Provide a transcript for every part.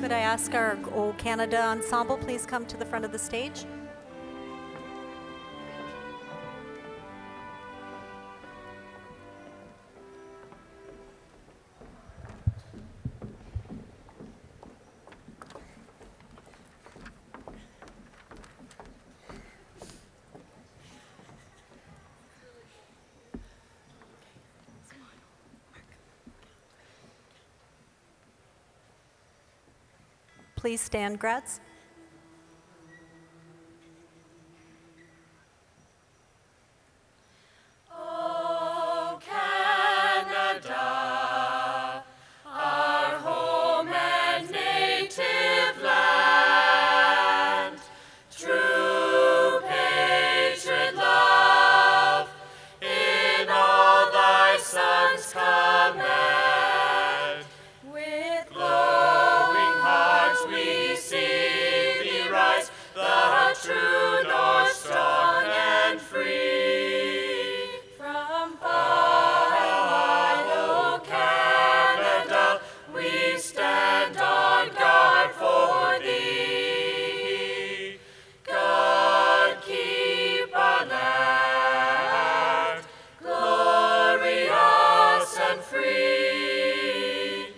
Could I ask our O Canada Ensemble please come to the front of the stage? Please stand, grads. Oh, Canada, our home and native land, true patriot love in all thy sons command. With glowing hearts we see thee rise, the true North, strong and free. From far and wide, O Canada, we stand on guard for thee. God keep our land glorious and free.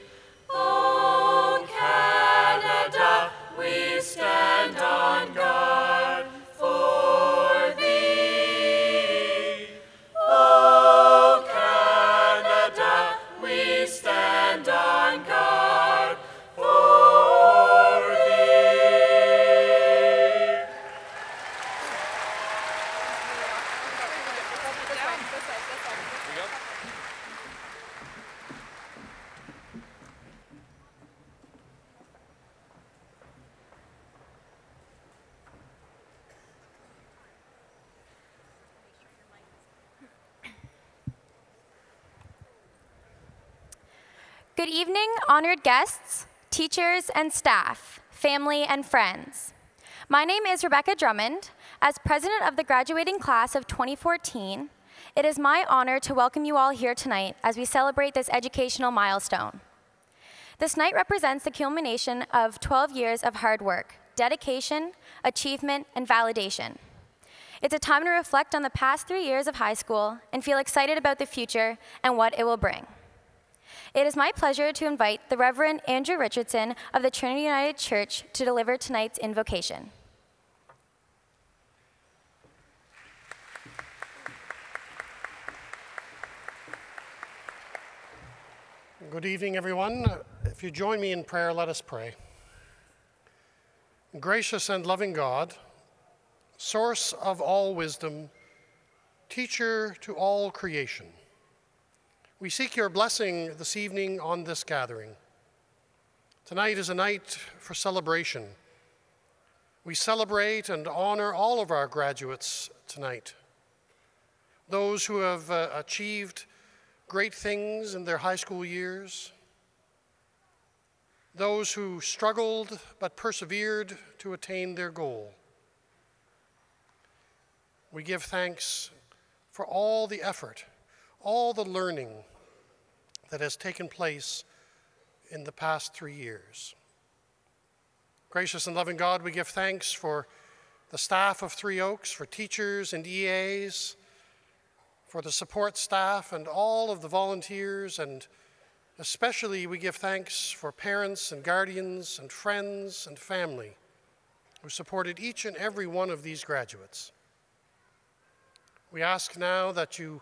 O Canada, we stand on guard for thee. O Canada, we stand on guard for thee. Good evening, honored guests, teachers and staff, family and friends. My name is Rebecca Drummond. As president of the graduating class of 2014, it is my honor to welcome you all here tonight as we celebrate this educational milestone. This night represents the culmination of 12 years of hard work, dedication, achievement, and validation. It's a time to reflect on the past 3 years of high school and feel excited about the future and what it will bring. It is my pleasure to invite the Reverend Andrew Richardson of the Trinity United Church to deliver tonight's invocation. Good evening, everyone. If you join me in prayer, let us pray. Gracious and loving God, source of all wisdom, teacher to all creation, we seek your blessing this evening on this gathering. Tonight is a night for celebration. We celebrate and honor all of our graduates tonight. Those who have achieved great things in their high school years. Those who struggled but persevered to attain their goal. We give thanks for all the effort, all the learning that has taken place in the past 3 years. Gracious and loving God, we give thanks for the staff of Three Oaks, for teachers and EAs, for the support staff and all of the volunteers, and especially we give thanks for parents and guardians and friends and family who supported each and every one of these graduates. We ask now that you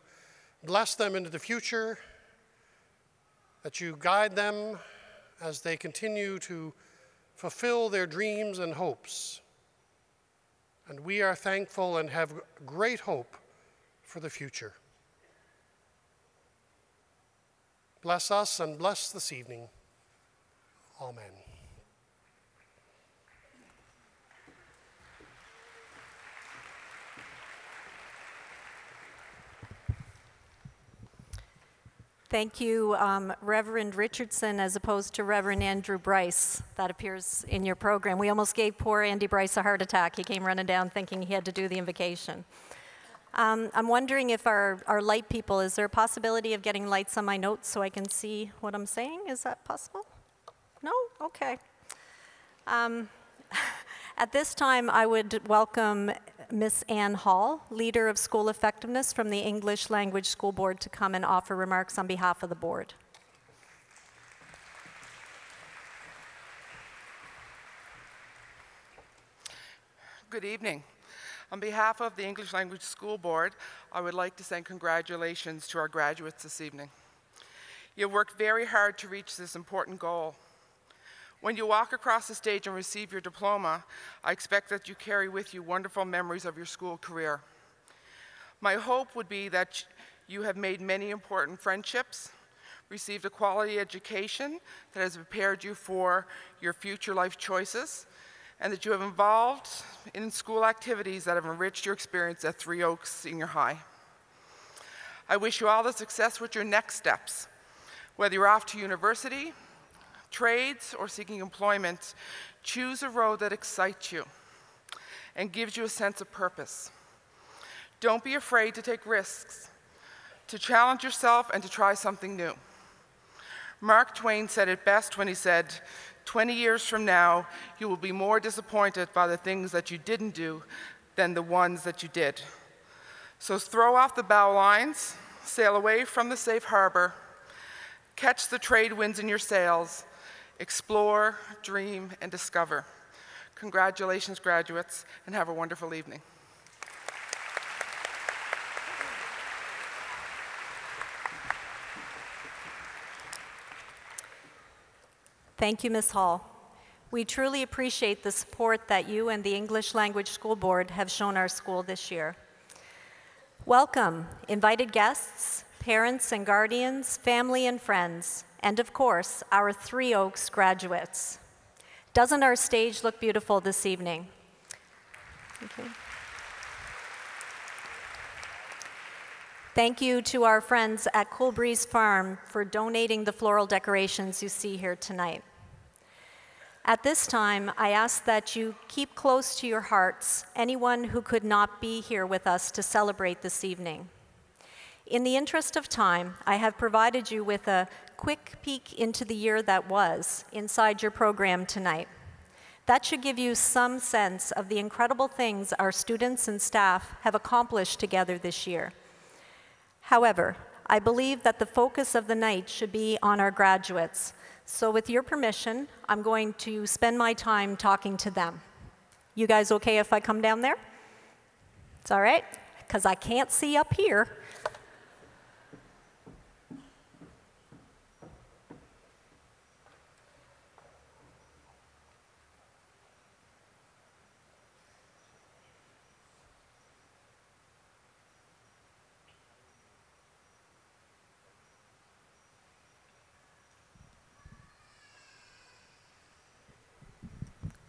bless them into the future, that you guide them as they continue to fulfill their dreams and hopes. And we are thankful and have great hope for the future. Bless us and bless this evening. Amen. Thank you, Reverend Richardson, as opposed to Reverend Andrew Bryce. That appears in your program. We almost gave poor Andy Bryce a heart attack. He came running down thinking he had to do the invocation. I'm wondering if our light people, is there a possibility of getting lights on my notes so I can see what I'm saying? Is that possible? No? Okay. At this time, I would welcome Miss Ann Hall, Leader of School Effectiveness from the English Language School Board, to come and offer remarks on behalf of the board. Good evening. On behalf of the English Language School Board, I would like to say congratulations to our graduates this evening. You've worked very hard to reach this important goal. When you walk across the stage and receive your diploma, I expect that you carry with you wonderful memories of your school career. My hope would be that you have made many important friendships, received a quality education that has prepared you for your future life choices, and that you have involved in school activities that have enriched your experience at Three Oaks Senior High. I wish you all the success with your next steps. Whether you're off to university, trades, or seeking employment, choose a road that excites you and gives you a sense of purpose. Don't be afraid to take risks, to challenge yourself and to try something new. Mark Twain said it best when he said, 20 years from now, you will be more disappointed by the things that you didn't do than the ones that you did. So throw off the bow lines, sail away from the safe harbor, catch the trade winds in your sails, explore, dream, and discover. Congratulations, graduates, and have a wonderful evening. Thank you, Ms. Hall. We truly appreciate the support that you and the English Language School Board have shown our school this year. Welcome, invited guests, parents and guardians, family and friends, and of course, our Three Oaks graduates. Doesn't our stage look beautiful this evening? Okay. Thank you to our friends at Cool Breeze Farm for donating the floral decorations you see here tonight. At this time, I ask that you keep close to your hearts anyone who could not be here with us to celebrate this evening. In the interest of time, I have provided you with a quick peek into the year that was inside your program tonight. That should give you some sense of the incredible things our students and staff have accomplished together this year. However, I believe that the focus of the night should be on our graduates. So with your permission, I'm going to spend my time talking to them. You guys okay if I come down there? It's all right, because I can't see up here.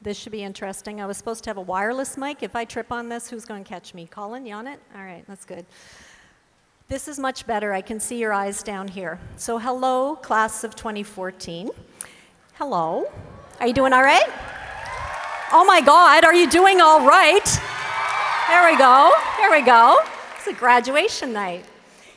This should be interesting. I was supposed to have a wireless mic. If I trip on this, who's going to catch me? Colin, you on it? All right, that's good. This is much better. I can see your eyes down here. So hello, class of 2014. Hello. Are you doing all right? Oh my God, are you doing all right? There we go. There we go. It's a graduation night.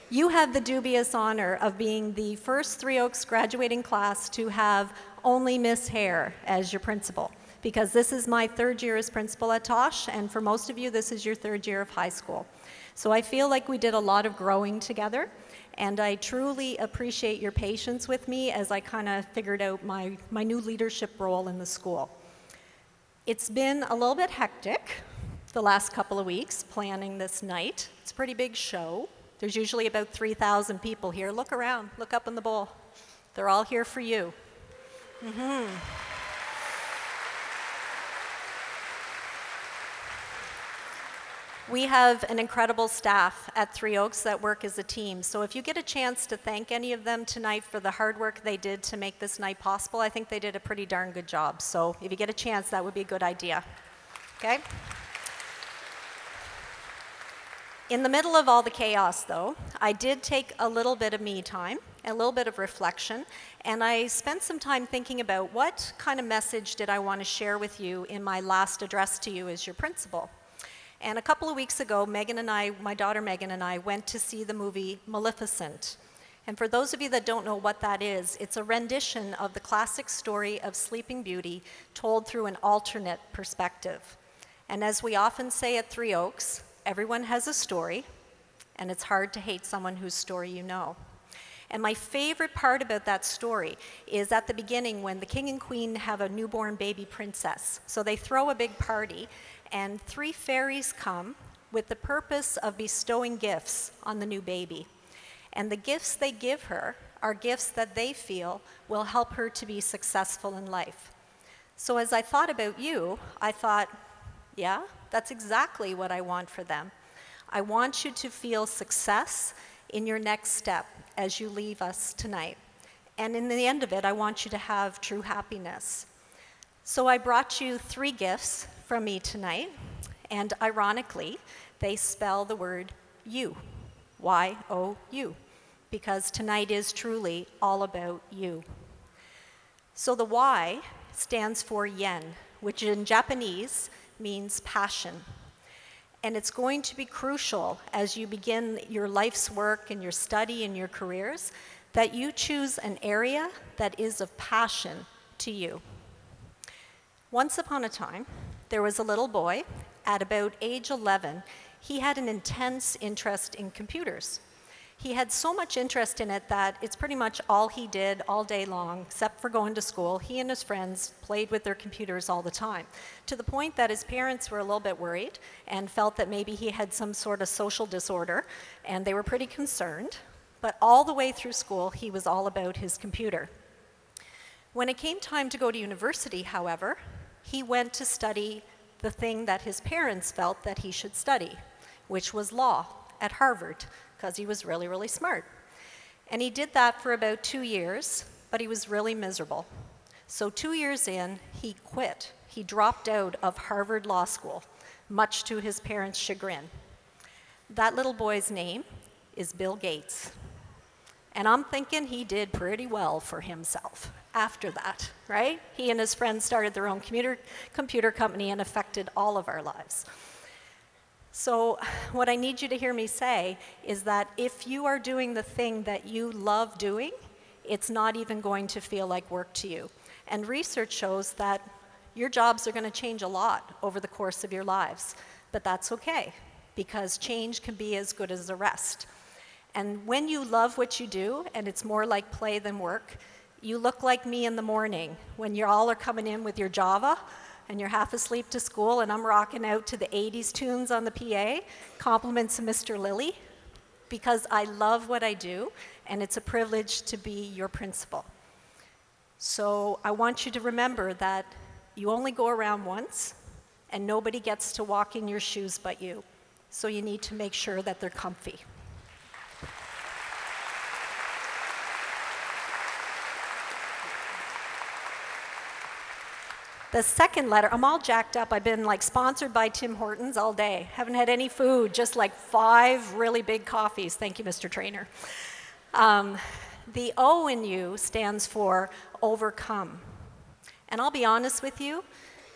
You have the dubious honor of being the first Three Oaks graduating class to have only Miss Hare as your principal, because this is my third year as principal at Tosh, and for most of you, this is your third year of high school. So I feel like we did a lot of growing together, and I truly appreciate your patience with me as I kind of figured out my new leadership role in the school. It's been a little bit hectic the last couple of weeks planning this night. It's a pretty big show. There's usually about 3,000 people here. Look around, look up in the bowl. They're all here for you. We have an incredible staff at Three Oaks that work as a team. So if you get a chance to thank any of them tonight for the hard work they did to make this night possible, I think they did a pretty darn good job. So if you get a chance, that would be a good idea. Okay? In the middle of all the chaos, though, I did take a little bit of me time, a little bit of reflection, and I spent some time thinking about what kind of message did I want to share with you in my last address to you as your principal. And a couple of weeks ago, Megan and I, my daughter Megan and I, went to see the movie Maleficent. And for those of you that don't know what that is, it's a rendition of the classic story of Sleeping Beauty told through an alternate perspective. And as we often say at Three Oaks, everyone has a story, and it's hard to hate someone whose story you know. And my favorite part about that story is at the beginning when the king and queen have a newborn baby princess. So they throw a big party, and 3 fairies come with the purpose of bestowing gifts on the new baby. And the gifts they give her are gifts that they feel will help her to be successful in life. So as I thought about you, I thought, yeah, that's exactly what I want for them. I want you to feel success in your next step as you leave us tonight. And in the end of it, I want you to have true happiness. So I brought you 3 gifts from me tonight, and ironically, they spell the word you, Y-O-U, because tonight is truly all about you. So the Y stands for yen, which in Japanese means passion. And it's going to be crucial as you begin your life's work and your study and your careers that you choose an area that is of passion to you. Once upon a time, there was a little boy. At about age 11, he had an intense interest in computers. He had so much interest in it that it's pretty much all he did all day long, except for going to school. He and his friends played with their computers all the time, to the point that his parents were a little bit worried and felt that maybe he had some sort of social disorder, and they were pretty concerned. But all the way through school, he was all about his computer. When it came time to go to university, however, he went to study the thing that his parents felt that he should study, which was law at Harvard, because he was really, really smart. And he did that for about 2 years, but he was really miserable. So 2 years in, he quit. He dropped out of Harvard Law School, much to his parents' chagrin. That little boy's name is Bill Gates. And I'm thinking he did pretty well for himself after that, right? He and his friends started their own computer company and affected all of our lives. So what I need you to hear me say is that if you are doing the thing that you love doing, it's not even going to feel like work to you. And research shows that your jobs are going to change a lot over the course of your lives, but that's okay, because change can be as good as a rest. And when you love what you do, and it's more like play than work, you look like me in the morning when you all are coming in with your Java, and you're half asleep to school, and I'm rocking out to the 80s tunes on the PA, compliments of Mr. Lilly, because I love what I do, and it's a privilege to be your principal. So I want you to remember that you only go around once, and nobody gets to walk in your shoes but you. So you need to make sure that they're comfy. The second letter, I'm all jacked up. I've been like sponsored by Tim Hortons all day. Haven't had any food, just like 5 really big coffees. Thank you, Mr. Trainer. The O in you stands for overcome. And I'll be honest with you,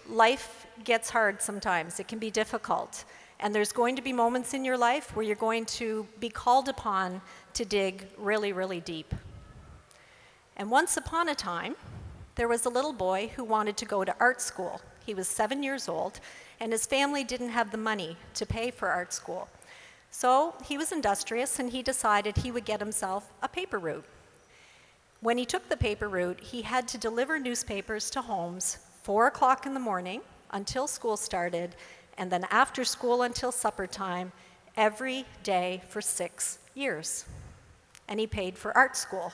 life gets hard sometimes. It can be difficult. And there's going to be moments in your life where you're going to be called upon to dig really, really deep. And once upon a time, there was a little boy who wanted to go to art school. He was 7 years old, and his family didn't have the money to pay for art school. So he was industrious, and he decided he would get himself a paper route. When he took the paper route, he had to deliver newspapers to homes 4 o'clock in the morning until school started, and then after school until supper time, every day for 6 years. And he paid for art school.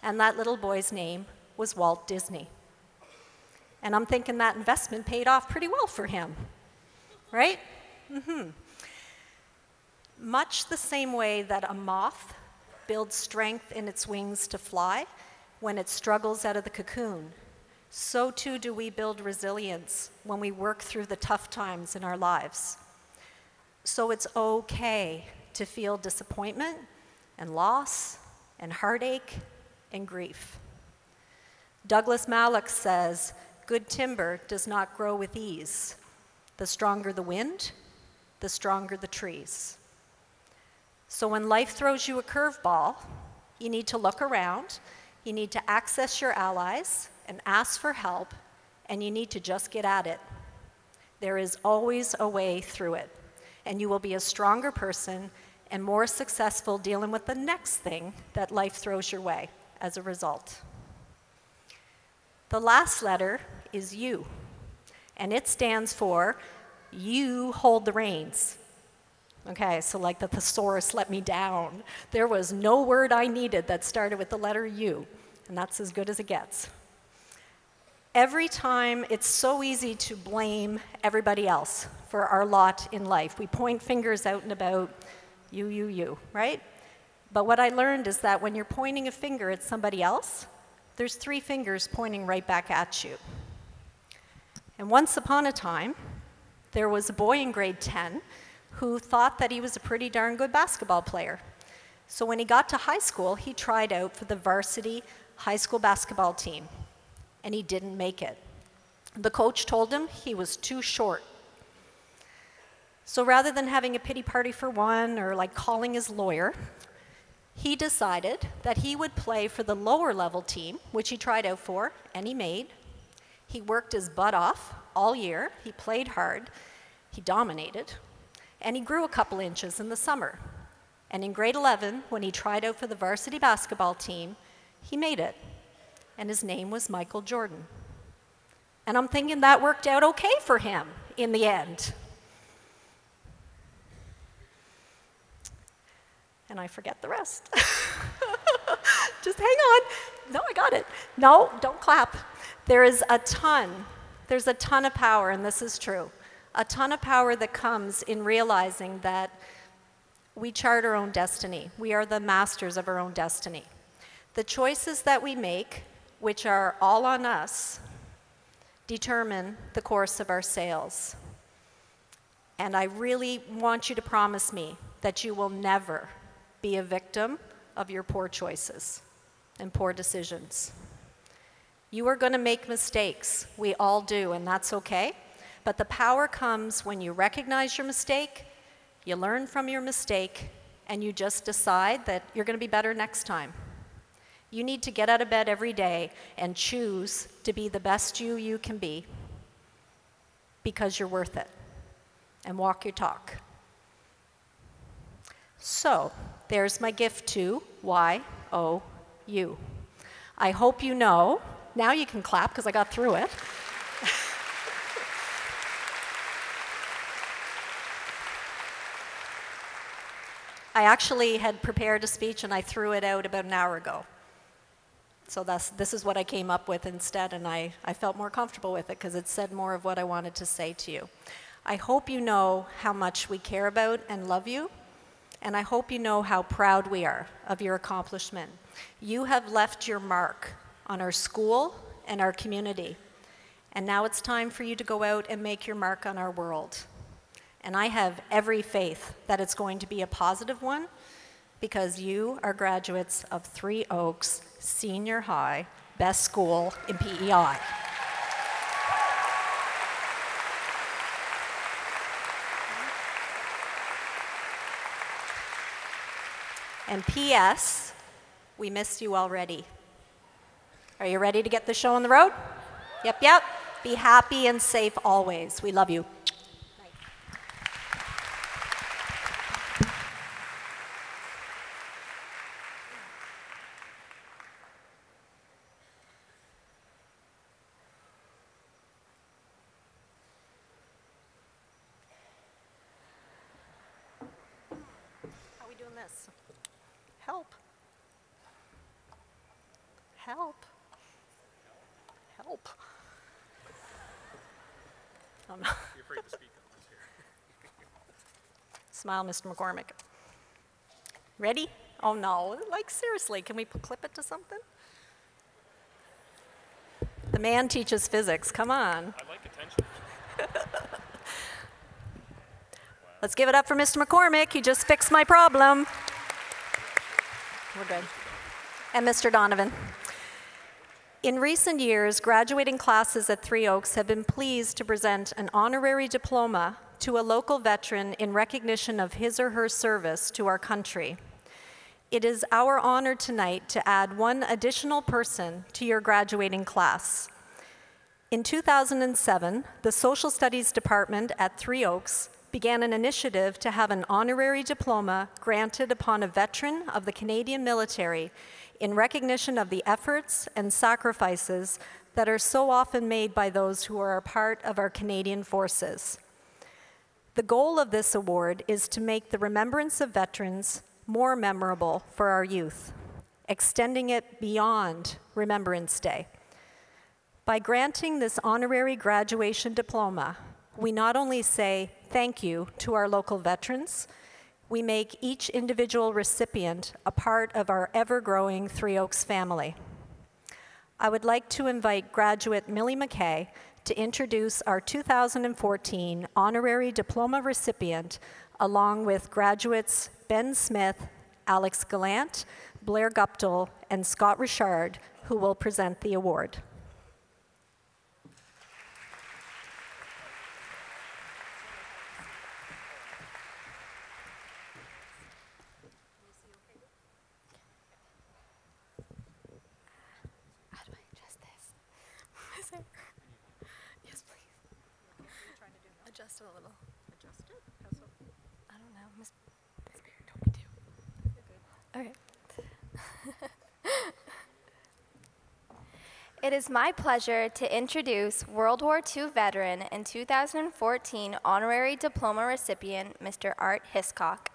And that little boy's name was Walt Disney. And I'm thinking that investment paid off pretty well for him, right? Much the same way that a moth builds strength in its wings to fly when it struggles out of the cocoon, so too do we build resilience when we work through the tough times in our lives. So it's okay to feel disappointment and loss and heartache and grief. Douglas Malloch says, good timber does not grow with ease. The stronger the wind, the stronger the trees. So when life throws you a curveball, You need to look around, you need to access your allies and ask for help, and you need to just get at it. There is always a way through it, and you will be a stronger person and more successful dealing with the next thing that life throws your way as a result. The last letter is U, and it stands for you hold the reins. Okay, so like the thesaurus let me down. There was no word I needed that started with the letter U, and that's as good as it gets. Every time, it's so easy to blame everybody else for our lot in life. We point fingers out and about, you, right? But what I learned is that when you're pointing a finger at somebody else, there's 3 fingers pointing right back at you. And once upon a time, there was a boy in grade 10 who thought that he was a pretty darn good basketball player. So when he got to high school, he tried out for the varsity high school basketball team, and he didn't make it. The coach told him he was too short. So rather than having a pity party for one or like calling his lawyer, he decided that he would play for the lower level team, which he tried out for, and he made. He worked his butt off all year, he played hard, he dominated, and he grew a couple inches in the summer. And in grade 11, when he tried out for the varsity basketball team, he made it. And his name was Michael Jordan. And I'm thinking that worked out okay for him in the end. And I forget the rest. Just hang on. No, I got it. No, don't clap. There's a ton of power, and this is true. A ton of power that comes in realizing that we chart our own destiny. We are the masters of our own destiny. The choices that we make, which are all on us, determine the course of our sails. And I really want you to promise me that you will never be a victim of your poor choices and poor decisions. You are going to make mistakes. We all do, and that's okay. But the power comes when you recognize your mistake, you learn from your mistake, and you just decide that you're going to be better next time. You need to get out of bed every day and choose to be the best you can be, because you're worth it. And walk your talk. So, there's my gift to Y-O-U. I hope you know. Now you can clap because I got through it. I actually had prepared a speech and I threw it out about an hour ago. So this is what I came up with instead, and I felt more comfortable with it because it said more of what I wanted to say to you. I hope you know how much we care about and love you, and I hope you know how proud we are of your accomplishment. You have left your mark on our school and our community, and now it's time for you to go out and make your mark on our world. And I have every faith that it's going to be a positive one, because you are graduates of Three Oaks Senior High, best school in PEI. And P.S., we missed you already. Are you ready to get the show on the road? Yep. Be happy and safe always. We love you. Help. Help. Help. Oh, no. You're afraid to speak on this here. Smile, Mr. McCormick. Ready? Oh no, like seriously, can we clip it to something? The man teaches physics, come on. I like attention. Let's give it up for Mr. McCormick, he just fixed my problem. We're good. And Mr. Donovan. In recent years, graduating classes at Three Oaks have been pleased to present an honorary diploma to a local veteran in recognition of his or her service to our country. It is our honor tonight to add one additional person to your graduating class. In 2007, the Social Studies Department at Three Oaks began an initiative to have an honorary diploma granted upon a veteran of the Canadian military in recognition of the efforts and sacrifices that are so often made by those who are a part of our Canadian forces. The goal of this award is to make the remembrance of veterans more memorable for our youth, extending it beyond Remembrance Day. By granting this honorary graduation diploma, we not only say thank you to our local veterans, we make each individual recipient a part of our ever-growing Three Oaks family. I would like to invite graduate Millie McKay to introduce our 2014 honorary diploma recipient, along with graduates Ben Smith, Alex Gallant, Blair Guptill, and Scott Richard, who will present the award. Adjust it a little. Adjust it? I don't know. Miss told me to. Okay. It is my pleasure to introduce World War II veteran and 2014 honorary diploma recipient, Mr. Art Hiscock.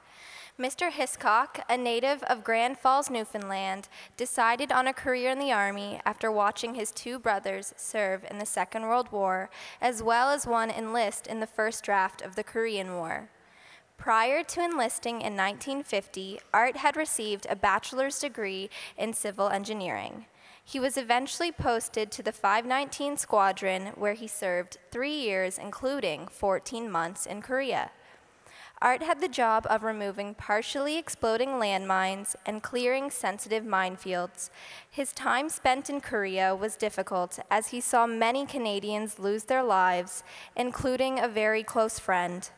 Mr. Hiscock, a native of Grand Falls, Newfoundland, decided on a career in the Army after watching his two brothers serve in the Second World War, as well as one enlist in the first draft of the Korean War. Prior to enlisting in 1950, Art had received a bachelor's degree in civil engineering. He was eventually posted to the 519 Squadron, where he served 3 years, including 14 months in Korea. Art had the job of removing partially exploding landmines and clearing sensitive minefields. His time spent in Korea was difficult, as he saw many Canadians lose their lives, including a very close friend.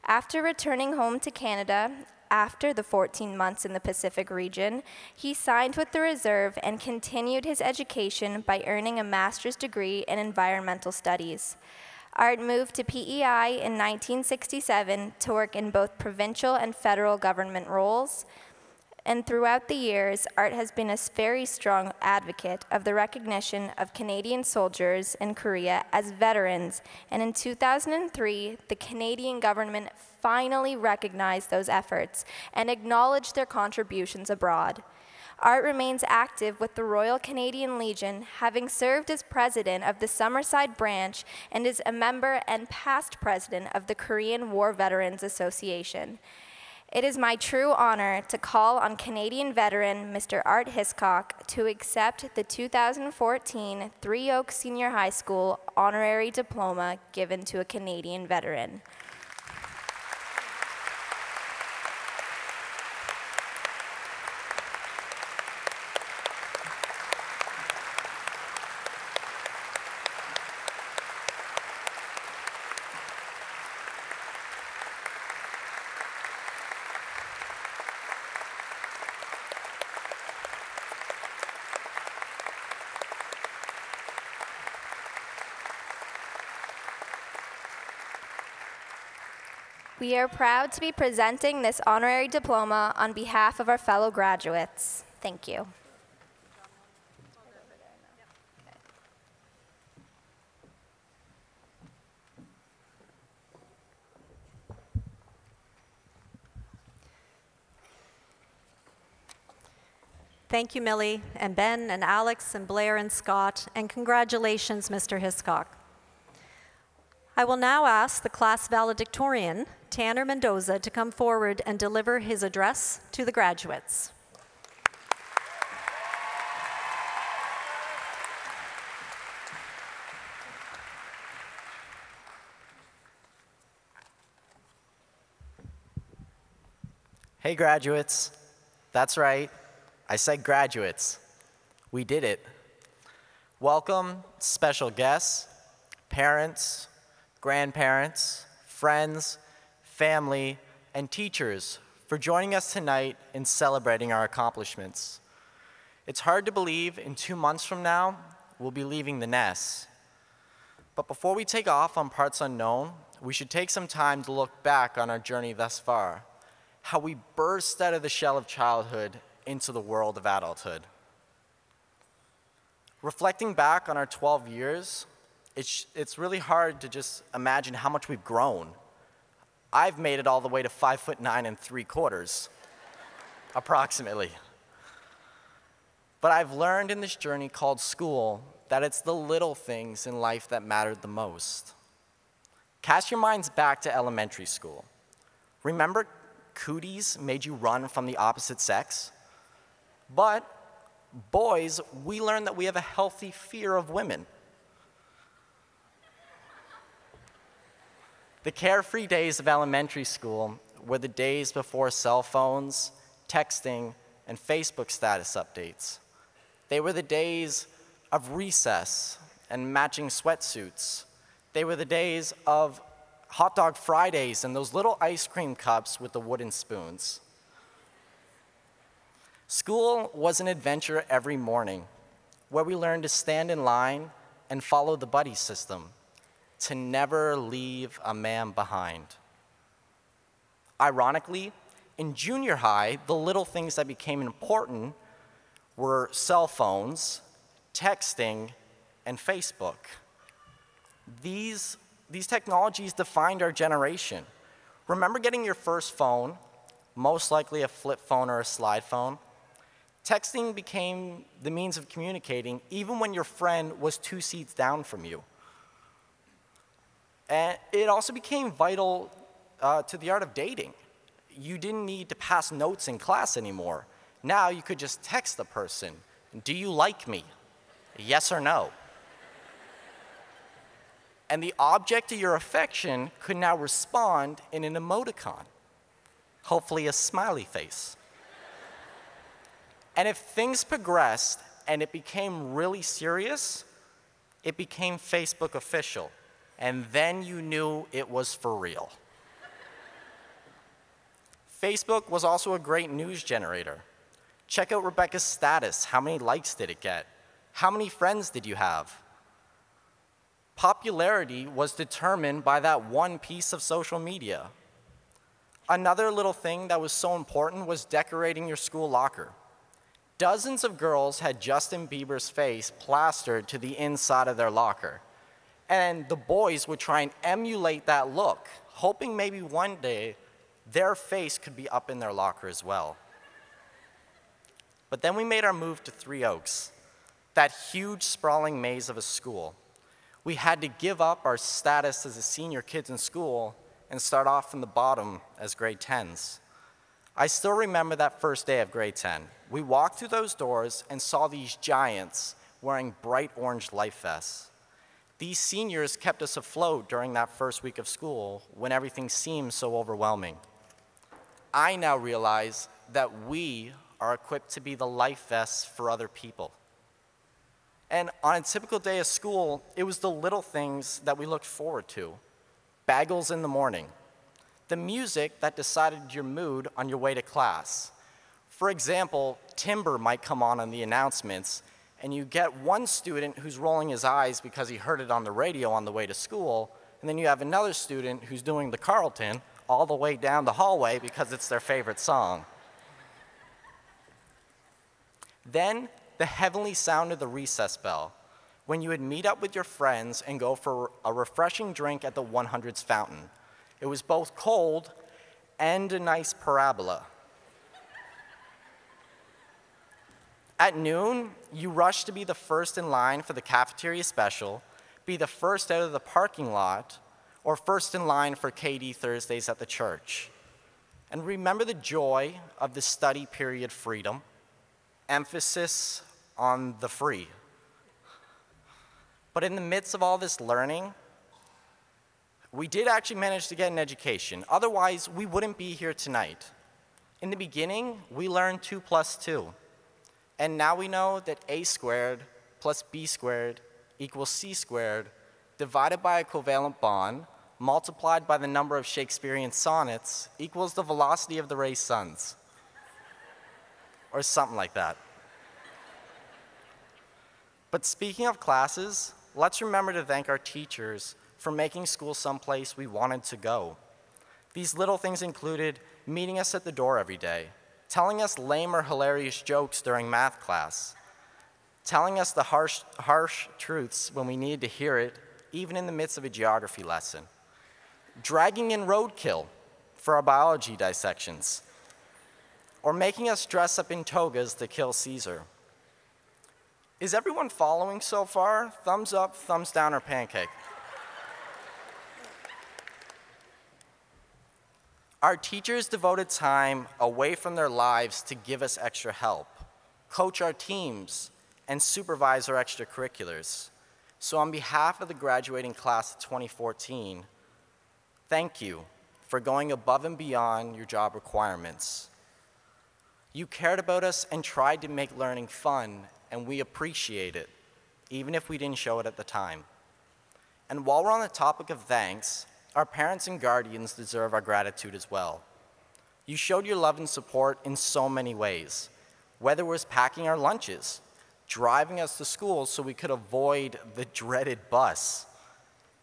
After returning home to Canada, after the 14 months in the Pacific region, he signed with the Reserve and continued his education by earning a master's degree in environmental studies. Art moved to PEI in 1967 to work in both provincial and federal government roles. And throughout the years, Art has been a very strong advocate of the recognition of Canadian soldiers in Korea as veterans. And in 2003, the Canadian government finally recognized those efforts and acknowledged their contributions abroad. Art remains active with the Royal Canadian Legion, having served as president of the Summerside branch and is a member and past president of the Korean War Veterans Association. It is my true honor to call on Canadian veteran Mr. Art Hiscock to accept the 2014 Three Oaks Senior High School honorary diploma given to a Canadian veteran. We are proud to be presenting this honorary diploma on behalf of our fellow graduates. Thank you. Thank you, Millie, and Ben, and Alex, and Blair, and Scott, and congratulations, Mr. Hiscock. I will now ask the class valedictorian, Tanner Mendoza, to come forward and deliver his address to the graduates. Hey, graduates. That's right. I said graduates. We did it. Welcome, special guests, parents, grandparents, friends, family, and teachers for joining us tonight in celebrating our accomplishments. It's hard to believe in 2 months from now, we'll be leaving the nest. But before we take off on parts unknown, we should take some time to look back on our journey thus far, how we burst out of the shell of childhood into the world of adulthood. Reflecting back on our 12 years, it's really hard to just imagine how much we've grown. I've made it all the way to 5'9" 3/4, approximately. But I've learned in this journey called school that it's the little things in life that mattered the most. Cast your minds back to elementary school. Remember cooties made you run from the opposite sex? But boys, we learned that we have a healthy fear of women. The carefree days of elementary school were the days before cell phones, texting, and Facebook status updates. They were the days of recess and matching sweatsuits. They were the days of hot dog Fridays and those little ice cream cups with the wooden spoons. School was an adventure every morning where we learned to stand in line and follow the buddy system, to never leave a man behind. Ironically, in junior high, the little things that became important were cell phones, texting, and Facebook. These technologies defined our generation. Remember getting your first phone, most likely a flip phone or a slide phone? Texting became the means of communicating even when your friend was 2 seats down from you. And it also became vital to the art of dating. You didn't need to pass notes in class anymore. Now you could just text the person, "Do you like me? Yes or no?" And the object of your affection could now respond in an emoticon, hopefully a smiley face. And if things progressed and it became really serious, it became Facebook official. And then you knew it was for real. Facebook was also a great news generator. Check out Rebecca's status. How many likes did it get? How many friends did you have? Popularity was determined by that one piece of social media. Another little thing that was so important was decorating your school locker. Dozens of girls had Justin Bieber's face plastered to the inside of their locker. And the boys would try and emulate that look, hoping maybe one day their face could be up in their locker as well. But then we made our move to Three Oaks, that huge sprawling maze of a school. We had to give up our status as the senior kids in school and start off from the bottom as grade 10s. I still remember that first day of grade 10. We walked through those doors and saw these giants wearing bright orange life vests. These seniors kept us afloat during that first week of school when everything seemed so overwhelming. I now realize that we are equipped to be the life vests for other people. And on a typical day of school, it was the little things that we looked forward to. Bagels in the morning. The music that decided your mood on your way to class. For example, Timber might come on the announcements, and you get one student who's rolling his eyes because he heard it on the radio on the way to school, and then you have another student who's doing the Carlton all the way down the hallway because it's their favorite song. Then, the heavenly sound of the recess bell, when you would meet up with your friends and go for a refreshing drink at the 100's fountain. It was both cold and a nice parabola. At noon, you rushed to be the first in line for the cafeteria special, be the first out of the parking lot, or first in line for KD Thursdays at the church. And remember the joy of the study period freedom, emphasis on the free. But in the midst of all this learning, we did actually manage to get an education. Otherwise, we wouldn't be here tonight. In the beginning, we learned 2 + 2. And now we know that a squared plus b squared equals c squared divided by a covalent bond multiplied by the number of Shakespearean sonnets equals the velocity of the race suns. Or something like that. But speaking of classes, let's remember to thank our teachers for making school someplace we wanted to go. These little things included meeting us at the door every day, telling us lame or hilarious jokes during math class, telling us the harsh truths when we needed to hear it, even in the midst of a geography lesson, dragging in roadkill for our biology dissections, or making us dress up in togas to kill Caesar. Is everyone following so far? Thumbs up, thumbs down, or pancake? Our teachers devoted time away from their lives to give us extra help, coach our teams, and supervise our extracurriculars. So on behalf of the graduating class of 2014, thank you for going above and beyond your job requirements. You cared about us and tried to make learning fun, and we appreciate it, even if we didn't show it at the time. And while we're on the topic of thanks, our parents and guardians deserve our gratitude as well. You showed your love and support in so many ways, whether it was packing our lunches, driving us to school so we could avoid the dreaded bus,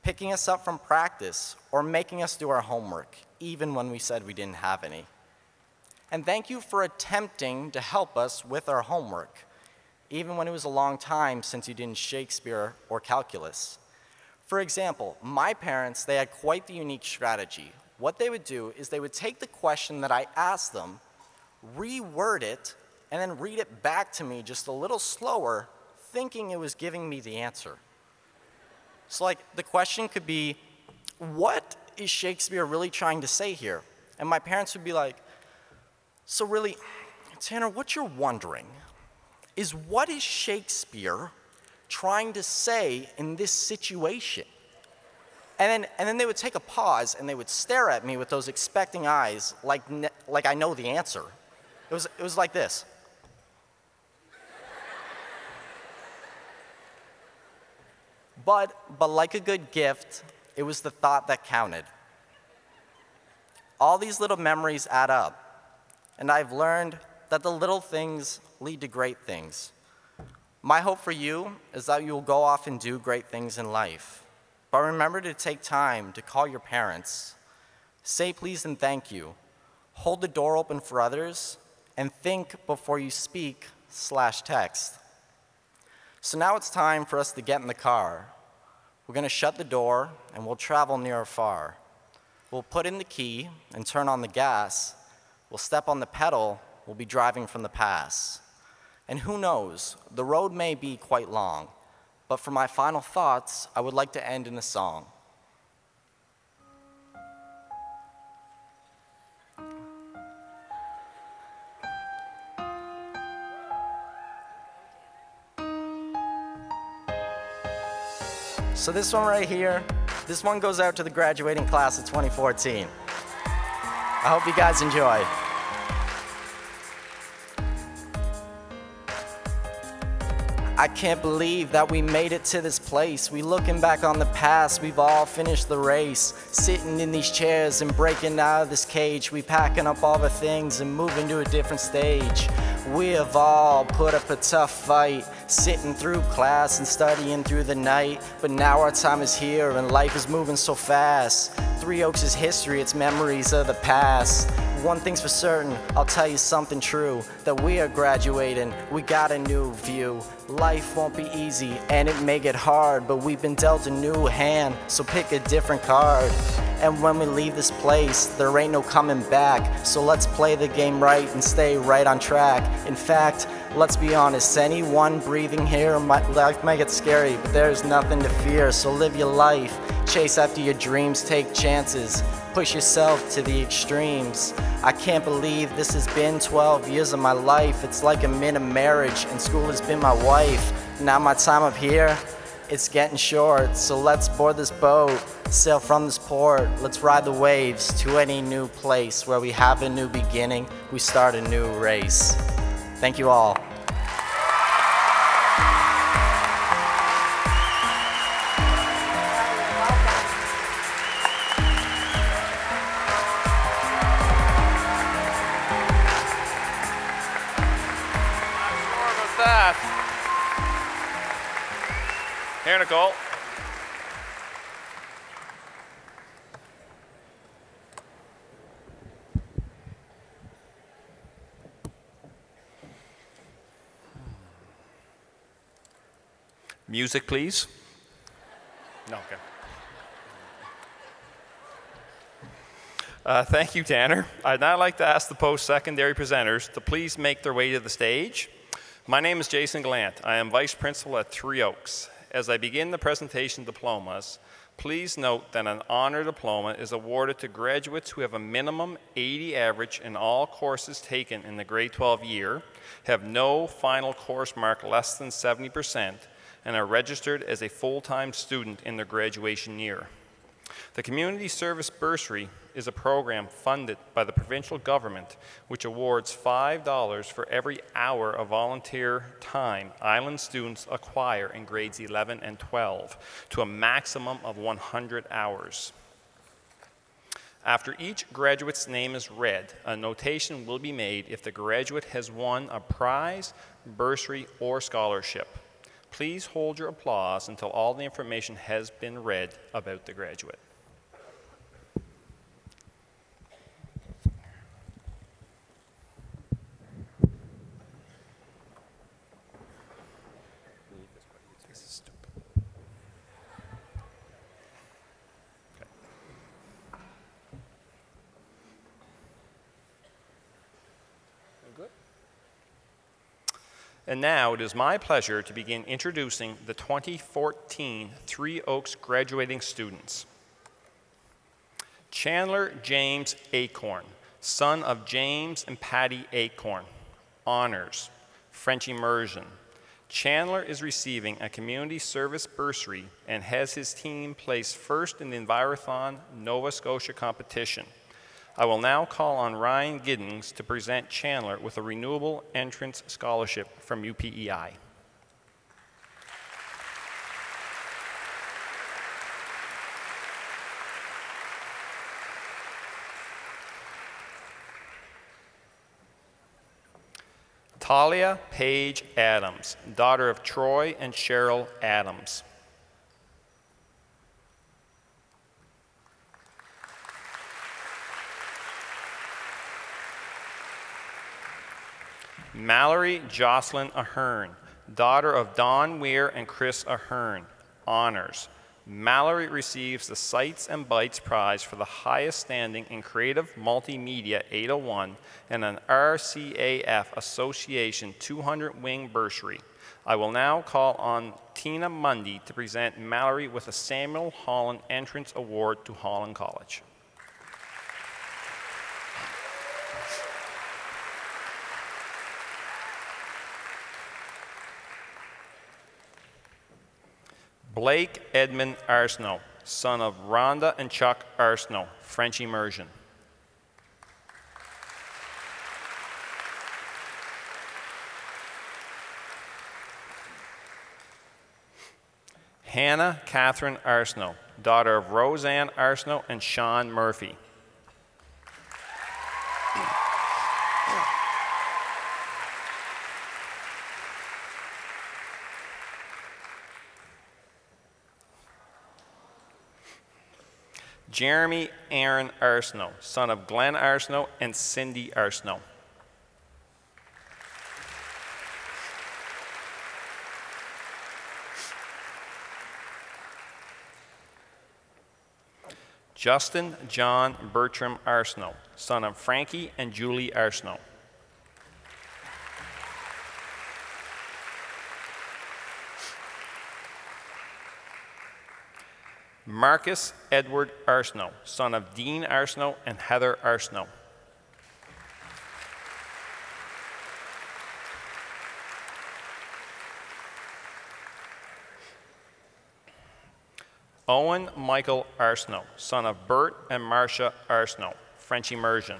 picking us up from practice, or making us do our homework, even when we said we didn't have any. And thank you for attempting to help us with our homework, even when it was a long time since you did Shakespeare or calculus. For example, my parents, they had quite the unique strategy. What they would do is they would take the question that I asked them, reword it, and then read it back to me just a little slower, thinking it was giving me the answer. So like, the question could be, what is Shakespeare really trying to say here? And my parents would be like, so really, Tanner, what you're wondering is what is Shakespeare trying to say in this situation? And then they would take a pause and they would stare at me with those expecting eyes like I know the answer. It was like this. But like a good gift, it was the thought that counted. All these little memories add up. And I've learned that the little things lead to great things. My hope for you is that you will go off and do great things in life. But remember to take time to call your parents, say please and thank you, hold the door open for others, and think before you speak/text. So now it's time for us to get in the car. We're going to shut the door and we'll travel near or far. We'll put in the key and turn on the gas. We'll step on the pedal, we'll be driving from the pass. And who knows, the road may be quite long, but for my final thoughts, I would like to end in a song. So this one right here, this one goes out to the graduating class of 2014. I hope you guys enjoy. I can't believe that we made it to this place. We looking back on the past, we've all finished the race. Sitting in these chairs and breaking out of this cage. We packing up all the things and moving to a different stage. We have all put up a tough fight, sitting through class and studying through the night. But now our time is here and life is moving so fast. Three Oaks is history, it's memories of the past. One thing's for certain, I'll tell you something true, that we are graduating, we got a new view. Life won't be easy and it may get hard, but we've been dealt a new hand, so pick a different card. And when we leave this place, there ain't no coming back, so let's play the game right and stay right on track. In fact, let's be honest, anyone breathing here, life might get scary, but there's nothing to fear, so live your life. Chase after your dreams, take chances, push yourself to the extremes. I can't believe this has been 12 years of my life. It's like I'm in a marriage and school has been my wife. Now my time up here, it's getting short, so let's board this boat, sail from this port. Let's ride the waves to any new place where we have a new beginning, we start a new race. Thank you all. Here, Nicole. Music, please. No, okay. Thank you, Tanner. I'd now like to ask the post-secondary presenters to please make their way to the stage. My name is Jason Gallant. I am Vice Principal at Three Oaks. As I begin the presentation diplomas, please note that an honor diploma is awarded to graduates who have a minimum 80 average in all courses taken in the grade 12 year, have no final course mark less than 70%, and are registered as a full-time student in their graduation year. The Community Service Bursary is a program funded by the provincial government which awards $5 for every hour of volunteer time island students acquire in grades 11 and 12 to a maximum of 100 hours. After each graduate's name is read, a notation will be made if the graduate has won a prize, bursary, or scholarship. Please hold your applause until all the information has been read about the graduate. And now it is my pleasure to begin introducing the 2014 Three Oaks graduating students. Chandler James Acorn, son of James and Patty Acorn, honors, French immersion. Chandler is receiving a community service bursary and has his team place first in the Envirothon Nova Scotia competition. I will now call on Ryan Giddings to present Chandler with a Renewable Entrance Scholarship from UPEI. Talia Page Adams, daughter of Troy and Cheryl Adams. Mallory Jocelyn Ahern, daughter of Don Weir and Chris Ahern, honors. Mallory receives the Sights and Bites Prize for the highest standing in Creative Multimedia 801 and an RCAF Association 200 Wing Bursary. I will now call on Tina Mundy to present Mallory with a Samuel Holland Entrance Award to Holland College. Blake Edmund Arsenault, son of Rhonda and Chuck Arsenault, French immersion. Hannah Catherine Arsenault, daughter of Roseanne Arsenault and Sean Murphy. Jeremy Aaron Arsenault, son of Glenn Arsenault and Cindy Arsenault. Justin John Bertram Arsenault, son of Frankie and Julie Arsenault. Marcus Edward Arsenault, son of Dean Arsenault and Heather Arsenault. Owen Michael Arsenault, son of Bert and Marcia Arsenault, French immersion.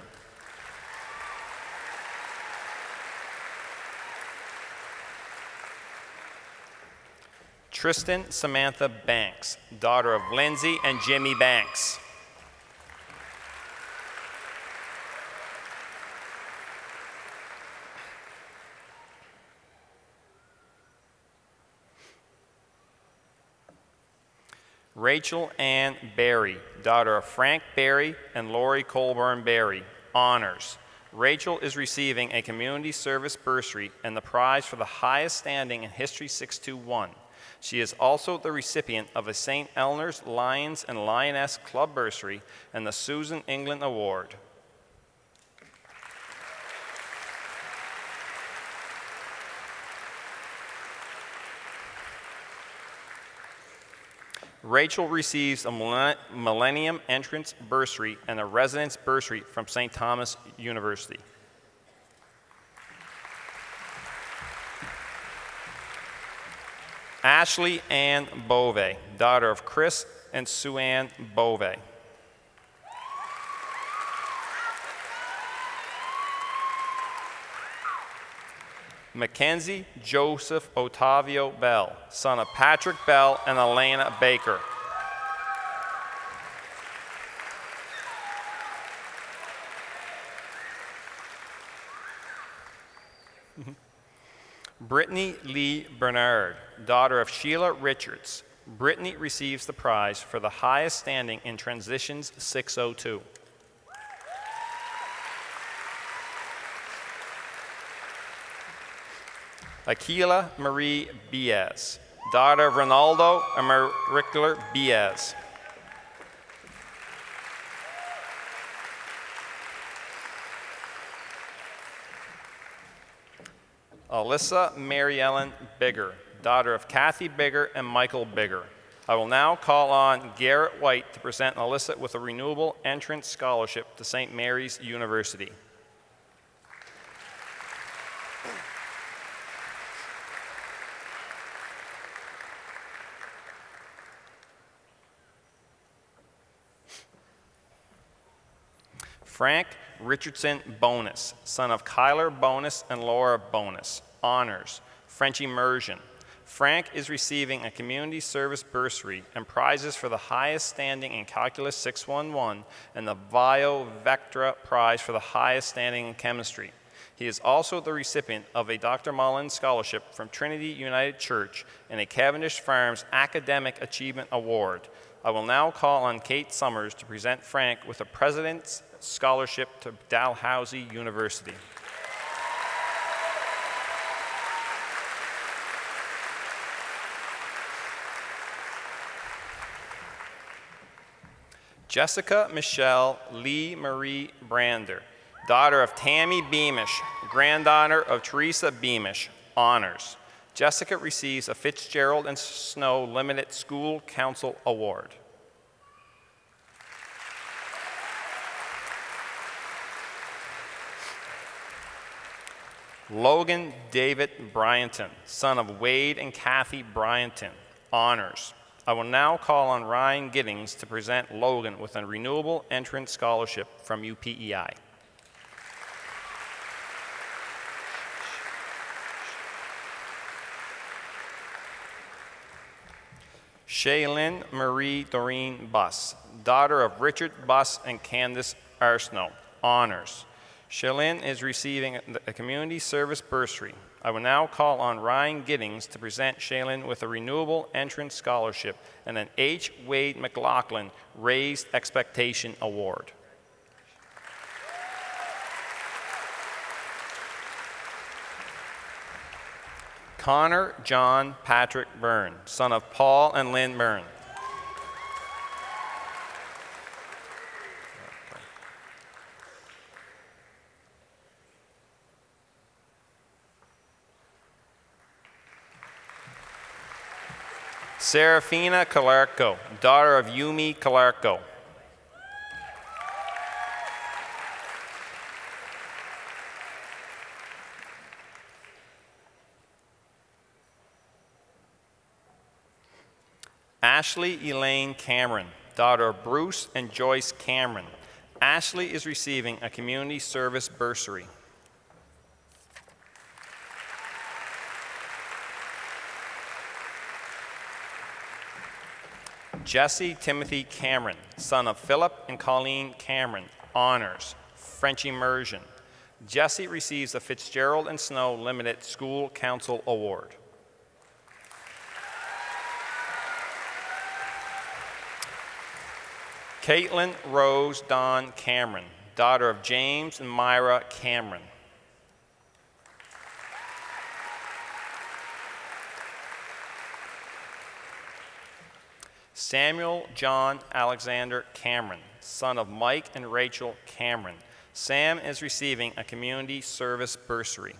Tristan Samantha Banks, daughter of Lindsay and Jimmy Banks. Rachel Ann Berry, daughter of Frank Berry and Lori Colburn Berry, honors. Rachel is receiving a community service bursary and the prize for the highest standing in History 621. She is also the recipient of a St. Eleanor's Lions and Lioness Club bursary and the Susan England Award. Rachel receives a Millennium Entrance Bursary and a Residence Bursary from St. Thomas University. Ashley Ann Bove, daughter of Chris and Sue Ann Bove. Mackenzie Joseph Otavio Bell, son of Patrick Bell and Elena Baker. Brittany Lee Bernard, daughter of Sheila Richards. Brittany receives the prize for the highest standing in Transitions 602. Aquila Marie Biaz, daughter of Ronaldo and Maricular Biaz. Alyssa Mary Ellen Bigger, daughter of Kathy Bigger and Michael Bigger. I will now call on Garrett White to present Alyssa with a renewable entrance scholarship to St. Mary's University. Frank Richardson Bonus, son of Kyler Bonus and Laura Bonus, honors, French immersion. Frank is receiving a community service bursary and prizes for the highest standing in Calculus 611 and the Bio Vectra prize for the highest standing in chemistry. He is also the recipient of a Dr. Mullins Scholarship from Trinity United Church and a Cavendish Farms Academic Achievement Award. I will now call on Kate Summers to present Frank with a President's Scholarship to Dalhousie University. Jessica Michelle Lee Marie Brander, daughter of Tammy Beamish, granddaughter of Teresa Beamish, honors. Jessica receives a Fitzgerald and Snow Limited School Council Award. Logan David Bryanton, son of Wade and Kathy Bryanton, honors. I will now call on Ryan Giddings to present Logan with a renewable entrance scholarship from UPEI. Shaylin Marie Doreen Buss, daughter of Richard Buss and Candace Arsenault, honors. Shaylin is receiving a community service bursary. I will now call on Ryan Giddings to present Shaylin with a renewable entrance scholarship and an H. Wade McLaughlin Raised Expectation Award. Connor John Patrick Byrne, son of Paul and Lynn Byrne. Serafina Calarco, daughter of Yumi Calarco. Ashley Elaine Cameron, daughter of Bruce and Joyce Cameron. Ashley is receiving a community service bursary. Jesse Timothy Cameron, son of Philip and Colleen Cameron, honors, French immersion. Jesse receives the Fitzgerald and Snow Limited School Council Award. Caitlin Rose Dawn Cameron, daughter of James and Myra Cameron. Samuel John Alexander Cameron, son of Mike and Rachel Cameron. Sam is receiving a community service bursary.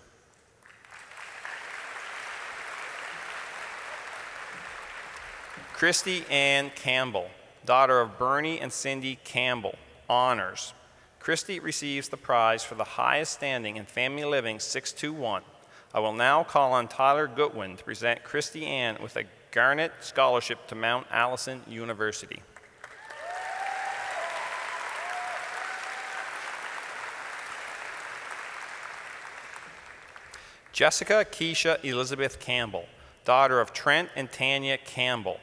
Christy Ann Campbell, daughter of Bernie and Cindy Campbell, honors. Christy receives the prize for the highest standing in Family Living 621. I will now call on Tyler Goodwin to present Christy Ann with a Garnet Scholarship to Mount Allison University. Jessica Keisha Elizabeth Campbell, daughter of Trent and Tanya Campbell.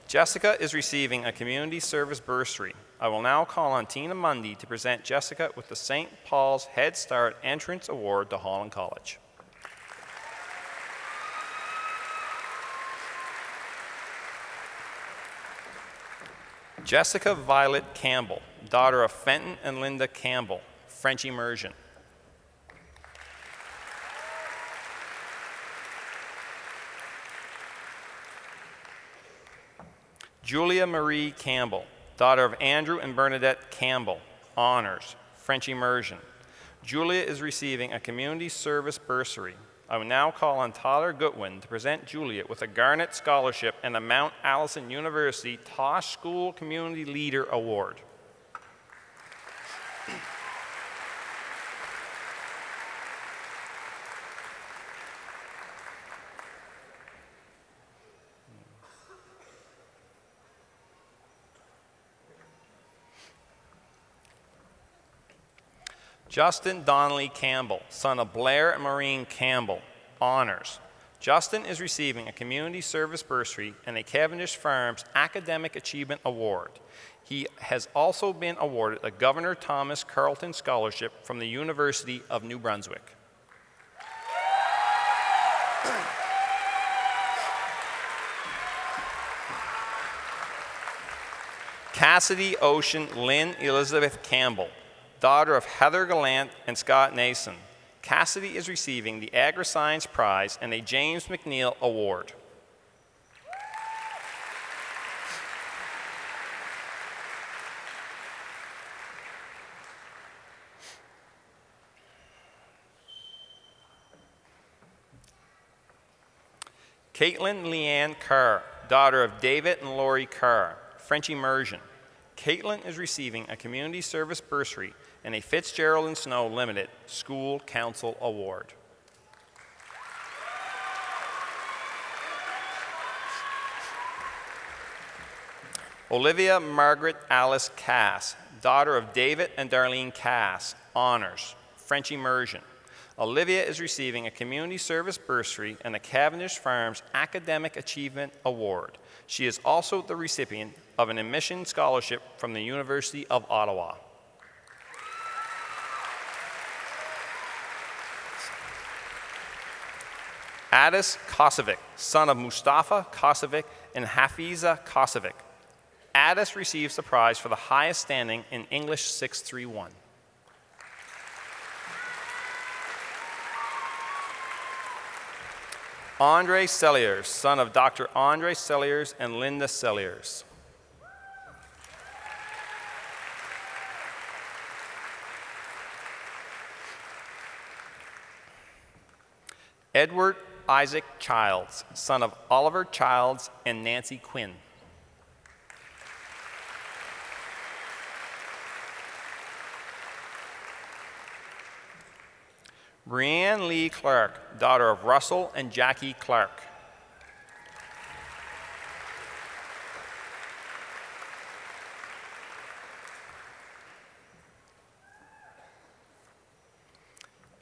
Jessica is receiving a community service bursary. I will now call on Tina Mundy to present Jessica with the St. Paul's Head Start Entrance Award to Holland College. Jessica Violet Campbell, daughter of Fenton and Linda Campbell, French immersion. Julia Marie Campbell, daughter of Andrew and Bernadette Campbell, honors, French immersion. Julia is receiving a community service bursary. I will now call on Tyler Goodwin to present Julia with a Garnet Scholarship and a Mount Allison University Tosh School Community Leader Award. Justin Donnelly Campbell, son of Blair and Maureen Campbell, honors. Justin is receiving a community service bursary and a Cavendish Farms Academic Achievement Award. He has also been awarded a Governor Thomas Carleton Scholarship from the University of New Brunswick. Cassidy Ocean Lynn Elizabeth Campbell, daughter of Heather Gallant and Scott Nason. Cassidy is receiving the Agri-Science Prize and a James McNeil Award. Caitlin Leanne Carr, daughter of David and Lori Carr, French immersion. Caitlin is receiving a community service bursary and a Fitzgerald and Snow Limited School Council Award. Olivia Margaret Alice Cass, daughter of David and Darlene Cass, honors, French immersion. Olivia is receiving a community service bursary and a Cavendish Farms Academic Achievement Award. She is also the recipient of an admission scholarship from the University of Ottawa. Addis Kosovic, son of Mustafa Kosovic and Hafiza Kosovic. Addis receives the prize for the highest standing in English 631. Andre Selliers, son of Dr. Andre Selliers and Linda Selliers. Edward Isaac Childs, son of Oliver Childs and Nancy Quinn. Brianne Lee Clark, daughter of Russell and Jackie Clark.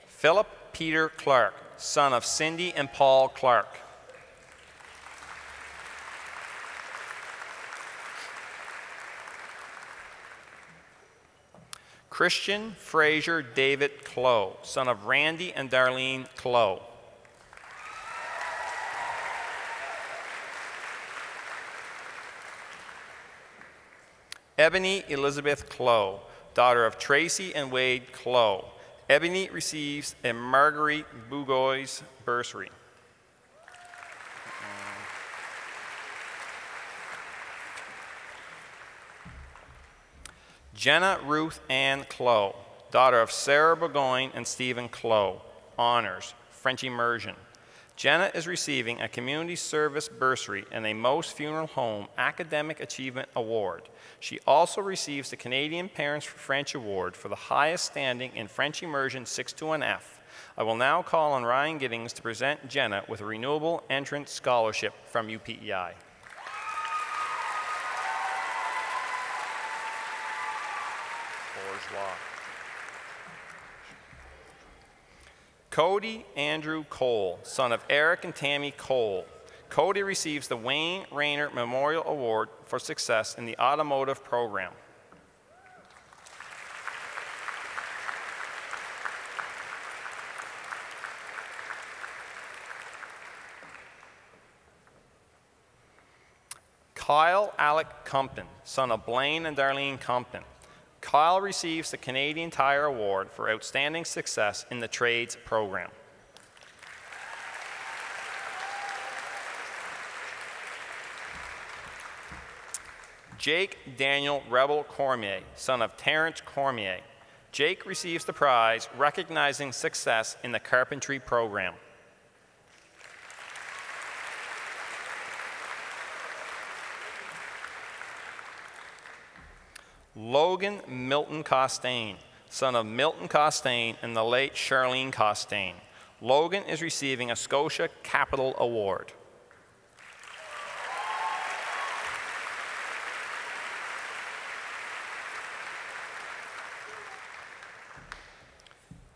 Philip Peter Clark, son of Cindy and Paul Clark. Christian Fraser David Clow, son of Randy and Darlene Clow. Ebony Elizabeth Clow, daughter of Tracy and Wade Clow. Ebony receives a Marguerite Bougois bursary. Jenna Ruth Ann Clow, daughter of Sarah Burgoyne and Stephen Clow. Honors, French immersion. Jenna is receiving a community service bursary and a Most Funeral Home Academic Achievement Award. She also receives the Canadian Parents for French Award for the highest standing in French immersion 6-1F. I will now call on Ryan Giddings to present Jenna with a renewable entrance scholarship from UPEI. Bourgeois. Cody Andrew Cole, son of Eric and Tammy Cole. Cody receives the Wayne Rayner Memorial Award for success in the automotive program. Kyle Alec Compton, son of Blaine and Darlene Compton. Kyle receives the Canadian Tire Award for outstanding success in the trades program. Jake Daniel Rebel Cormier, son of Terrence Cormier. Jake receives the prize recognizing success in the carpentry program. Logan Milton Costain, son of Milton Costain and the late Charlene Costain. Logan is receiving a Scotia Capital Award.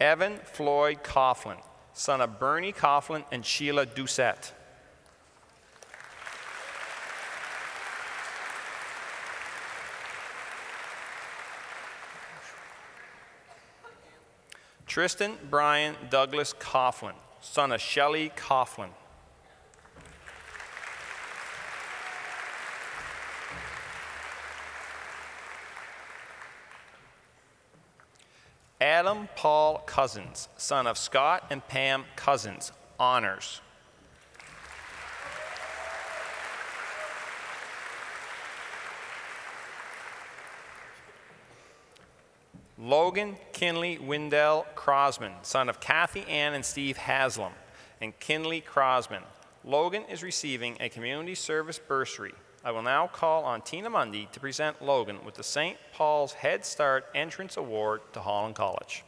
Evan Floyd Coughlin, son of Bernie Coughlin and Sheila Doucette. Tristan Brian Douglas Coughlin, son of Shelley Coughlin. Adam Paul Cousins, son of Scott and Pam Cousins. Honors. Logan Kinley Windell Crosman, son of Kathy Ann and Steve Haslam, and Kinley Crosman. Logan is receiving a community service bursary. I will now call on Tina Mundy to present Logan with the St. Paul's Head Start Entrance Award to Holland College.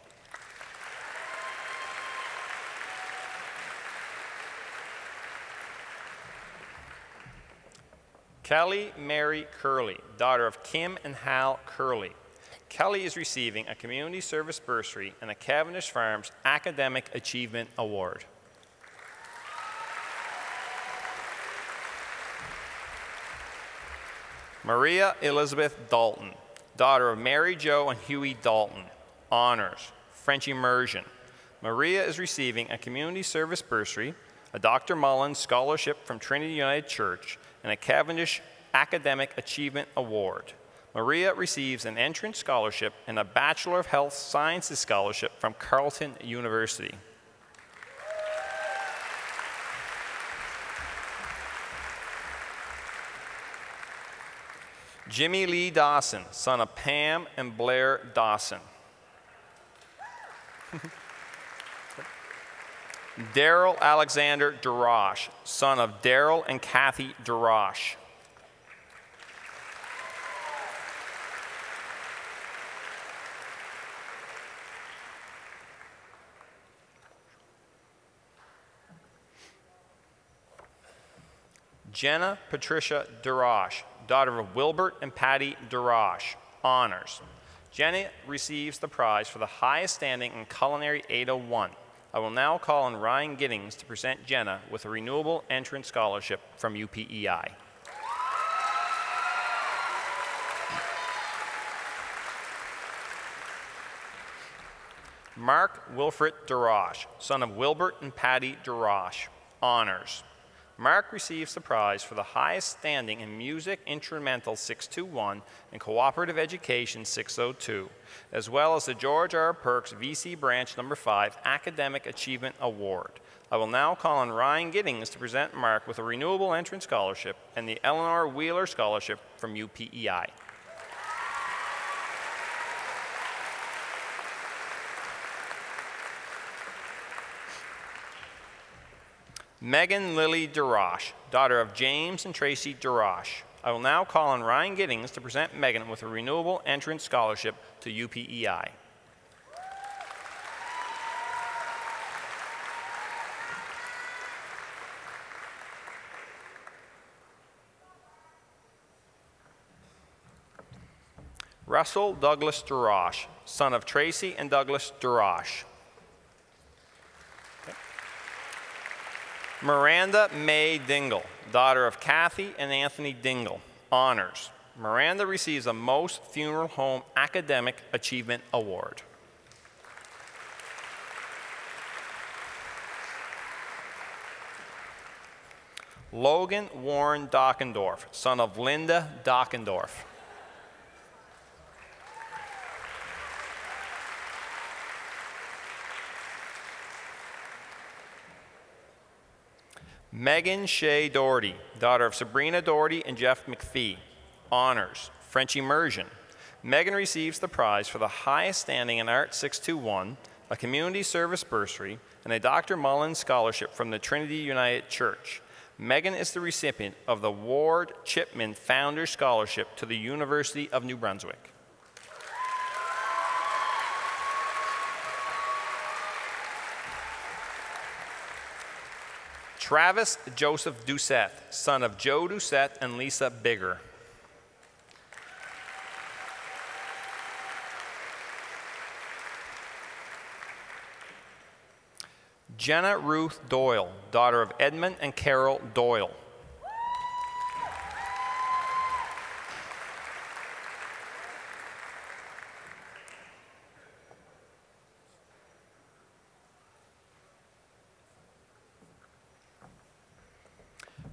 Kelly Mary Curley, daughter of Kim and Hal Curley. Kelly is receiving a community service bursary and a Cavendish Farms Academic Achievement Award. Maria Elizabeth Dalton, daughter of Mary Jo and Huey Dalton. Honors, French immersion. Maria is receiving a community service bursary, a Dr. Mullins Scholarship from Trinity United Church, and a Cavendish Academic Achievement Award. Maria receives an entrance scholarship and a Bachelor of Health Sciences scholarship from Carleton University. Jimmy Lee Dawson, son of Pam and Blair Dawson. Daryl Alexander DeRoche, son of Daryl and Kathy DeRoche. Jenna Patricia DeRoche, daughter of Wilbert and Patty DeRoche. Honors. Jenna receives the prize for the highest standing in Culinary 801. I will now call on Ryan Giddings to present Jenna with a renewable entrance scholarship from UPEI. Mark Wilfred DeRoche, son of Wilbert and Patty DeRoche. Honors. Mark receives the prize for the highest standing in Music Instrumental 621 and Cooperative Education 602, as well as the George R. Perks VC Branch No. 5 Academic Achievement Award. I will now call on Ryan Giddings to present Mark with a Renewable Entrance Scholarship and the Eleanor Wheeler Scholarship from UPEI. Megan Lily DeRoche, daughter of James and Tracy DeRoche. I will now call on Ryan Giddings to present Megan with a Renewable Entrance Scholarship to UPEI. Russell Douglas DeRoche, son of Tracy and Douglas DeRoche. Miranda May Dingle, daughter of Kathy and Anthony Dingle, honors. Miranda receives a Most Funeral Home Academic Achievement Award. Logan Warren Dockendorf, son of Linda Dockendorf. Megan Shea Doherty, daughter of Sabrina Doherty and Jeff McPhee, honors, French immersion. Megan receives the prize for the highest standing in Art 621, a community service bursary, and a Dr. Mullins Scholarship from the Trinity United Church. Megan is the recipient of the Ward Chipman Founders Scholarship to the University of New Brunswick. Travis Joseph Doucette, son of Joe Doucette and Lisa Bigger. Jenna Ruth Doyle, daughter of Edmund and Carol Doyle.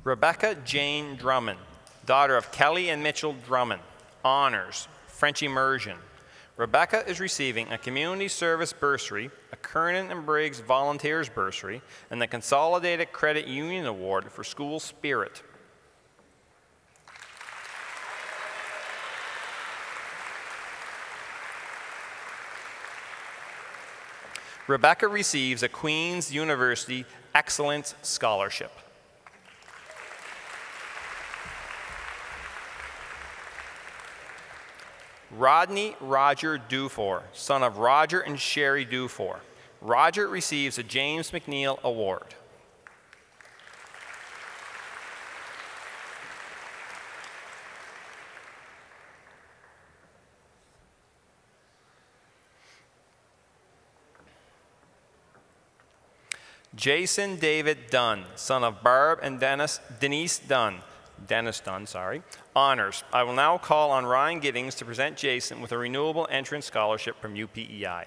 Rebecca Jane Drummond, daughter of Kelly and Mitchell Drummond, honors, French immersion. Rebecca is receiving a community service bursary, a Kernan and Briggs Volunteers bursary, and the Consolidated Credit Union Award for School Spirit. Rebecca receives a Queen's University Excellence Scholarship. Rodney Roger Dufour, son of Roger and Sherry Dufour. Roger receives a James McNeil Award. Jason David Dunn, son of Barb and Denise Dunn, honors. I will now call on Ryan Giddings to present Jason with a Renewable Entrance Scholarship from UPEI.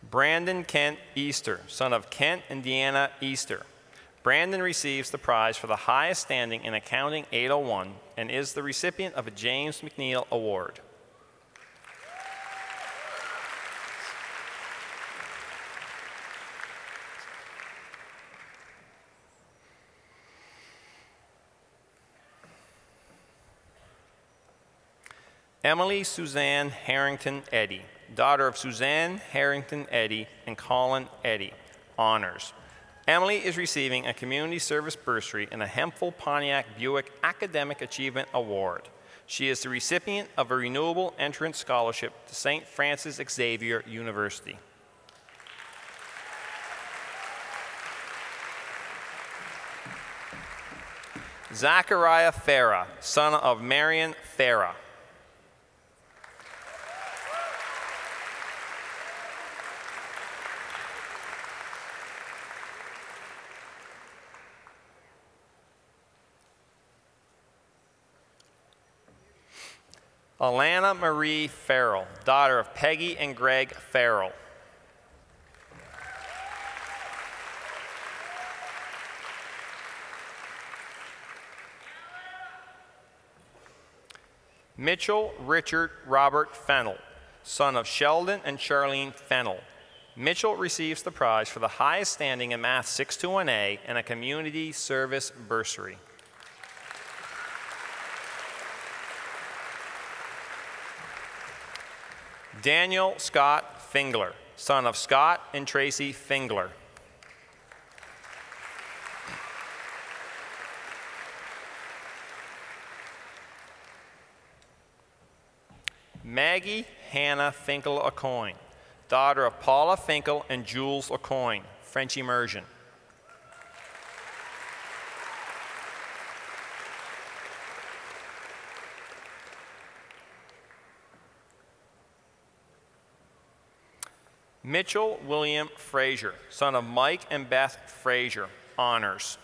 Brandon Kent Easter, son of Kent and Deanna Easter. Brandon receives the prize for the highest standing in Accounting 801 and is the recipient of a James McNeil Award. Emily Suzanne Harrington Eddy, daughter of Suzanne Harrington Eddy and Colin Eddy, honors. Emily is receiving a community service bursary and a Hemphill Pontiac Buick Academic Achievement Award. She is the recipient of a Renewable Entrance Scholarship to St. Francis Xavier University. Zachariah Farah, son of Marion Farah. Alana Marie Farrell, daughter of Peggy and Greg Farrell. Mitchell Richard Robert Fennell, son of Sheldon and Charlene Fennell. Mitchell receives the prize for the highest standing in Math 621A and a community service bursary. Daniel Scott Fingler, son of Scott and Tracy Fingler. Maggie Hannah Finkel-Aucoin, daughter of Paula Finkel and Jules Aucoin, French immersion. Mitchell William Frazier, son of Mike and Beth Frazier, honors.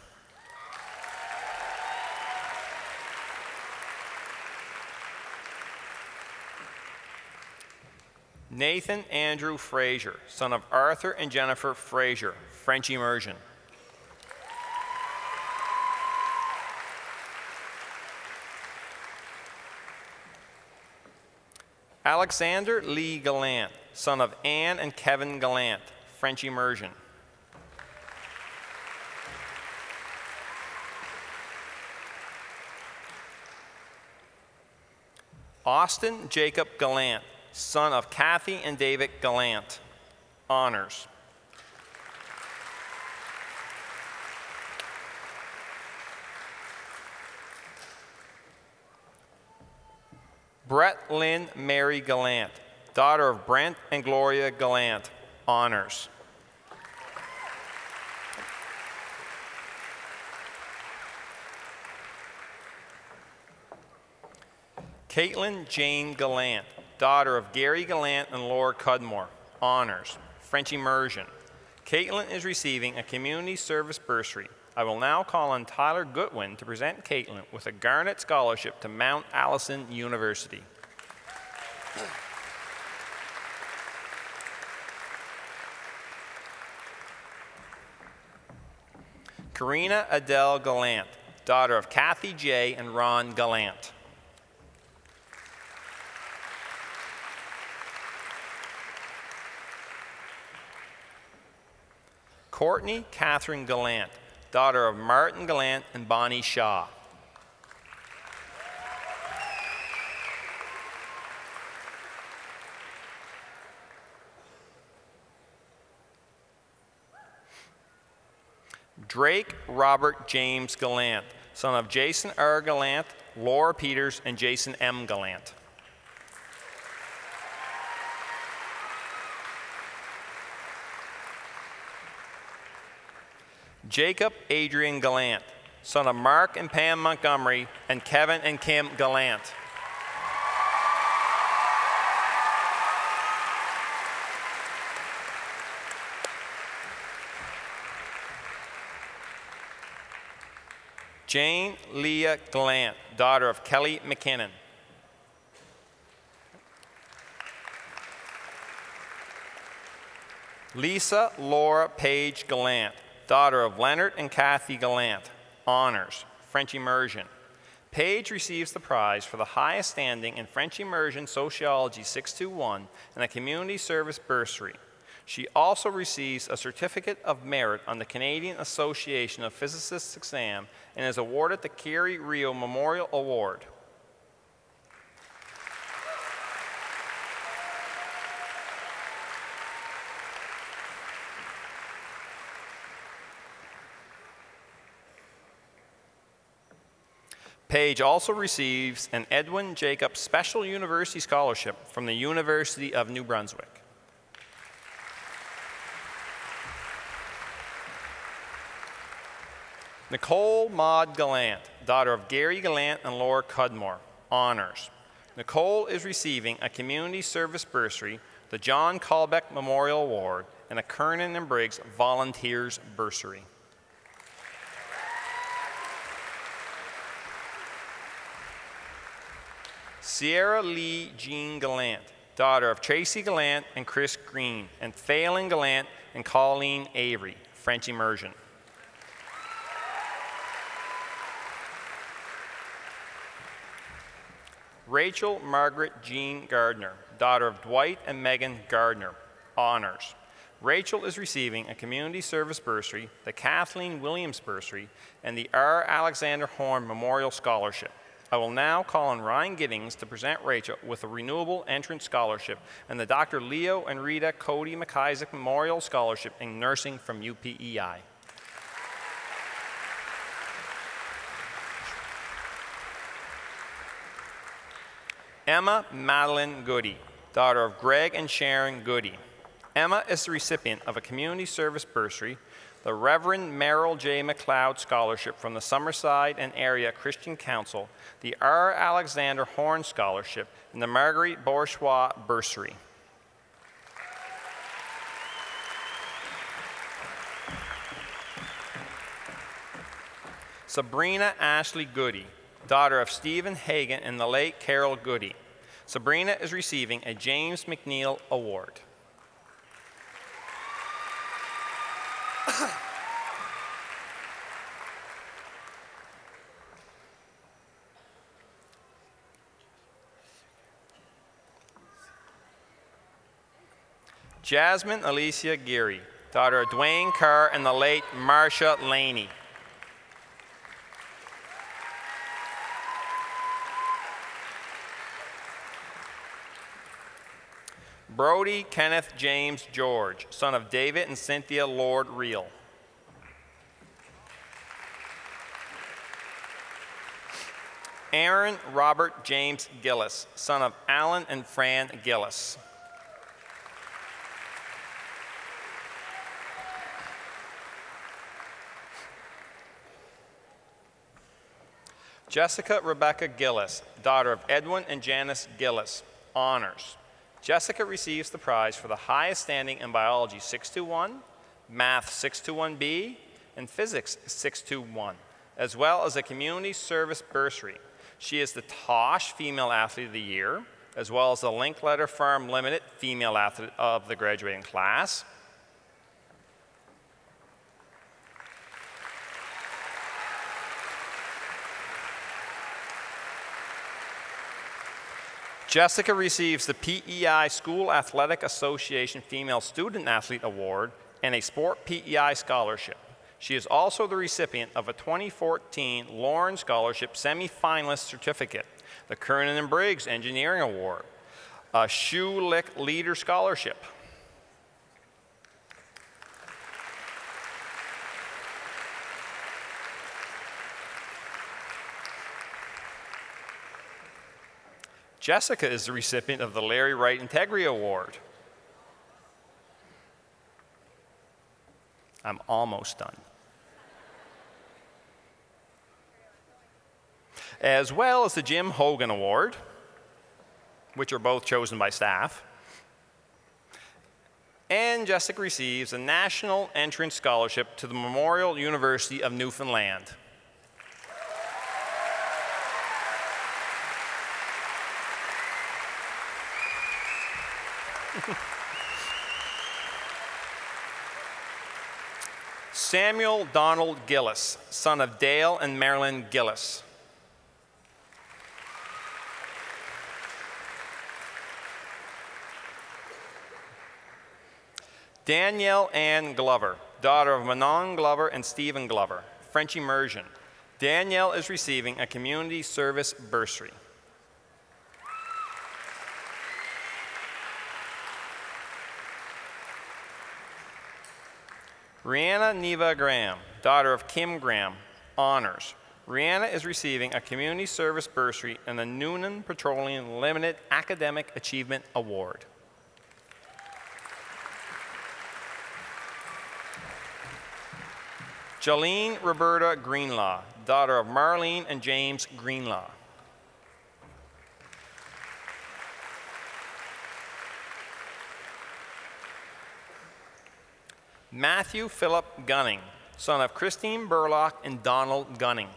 Nathan Andrew Frazier, son of Arthur and Jennifer Frazier, French immersion. Alexander Lee Gallant, son of Anne and Kevin Gallant, French immersion. Austin Jacob Gallant, son of Kathy and David Gallant, honors. Brett Lynn Mary Gallant, daughter of Brent and Gloria Gallant, honors. Caitlin Jane Gallant, daughter of Gary Gallant and Laura Cudmore, honors, French immersion. Caitlin is receiving a community service bursary. I will now call on Tyler Goodwin to present Caitlin with a Garnet Scholarship to Mount Allison University. Karina Adele Gallant, daughter of Kathy J. and Ron Gallant. Courtney Catherine Gallant, daughter of Martin Gallant and Bonnie Shaw. Drake Robert James Gallant, son of Jason R. Gallant, Laura Peters, and Jason M. Gallant. Jacob Adrian Gallant, son of Mark and Pam Montgomery and Kevin and Kim Gallant. Jane Leah Gallant, daughter of Kelly McKinnon. Lisa Laura Page Gallant, daughter of Leonard and Kathy Gallant, honors, French immersion. Paige receives the prize for the highest standing in French immersion sociology 621 and a community service bursary. She also receives a certificate of merit on the Canadian Association of Physicists exam and is awarded the Kerry Rio Memorial Award. Paige also receives an Edwin Jacobs Special University Scholarship from the University of New Brunswick. Nicole Maud Gallant, daughter of Gary Gallant and Laura Cudmore, honors. Nicole is receiving a community service bursary, the John Colbeck Memorial Award, and a Kernan and Briggs Volunteers Bursary. Sierra Lee Jean Gallant, daughter of Tracy Gallant and Chris Green, and Phelan Gallant and Colleen Avery, French immersion. Rachel Margaret Jean Gardner, daughter of Dwight and Megan Gardner, honors. Rachel is receiving a community service bursary, the Kathleen Williams Bursary, and the R. Alexander Horn Memorial Scholarship. I will now call on Ryan Giddings to present Rachel with a Renewable Entrance Scholarship and the Dr. Leo and Rita Cody McIsaac Memorial Scholarship in Nursing from UPEI. Emma Madeline Goody, daughter of Greg and Sharon Goody. Emma is the recipient of a community service bursary, the Reverend Merrill J. McLeod Scholarship from the Summerside and Area Christian Council, the R. Alexander Horn Scholarship, and the Marguerite Bourgeois Bursary. Sabrina Ashley Goody, daughter of Stephen Hagan and the late Carol Goody. Sabrina is receiving a James McNeil Award. Jasmine Alicia Geary, daughter of Dwayne Carr and the late Marcia Laney. Brody Kenneth James George, son of David and Cynthia Lord Reel. Aaron Robert James Gillis, son of Alan and Fran Gillis. Jessica Rebecca Gillis, daughter of Edwin and Janice Gillis, honors. Jessica receives the prize for the highest standing in Biology 621, Math 621B, and Physics 621, as well as a Community Service Bursary. She is the Tosh Female Athlete of the Year, as well as the Linkletter Farm Limited Female Athlete of the graduating class. Jessica receives the PEI School Athletic Association Female Student Athlete Award and a Sport PEI Scholarship. She is also the recipient of a 2014 Lauren Scholarship Semi-Finalist Certificate, the Kernan and Briggs Engineering Award, a Schulich Leader Scholarship. Jessica is the recipient of the Larry Wright Integrity Award. I'm almost done. As well as the Jim Hogan Award, which are both chosen by staff. And Jessica receives a National Entrance Scholarship to the Memorial University of Newfoundland. Samuel Donald Gillis, son of Dale and Marilyn Gillis. Danielle Ann Glover, daughter of Manon Glover and Stephen Glover, French immersion. Danielle is receiving a community service bursary. Rihanna Neva Graham, daughter of Kim Graham, honors. Rihanna is receiving a community service bursary and the Noonan Petroleum Limited Academic Achievement Award. Jolene Roberta Greenlaw, daughter of Marlene and James Greenlaw. Matthew Philip Gunning, son of Christine Burlock and Donald Gunning.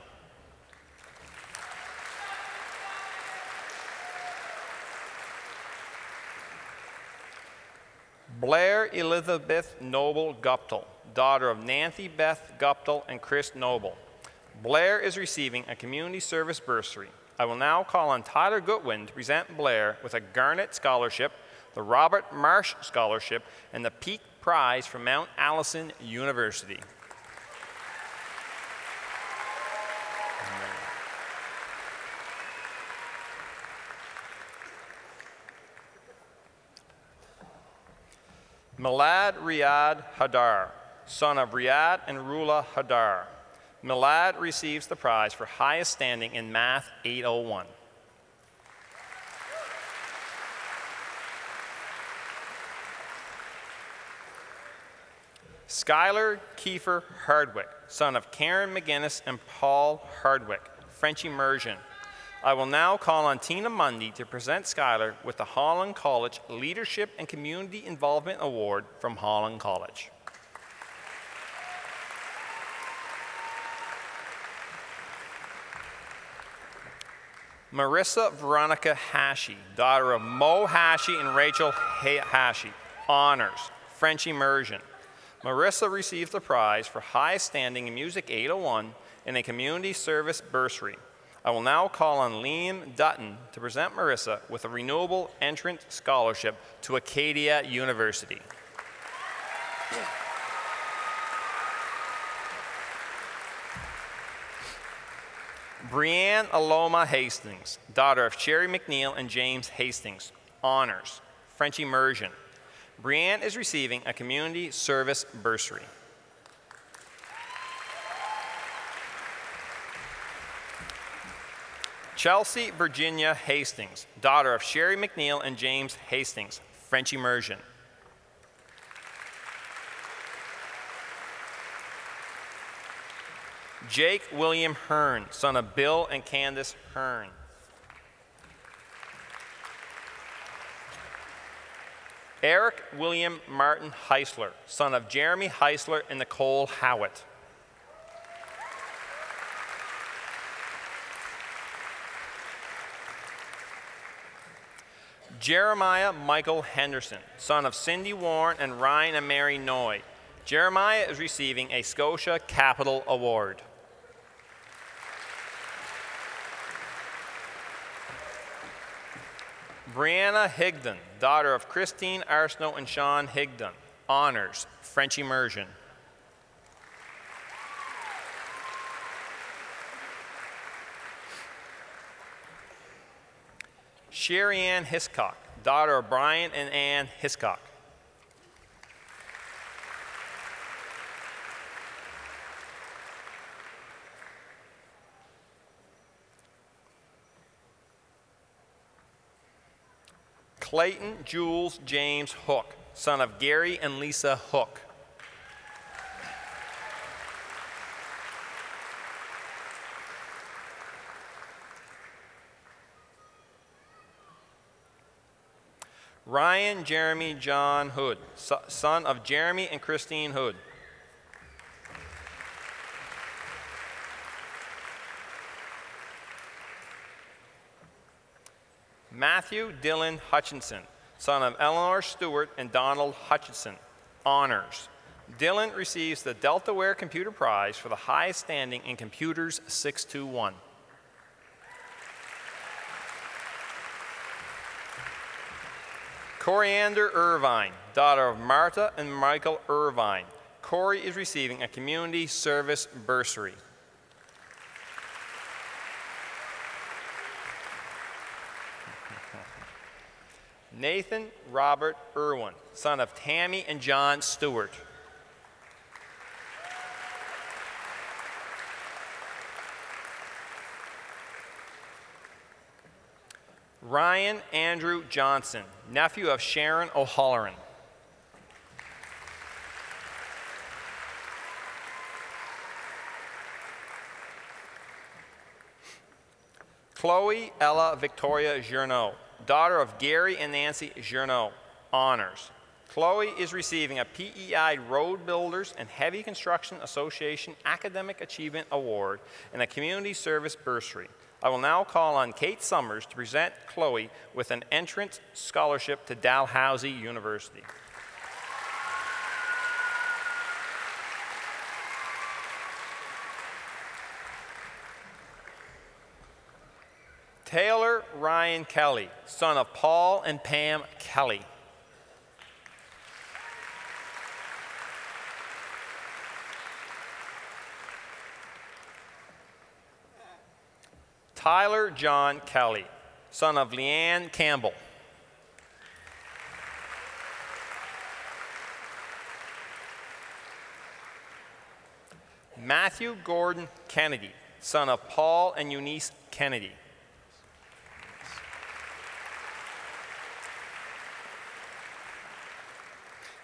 Blair Elizabeth Noble Guptill, daughter of Nancy Beth Guptill and Chris Noble. Blair is receiving a community service bursary. I will now call on Tyler Goodwin to present Blair with a Garnet Scholarship, the Robert Marsh Scholarship, and the Peak Prize from Mount Allison University. Milad Riyad Hadar, son of Riyad and Rula Hadar. Milad receives the prize for highest standing in Math 801. Skylar Kiefer Hardwick, son of Karen McGinnis and Paul Hardwick, French immersion. I will now call on Tina Mundy to present Skylar with the Holland College Leadership and Community Involvement Award from Holland College. Marissa Veronica Hashi, daughter of Mo Hashi and Rachel Hashi, honors, French immersion. Marissa receives the prize for highest standing in Music 801 and a community service bursary. I will now call on Liam Dutton to present Marissa with a renewable entrant scholarship to Acadia University. Brianne Aloma Hastings, daughter of Sherry McNeil and James Hastings, honors, French immersion. Brianne is receiving a community service bursary. Chelsea Virginia Hastings, daughter of Sherry McNeil and James Hastings, French immersion. Jake William Hearn, son of Bill and Candace Hearn. Eric William Martin Heisler, son of Jeremy Heisler and Nicole Howitt. Jeremiah Michael Henderson, son of Cindy Warren and Ryan and Mary Noy. Jeremiah is receiving a Scotia Capital Award. Brianna Higdon, daughter of Christine Arsenault and Sean Higdon, honors, French immersion. Sherry Ann Hiscock, daughter of Brian and Ann Hiscock. Clayton Jules James Hook, son of Gary and Lisa Hook. Ryan Jeremy John Hood, son of Jeremy and Christine Hood. Matthew Dylan Hutchinson, son of Eleanor Stewart and Donald Hutchinson, honors. Dylan receives the Deltaware Computer Prize for the highest standing in Computers 621. Coriander Irvine, daughter of Martha and Michael Irvine. Corey is receiving a community service bursary. Nathan Robert Irwin, son of Tammy and John Stewart. Ryan Andrew Johnson, nephew of Sharon O'Halloran. Chloe Ella Victoria Journeau, daughter of Gary and Nancy Journeau, honors. Chloe is receiving a PEI Road Builders and Heavy Construction Association Academic Achievement Award and a Community Service Bursary. I will now call on Kate Summers to present Chloe with an entrance scholarship to Dalhousie University. Taylor Ryan Kelly, son of Paul and Pam Kelly. Tyler John Kelly, son of Leanne Campbell. Matthew Gordon Kennedy, son of Paul and Eunice Kennedy.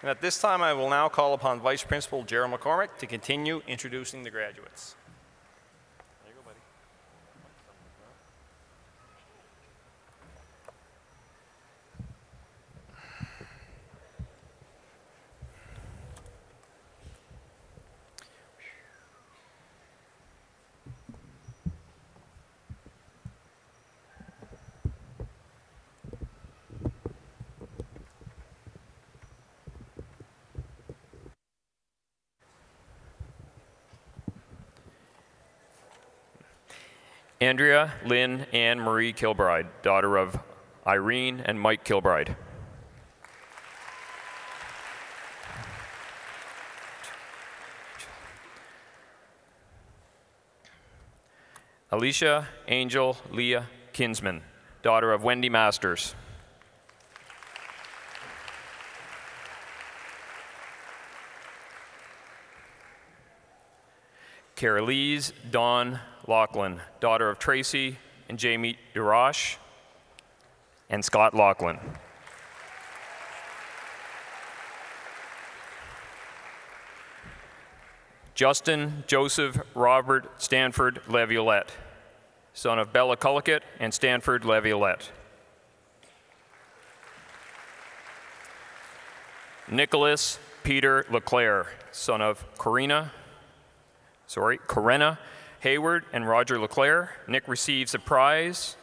And at this time, I will now call upon Vice Principal Gerald McCormick to continue introducing the graduates. There you go, buddy. Andrea Lynn Ann Marie Kilbride, daughter of Irene and Mike Kilbride. Alicia Angel Leah Kinsman, daughter of Wendy Masters. Carolise Dawn Lachlan, daughter of Tracy and Jamie DeRoche and Scott Lachlan. Justin Joseph Robert Stanford Laviolette, son of Bella Cullicut and Stanford Laviolette. Nicholas Peter LeClaire, son of Corinna Hayward and Roger LeClaire. Nick receives a prize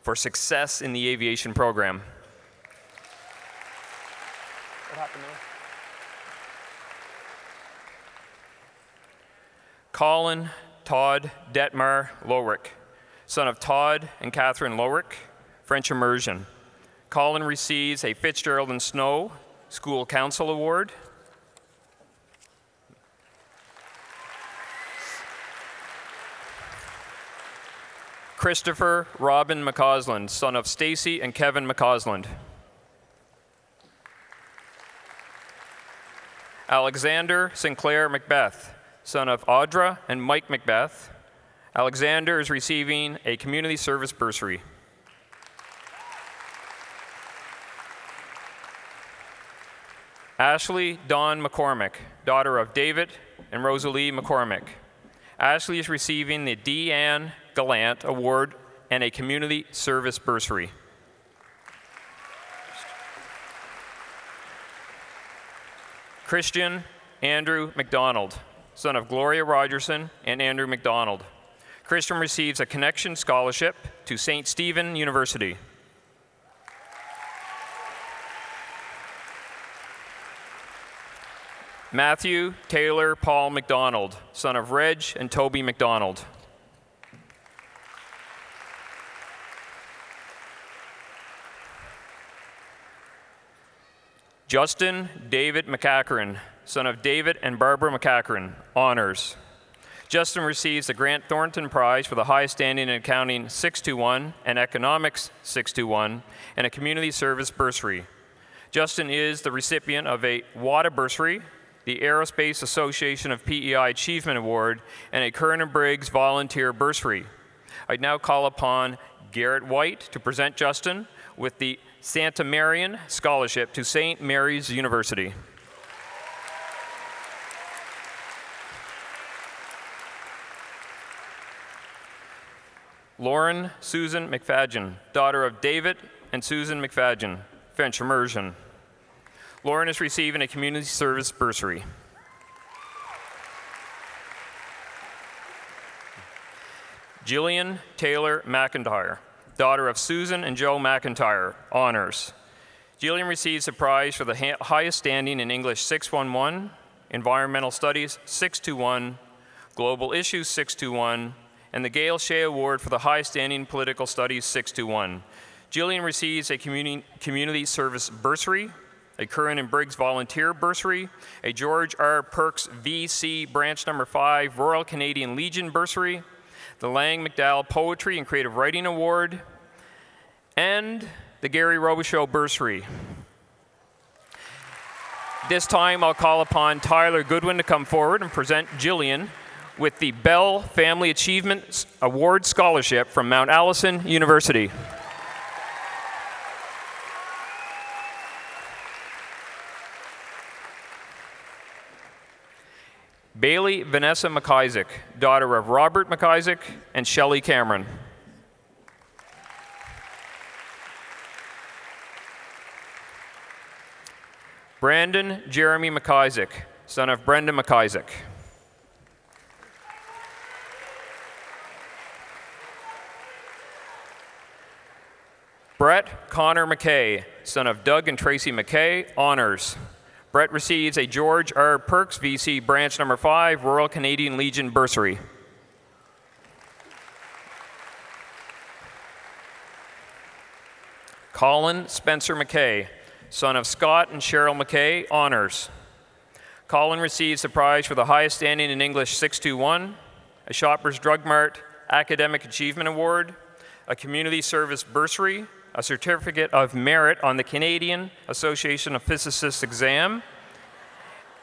for success in the aviation program. What happened there? Colin Todd Detmar Lowrick, son of Todd and Catherine Lowrick, French immersion. Colin receives a Fitzgerald and Snow School Council Award. Christopher Robin McCausland, son of Stacy and Kevin McCausland. Alexander Sinclair Macbeth, son of Audra and Mike Macbeth. Alexander is receiving a community service bursary. Ashley Dawn McCormick, daughter of David and Rosalie McCormick. Ashley is receiving the Deanne Gallant Award and a community service bursary. Christian Andrew McDonald, son of Gloria Rogerson and Andrew McDonald. Christian receives a connection scholarship to St. Stephen University. Matthew Taylor Paul McDonald, son of Reg and Toby McDonald. Justin David McCacherin, son of David and Barbara McCacherin, honors. Justin receives the Grant Thornton Prize for the highest standing in accounting 621 and economics 621 and a community service bursary. Justin is the recipient of a WADA bursary, the Aerospace Association of PEI Achievement Award, and a Curran & Briggs volunteer bursary. I now call upon Garrett White to present Justin with the Santa Marian Scholarship to St. Mary's University. Lauren Susan McFadgen, daughter of David and Susan McFadgen, French immersion. Lauren is receiving a community service bursary. Jillian Taylor McIntyre, daughter of Susan and Joe McIntyre, honors. Jillian receives a prize for the highest standing in English 611, Environmental Studies 621, Global Issues 621, and the Gail Shea Award for the High Standing Political Studies 621. Jillian receives a community service bursary, a Curran and Briggs volunteer bursary, a George R. Perks VC Branch No. 5 Royal Canadian Legion bursary, the Lang McDowell Poetry and Creative Writing Award, and the Gary Robichaud bursary. This time I'll call upon Tyler Goodwin to come forward and present Jillian with the Bell Family Achievement Award Scholarship from Mount Allison University. Bailey Vanessa McIsaac, daughter of Robert McIsaac and Shelley Cameron. Brandon Jeremy McIsaac, son of Brenda McIsaac. Brett Connor McKay, son of Doug and Tracy McKay, honors. Brett receives a George R. Perks VC Branch No. 5 Royal Canadian Legion bursary. Colin Spencer McKay, son of Scott and Cheryl McKay, honors. Colin receives the prize for the highest standing in English 621, a Shoppers Drug Mart Academic Achievement Award, a Community Service bursary, a Certificate of Merit on the Canadian Association of Physicists exam,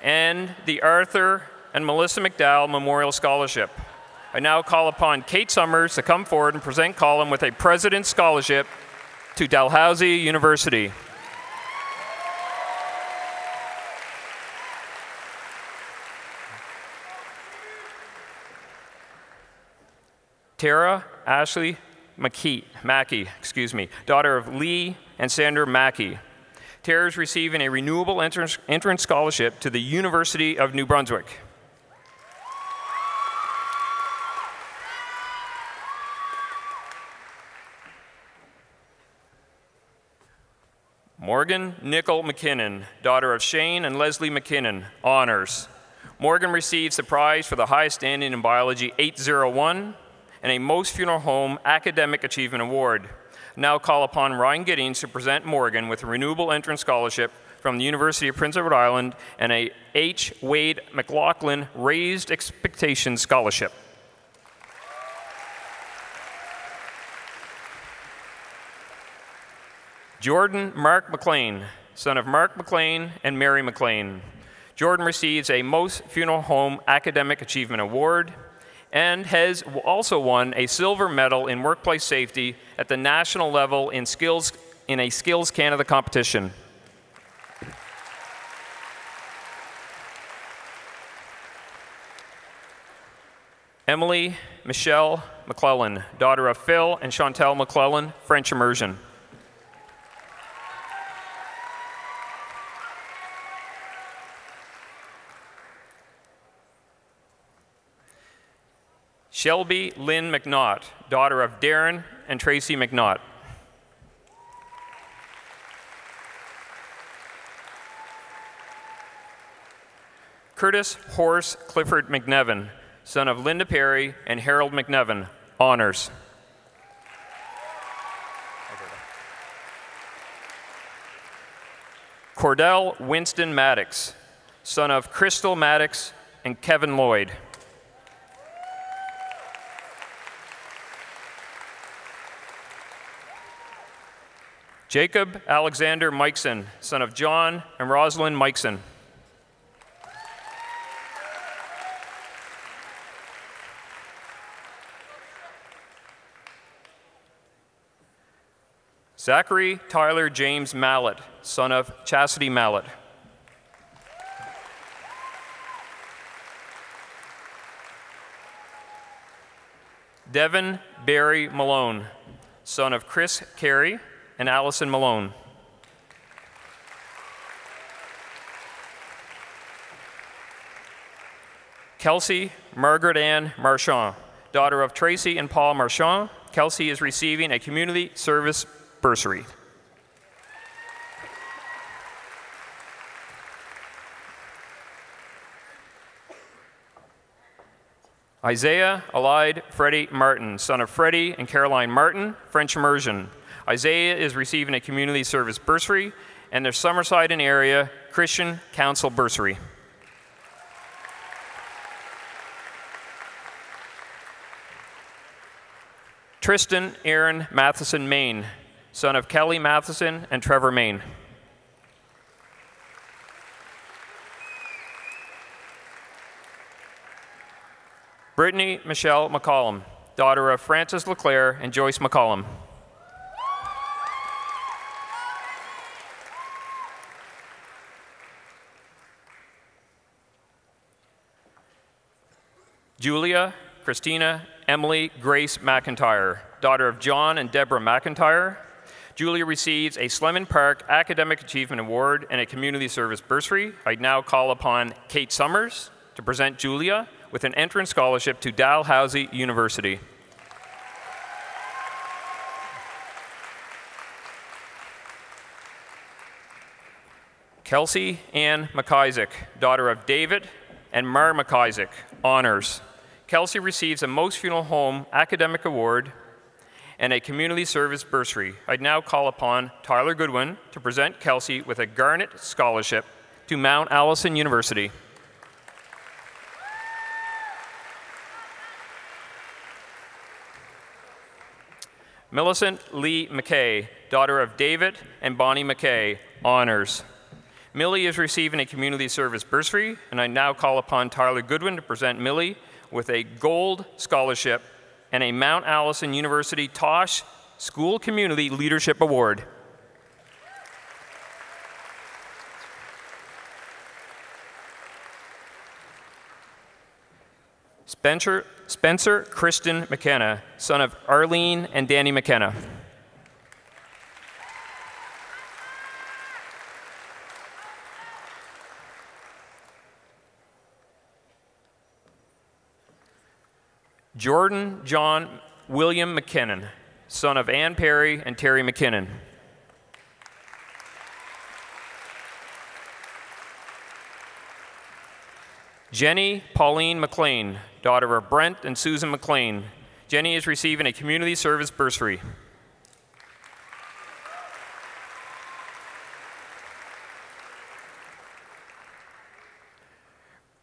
and the Arthur and Melissa McDowell Memorial Scholarship. I now call upon Kate Summers to come forward and present Colin with a President's Scholarship to Dalhousie University. Tara Ashley Mackey, daughter of Lee and Sandra Mackey. Tara is receiving a renewable entrance scholarship to the University of New Brunswick. Morgan Nickel McKinnon, daughter of Shane and Leslie McKinnon, honors. Morgan receives the prize for the highest standing in biology 801 and a Most Funeral Home Academic Achievement Award. Now call upon Ryan Giddings to present Morgan with a renewable entrance scholarship from the University of Prince Edward Island and a H. Wade McLaughlin Raised Expectations Scholarship. Jordan Mark McLean, son of Mark McLean and Mary McLean. Jordan receives a Most Funeral Home Academic Achievement Award and has also won a silver medal in workplace safety at the national level in a Skills Canada competition. Emily Michelle McClellan, daughter of Phil and Chantel McClellan, French immersion. Shelby Lynn McNaught, daughter of Darren and Tracy McNaught. Curtis Horace Clifford McNevin, son of Linda Perry and Harold McNevin, honors. Cordell Winston Maddox, son of Crystal Maddox and Kevin Lloyd. Jacob Alexander Mikeson, son of John and Rosalind Mikeson. Zachary Tyler James Mallett, son of Chastity Mallett. Devin Barry Malone, son of Chris Carey and Allison Malone. Kelsey Margaret Ann Marchand, daughter of Tracy and Paul Marchand. Kelsey is receiving a community service bursary. Isaiah Alide Freddie Martin, son of Freddie and Caroline Martin, French immersion. Isaiah is receiving a community service bursary and their Summerside and area Christian Council bursary. Tristan Aaron Matheson Main, son of Kelly Matheson and Trevor Main. Brittany Michelle McCollum, daughter of Francis LeClaire and Joyce McCollum. Julia Christina Emily Grace McIntyre, daughter of John and Deborah McIntyre. Julia receives a Slemon Park Academic Achievement Award and a Community Service Bursary. I now call upon Kate Summers to present Julia with an entrance scholarship to Dalhousie University. Kelsey Ann McIsaac, daughter of David and Mar McIsaac, honors. Kelsey receives a Most Funeral Home Academic Award and a Community Service Bursary. I'd now call upon Tyler Goodwin to present Kelsey with a Garnet Scholarship to Mount Allison University. Millicent Lee McKay, daughter of David and Bonnie McKay, honors. Millie is receiving a Community Service Bursary, and I now call upon Tyler Goodwin to present Millie with a Gold Scholarship and a Mount Allison University Tosh School Community Leadership Award. Spencer Christian McKenna, son of Arlene and Danny McKenna. Jordan John William McKinnon, son of Ann Perry and Terry McKinnon. Jenny Pauline McLean, daughter of Brent and Susan McLean. Jenny is receiving a Community Service Bursary.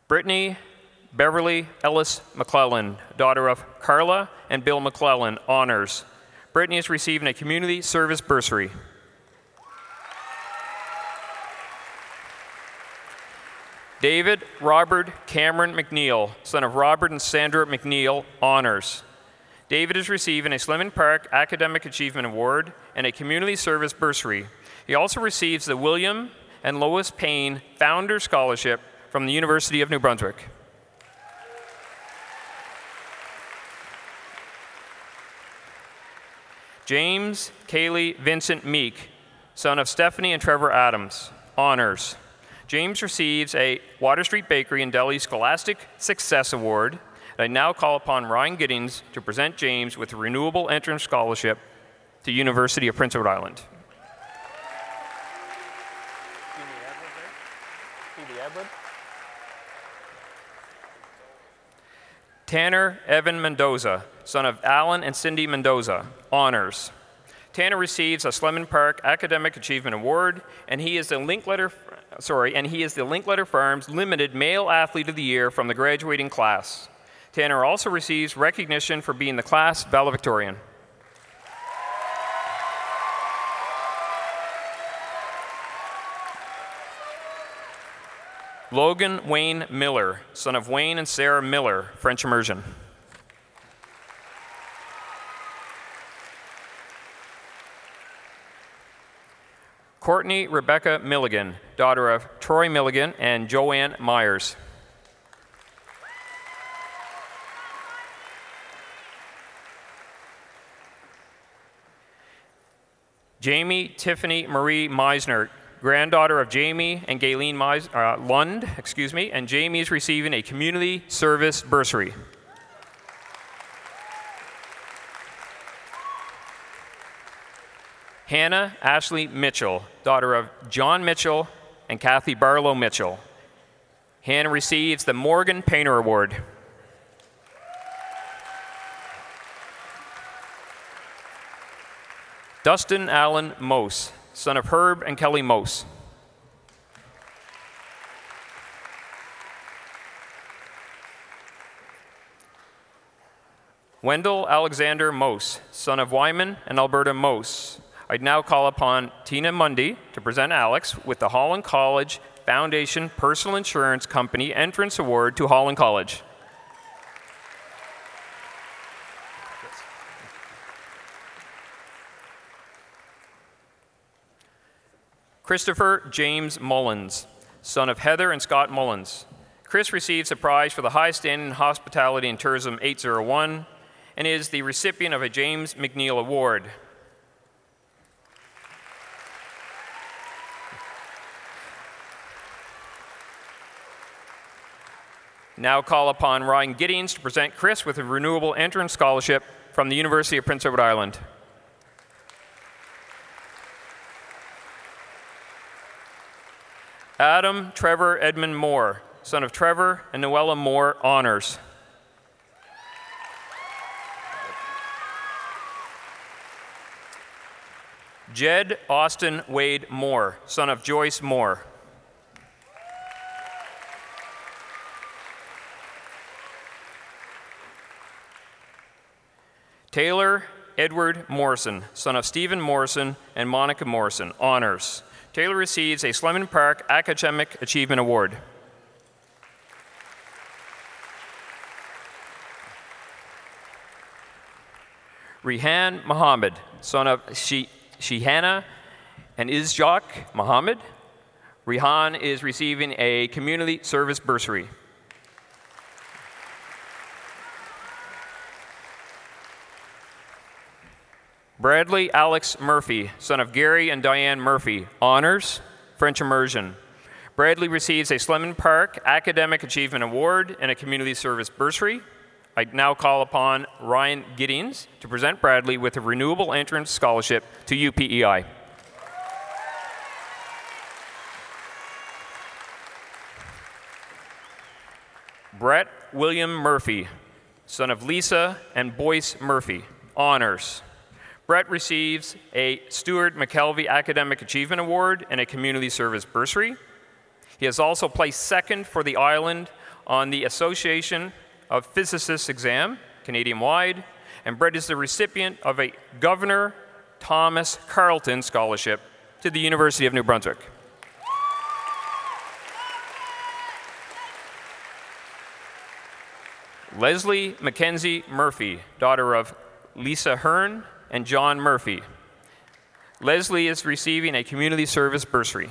Brittany Beverly Ellis McClellan, daughter of Carla and Bill McClellan, honors. Brittany is receiving a Community Service Bursary. David Robert Cameron McNeil, son of Robert and Sandra McNeil, honors. David is receiving a Slemon Park Academic Achievement Award and a Community Service Bursary. He also receives the William and Lois Payne Founder Scholarship from the University of New Brunswick. James Kaylee Vincent Meek, son of Stephanie and Trevor Adams, honors. James receives a Water Street Bakery and Deli Scholastic Success Award. And I now call upon Ryan Giddings to present James with a Renewable Entrance Scholarship to University of Prince Edward Island. Tanner Evan Mendoza, son of Alan and Cindy Mendoza, honors. Tanner receives a Slemon Park Academic Achievement Award, and he is the Linkletter Farms Limited Male Athlete of the Year from the graduating class. Tanner also receives recognition for being the class valedictorian. Logan Wayne Miller, son of Wayne and Sarah Miller, French immersion. Courtney Rebecca Milligan, daughter of Troy Milligan and Joanne Myers. Jamie Tiffany Marie Meisner, granddaughter of Jamie and Gayleen Lund, and Jamie is receiving a Community Service Bursary. Hannah Ashley Mitchell, daughter of John Mitchell and Kathy Barlow Mitchell. Hannah receives the Morgan Painter Award. Dustin Allen Mose, son of Herb and Kelly Mose. Wendell Alexander Mose, son of Wyman and Alberta Mose. I now call upon Tina Mundy to present Alex with the Holland College Foundation Personal Insurance Company Entrance Award to Holland College. Christopher James Mullins, son of Heather and Scott Mullins. Chris receives a prize for the highest standing in Hospitality and Tourism 801 and is the recipient of a James McNeil Award. Now call upon Ryan Giddings to present Chris with a Renewable Entrance Scholarship from the University of Prince Edward Island. Adam Trevor Edmund Moore, son of Trevor and Noella Moore, honors. Jed Austin Wade Moore, son of Joyce Moore. Taylor Edward Morrison, son of Stephen Morrison and Monica Morrison, honors. Taylor receives a Slemon Park Academic Achievement Award. Rehan Muhammad, son of Shihana and Isjak Muhammad. Rehan is receiving a community service bursary. Bradley Alex Murphy, son of Gary and Diane Murphy, honors, French immersion. Bradley receives a Slemon Park Academic Achievement Award and a community service bursary. I now call upon Ryan Giddings to present Bradley with a Renewable Entrance Scholarship to UPEI. Brett William Murphy, son of Lisa and Boyce Murphy, honors. Brett receives a Stuart McKelvey Academic Achievement Award and a community service bursary. He has also placed second for the island on the Association of Physicists exam, Canadian-wide, and Brett is the recipient of a Governor Thomas Carleton Scholarship to the University of New Brunswick. Leslie Mackenzie Murphy, daughter of Lisa Hearn and John Murphy. Leslie is receiving a community service bursary.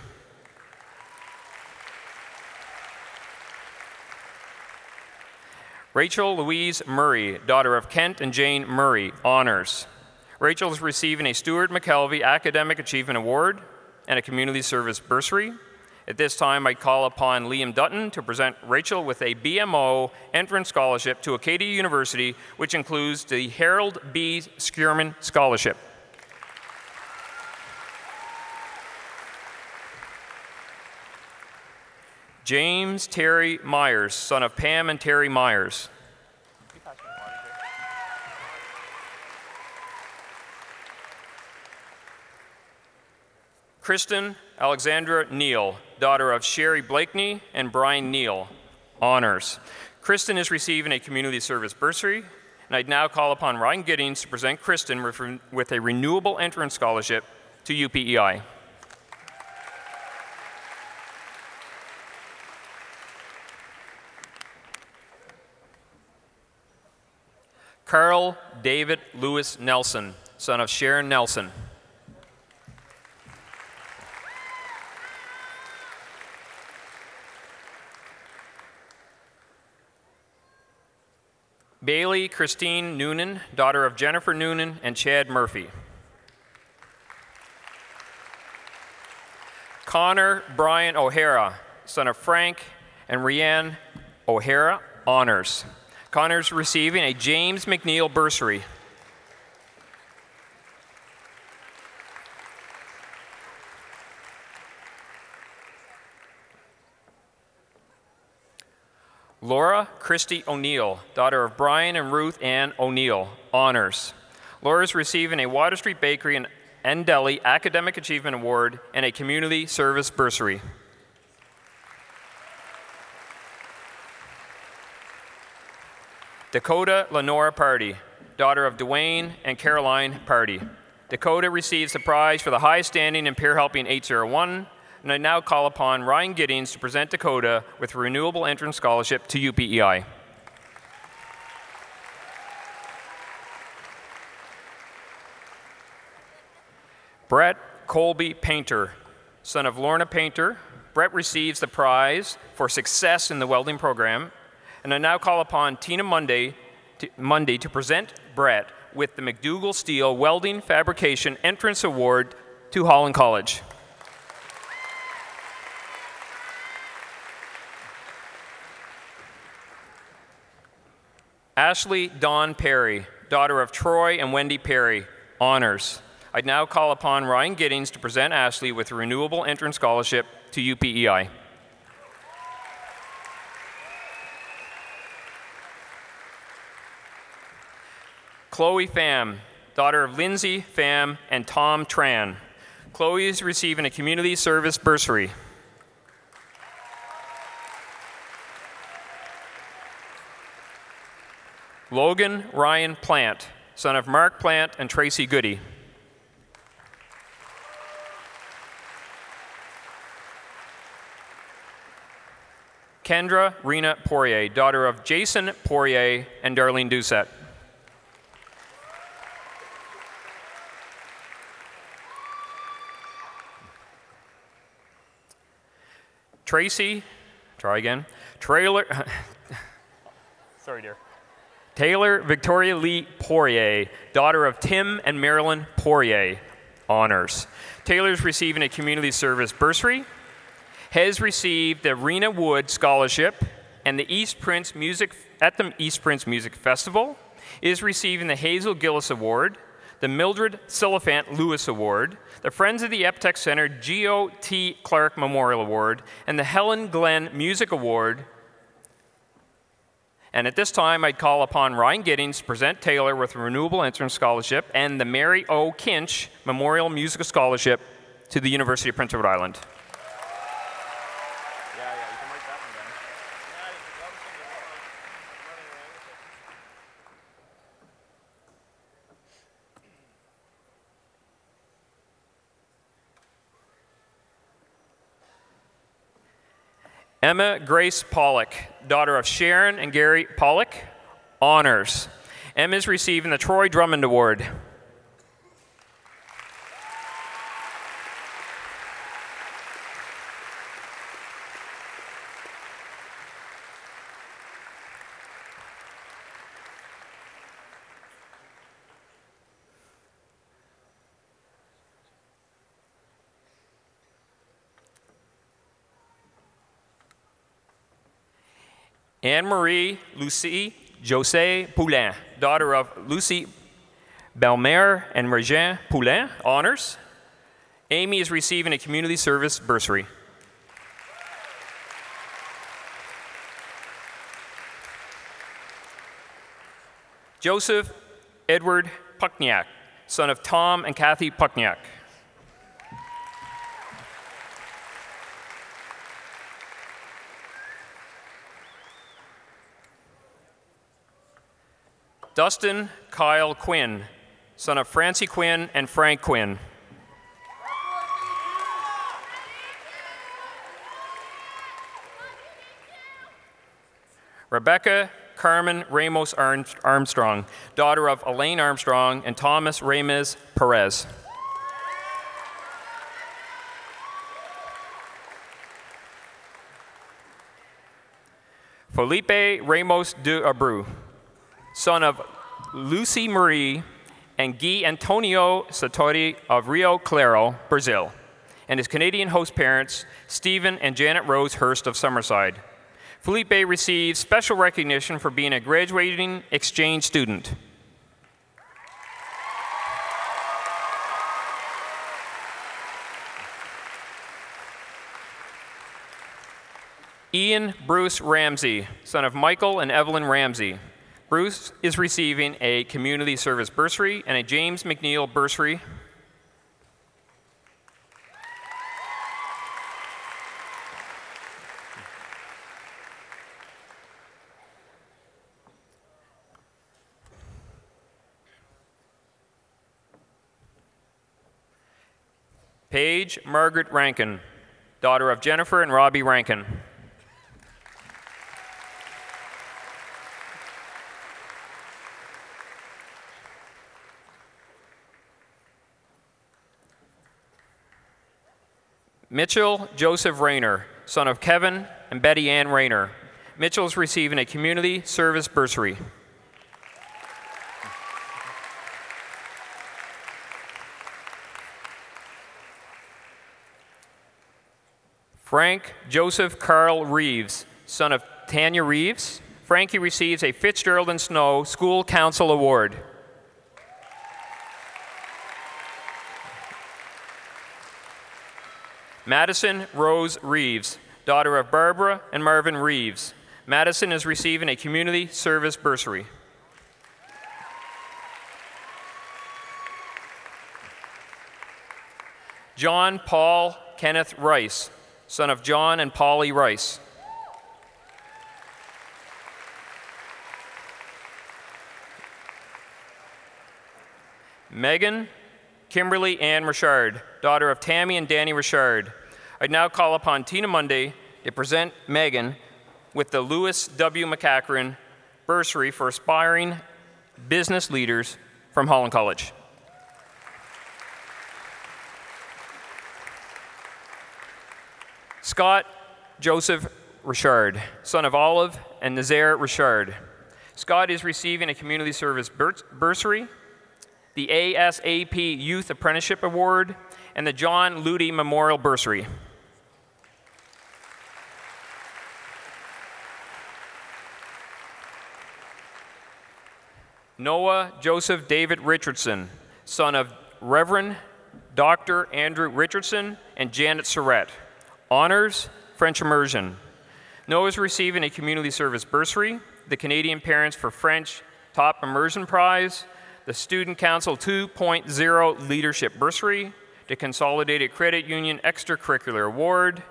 Rachel Louise Murray, daughter of Kent and Jane Murray, honors. Rachel is receiving a Stuart McKelvey Academic Achievement Award and a community service bursary. At this time, I call upon Liam Dutton to present Rachel with a BMO Entrance Scholarship to Acadia University, which includes the Harold B. Skierman Scholarship. James Terry Myers, son of Pam and Terry Myers. Kristen Alexandra Neal, daughter of Sherry Blakeney and Brian Neal, honors. Kristen is receiving a community service bursary, and I'd now call upon Ryan Giddings to present Kristen with a Renewable Entrance Scholarship to UPEI. Carl David Lewis Nelson, son of Sharon Nelson. Bailey Christine Noonan, daughter of Jennifer Noonan and Chad Murphy. Connor Brian O'Hara, son of Frank and Rianne O'Hara, honors. Connor's receiving a James McNeil bursary. Laura Christy O'Neill, daughter of Brian and Ruth Ann O'Neill, honors. Laura's receiving a Water Street Bakery and Delhi Academic Achievement Award and a Community Service Bursary. Dakota Lenora Party, daughter of Dwayne and Caroline Party. Dakota receives the prize for the highest standing in Peer Helping 801, and I now call upon Ryan Giddings to present Dakota with a renewable entrance scholarship to UPEI. Brett Colby Painter, son of Lorna Painter. Brett receives the prize for success in the welding program, and I now call upon Tina Monday to present Brett with the McDougall Steel Welding Fabrication Entrance Award to Holland College. Ashley Dawn Perry, daughter of Troy and Wendy Perry, honors. I now call upon Ryan Giddings to present Ashley with a renewable entrance scholarship to UPEI. Chloe Pham, daughter of Lindsay Pham and Tom Tran. Chloe is receiving a community service bursary. Logan Ryan Plant, son of Mark Plant and Tracy Goody. Kendra Rena Poirier, daughter of Jason Poirier and Darlene Doucette. Tracy, try again, Taylor Victoria Lee Poirier, daughter of Tim and Marilyn Poirier, honors. Taylor's receiving a community service bursary, has received the Rena Wood Scholarship and the East Prince Music Festival, is receiving the Hazel Gillis Award, the Mildred Silliphant Lewis Award, the Friends of the Eptech Center Geo T. Clark Memorial Award, and the Helen Glenn Music Award. And at this time, I'd call upon Ryan Giddings to present Taylor with a Renewable Entrance Scholarship and the Mary O. Kinch Memorial Musical Scholarship to the University of Prince Edward Island. Emma Grace Pollock, daughter of Sharon and Gary Pollock, honors. Emma is receiving the Troy Drummond Award. Anne-Marie Lucie José Poulin, daughter of Lucie Belmer and Regin Poulin, honors. Amy is receiving a community service bursary. Joseph Edward Puckniak, son of Tom and Kathy Puckniak. Dustin Kyle Quinn, son of Francie Quinn and Frank Quinn. Rebecca Carmen Ramos Armstrong, daughter of Elaine Armstrong and Thomas Ramirez Perez. Felipe Ramos de Abreu, son of Lucy Marie and Guy Antonio Satori of Rio Claro, Brazil, and his Canadian host parents, Stephen and Janet Rose Hurst of Summerside. Felipe received special recognition for being a graduating exchange student. Ian Bruce Ramsey, son of Michael and Evelyn Ramsey. Bruce is receiving a community service bursary and a James McNeil bursary. Paige Margaret Rankin, daughter of Jennifer and Robbie Rankin. Mitchell Joseph Rayner, son of Kevin and Betty Ann Rayner. Mitchell is receiving a community service bursary. Frank Joseph Carl Reeves, son of Tanya Reeves. Frankie receives a Fitzgerald and Snow School Council Award. Madison Rose Reeves, daughter of Barbara and Marvin Reeves. Madison is receiving a community service bursary. John Paul Kenneth Rice, son of John and Polly Rice. Megan Kimberly Ann Richard, daughter of Tammy and Danny Richard. I now call upon Tina Monday to present Megan with the Lewis W. McCachran Bursary for Aspiring Business Leaders from Holland College. Scott Joseph Richard, son of Olive and Nazaire Richard. Scott is receiving a community service bursary, the ASAP Youth Apprenticeship Award, and the John Luty Memorial Bursary. Noah Joseph David Richardson, son of Reverend Dr. Andrew Richardson and Janet Surratt. Honors, French immersion. Noah is receiving a community service bursary, the Canadian Parents for French Top Immersion Prize, the Student Council 2.0 Leadership Bursary, the Consolidated Credit Union Extracurricular Award,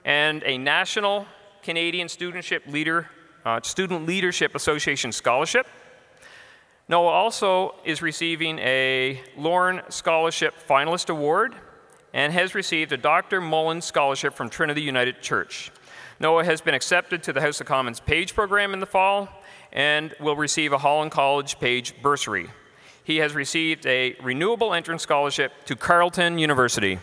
and a National Canadian Student Leadership Association Scholarship. Noah also is receiving a Lauren Scholarship Finalist Award and has received a Dr. Mullins Scholarship from Trinity United Church. Noah has been accepted to the House of Commons Page program in the fall and will receive a Holland College Page bursary. He has received a renewable entrance scholarship to Carleton University.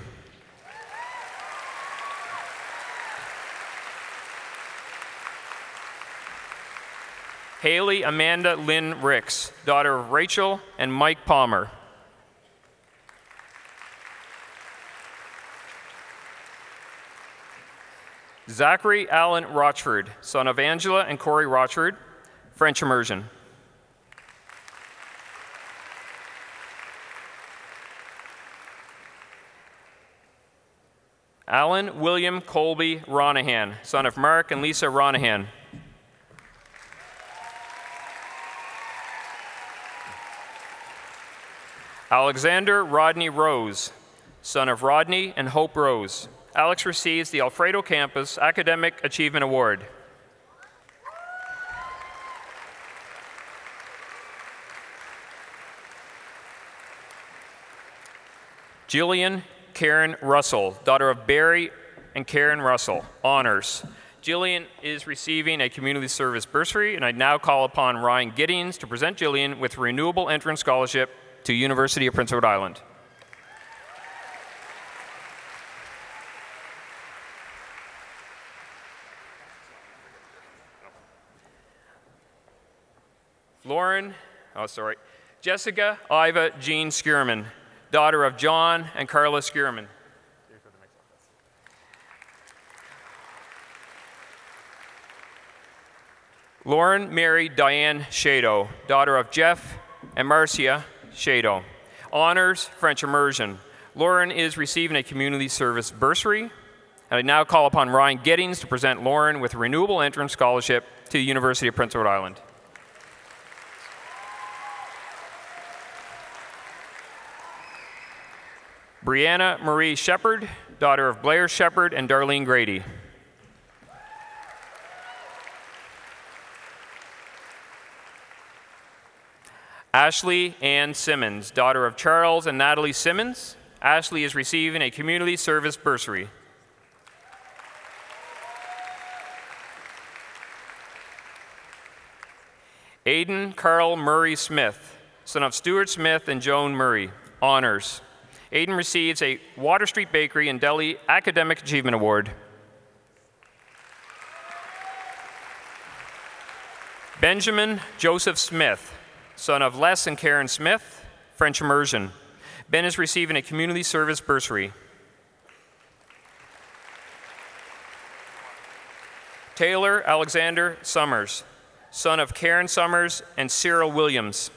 Haley Amanda Lynn Ricks, daughter of Rachel and Mike Palmer. Zachary Allen Rochford, son of Angela and Corey Rochford, French immersion. Alan William Colby Ronahan, son of Mark and Lisa Ronahan. Alexander Rodney Rose, son of Rodney and Hope Rose. Alex receives the Alfredo Campus Academic Achievement Award. Jillian Karen Russell, daughter of Barry and Karen Russell, honors. Jillian is receiving a community service bursary, and I now call upon Ryan Giddings to present Jillian with renewable entrance scholarship to University of Prince Edward Island. Jessica Iva Jean Skierman, daughter of John and Carla Skierman. Lauren Mary Diane Shado, daughter of Jeff and Marcia Shado. Honors, French immersion. Lauren is receiving a community service bursary, and I now call upon Ryan Giddings to present Lauren with a renewable entrance scholarship to the University of Prince Edward Island. Brianna Marie Shepard, daughter of Blair Shepard and Darlene Grady. Ashley Ann Simmons, daughter of Charles and Natalie Simmons. Ashley is receiving a community service bursary. Aiden Carl Murray Smith, son of Stuart Smith and Joan Murray, honors. Aiden receives a Water Street Bakery and Deli Academic Achievement Award. Benjamin Joseph Smith, son of Les and Karen Smith, French immersion. Ben is receiving a community service bursary. Taylor Alexander Summers, son of Karen Summers and Cyril Williams.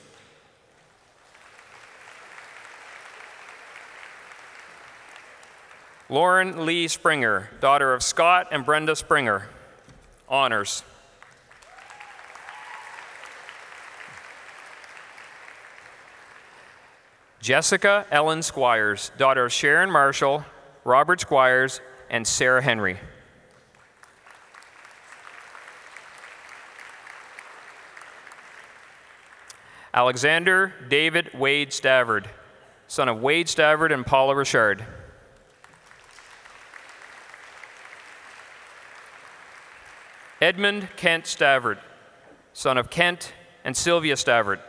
Lauren Lee Springer, daughter of Scott and Brenda Springer, honors. Jessica Ellen Squires, daughter of Sharon Marshall, Robert Squires, and Sarah Henry. Alexander David Wade Stavard, son of Wade Stavard and Paula Richard. Edmund Kent Stavard, son of Kent and Sylvia Stavard.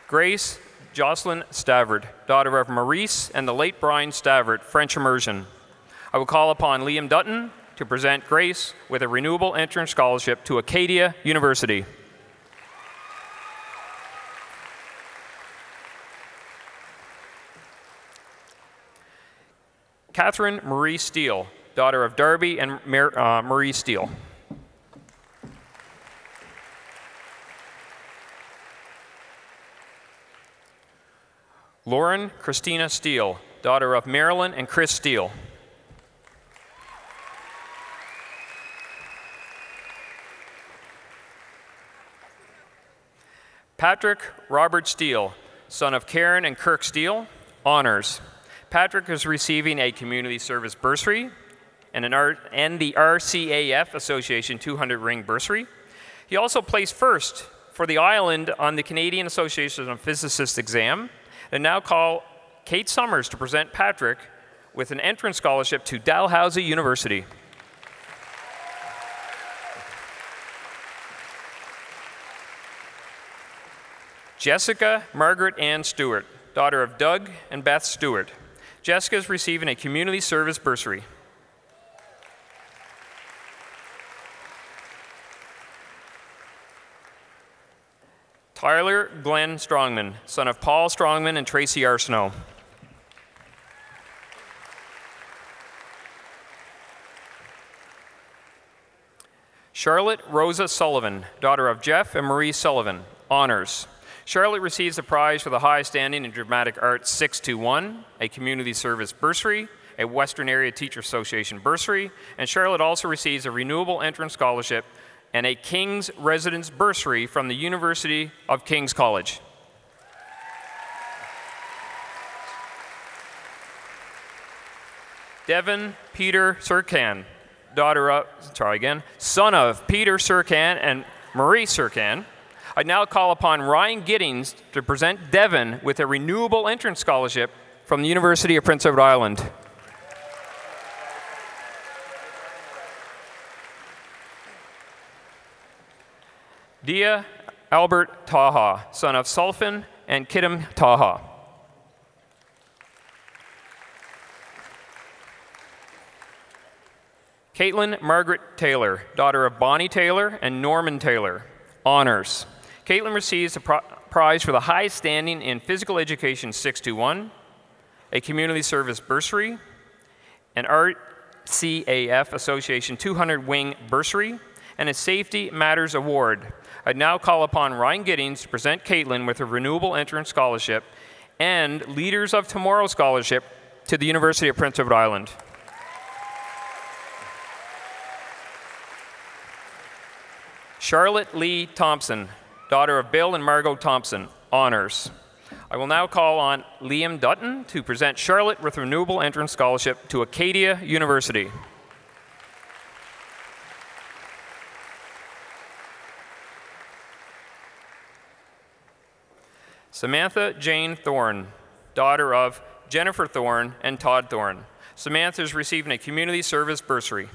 Grace Jocelyn Stavard, daughter of Maurice and the late Brian Stavard, French immersion. I will call upon Liam Dutton to present Grace with a renewable entrance scholarship to Acadia University. Catherine Marie Steele, daughter of Darby and Marie Steele. Lauren Christina Steele, daughter of Marilyn and Chris Steele. Patrick Robert Steele, son of Karen and Kirk Steele, honors. Patrick is receiving a community service bursary and the RCAF Association 200 ring bursary. He also placed first for the island on the Canadian Association of Physicists exam. And now call Kate Summers to present Patrick with an entrance scholarship to Dalhousie University. Jessica Margaret Ann Stewart, daughter of Doug and Beth Stewart. Jessica is receiving a community service bursary. Tyler Glenn Strongman, son of Paul Strongman and Tracy Arsenault. Charlotte Rosa Sullivan, daughter of Jeff and Marie Sullivan, honors. Charlotte receives a prize for the highest standing in dramatic arts 621, a community service bursary, a Western Area Teacher Association bursary, and Charlotte also receives a renewable entrance scholarship and a King's Residence bursary from the University of King's College. Devin Peter Surcan, son of Peter Surcan and Marie Surcan. I now call upon Ryan Giddings to present Devin with a renewable entrance scholarship from the University of Prince Edward Island. Dia Albert Taha, son of Sulfan and Kidam Taha. Caitlin Margaret Taylor, daughter of Bonnie Taylor and Norman Taylor, honors. Caitlin receives a prize for the highest standing in physical education 621, a community service bursary, an RCAF Association 200 wing bursary, and a Safety Matters Award. I now call upon Ryan Giddings to present Caitlin with a renewable entrance scholarship and Leaders of Tomorrow scholarship to the University of Prince Edward Island. Charlotte Lee Thompson, daughter of Bill and Margot Thompson, honors. I will now call on Liam Dutton to present Charlotte with a renewable entrance scholarship to Acadia University. Samantha Jane Thorne, daughter of Jennifer Thorne and Todd Thorne. Samantha is receiving a community service bursary.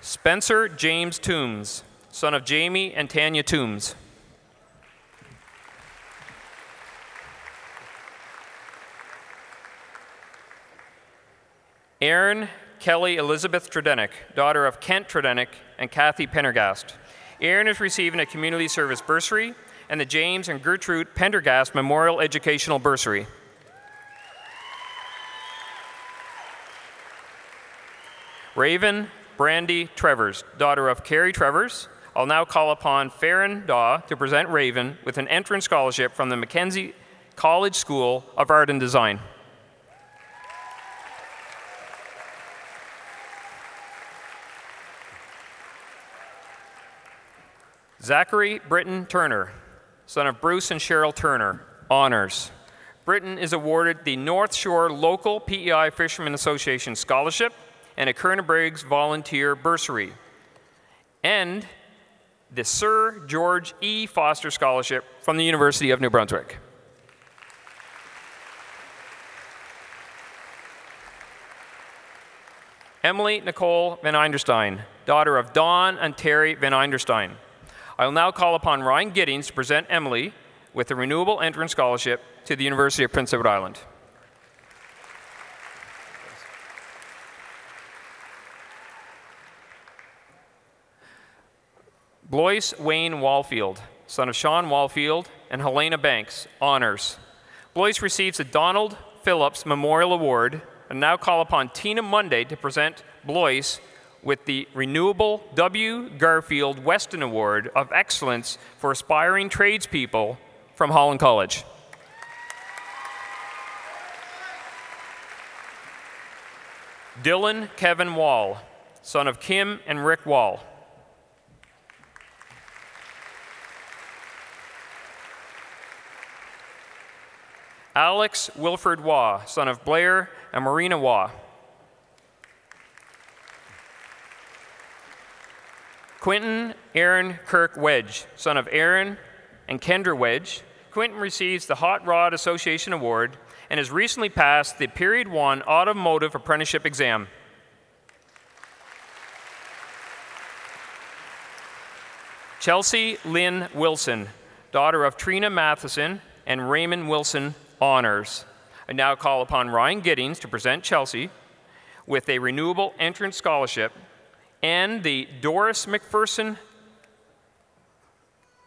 Spencer James Toombs, son of Jamie and Tanya Toombs. Erin Kelly Elizabeth Tredenik, daughter of Kent Tredenik and Kathy Pendergast. Erin is receiving a community service bursary and the James and Gertrude Pendergast Memorial Educational Bursary. Raven Brandy Trevors, daughter of Carrie Trevors. I'll now call upon Farron Daw to present Raven with an entrance scholarship from the Mackenzie College School of Art and Design. Zachary Britton Turner, son of Bruce and Cheryl Turner, honors. Britton is awarded the North Shore Local PEI Fishermen Association Scholarship and a Kerna Briggs Volunteer Bursary, and the Sir George E. Foster Scholarship from the University of New Brunswick. Emily Nicole Van Einderstein, daughter of Don and Terry Van Einderstein. I will now call upon Ryan Giddings to present Emily with a renewable entrance scholarship to the University of Prince Edward Island. Blois Wayne Walfield, son of Sean Walfield and Helena Banks, honors. Blois receives the Donald Phillips Memorial Award, and now call upon Tina Monday to present Blois with the Renewable W. Garfield Weston Award of Excellence for Aspiring Tradespeople from Holland College. Dylan Kevin Wall, son of Kim and Rick Wall. Alex Wilford Waugh, son of Blair and Marina Waugh. Quentin Aaron Kirk Wedge, son of Aaron and Kendra Wedge. Quentin receives the Hot Rod Association Award and has recently passed the Period 1 Automotive Apprenticeship exam. Chelsea Lynn Wilson, daughter of Trina Matheson and Raymond Wilson, honors. I now call upon Ryan Giddings to present Chelsea with a renewable entrance scholarship and the Doris McPherson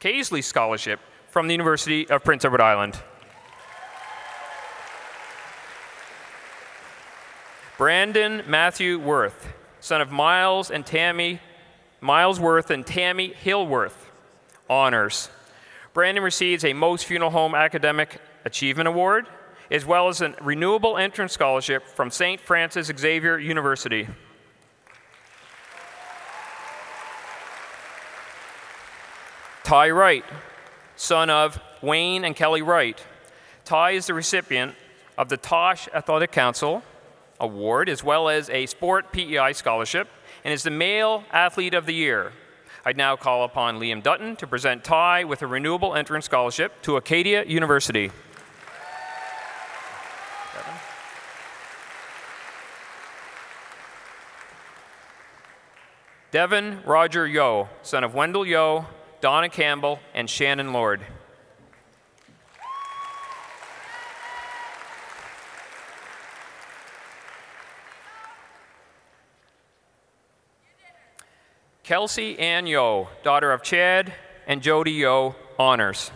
Casely Scholarship from the University of Prince Edward Island. Brandon Matthew Worth, son of Miles Worth and Tammy Hillworth, honors. Brandon receives a Most Funeral Home Academic Achievement Award, as well as a renewable entrance scholarship from St. Francis Xavier University. Ty Wright, son of Wayne and Kelly Wright. Ty is the recipient of the Tosh Athletic Council Award, as well as a Sport PEI Scholarship, and is the Male Athlete of the Year. I now call upon Liam Dutton to present Ty with a renewable entrance scholarship to Acadia University. Devin Roger Yo, son of Wendell Yo, Donna Campbell, and Shannon Lord. Kelsey Ann Yo, daughter of Chad and Jody Yo, honors.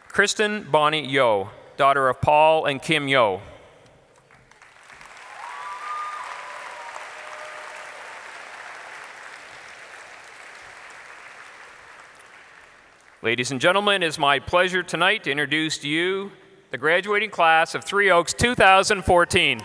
Kristen Bonnie Yo, daughter of Paul and Kim Yo. Ladies and gentlemen, it is my pleasure tonight to introduce to you the graduating class of Three Oaks 2014.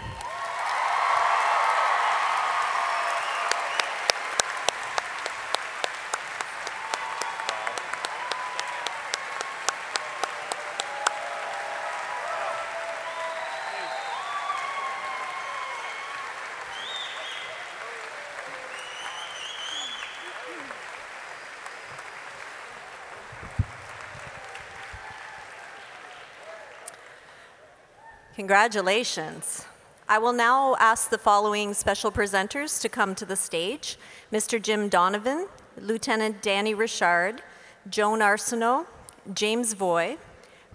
Congratulations. I will now ask the following special presenters to come to the stage. Mr. Jim Donovan, Lieutenant Danny Richard, Joan Arsenault, James Voy,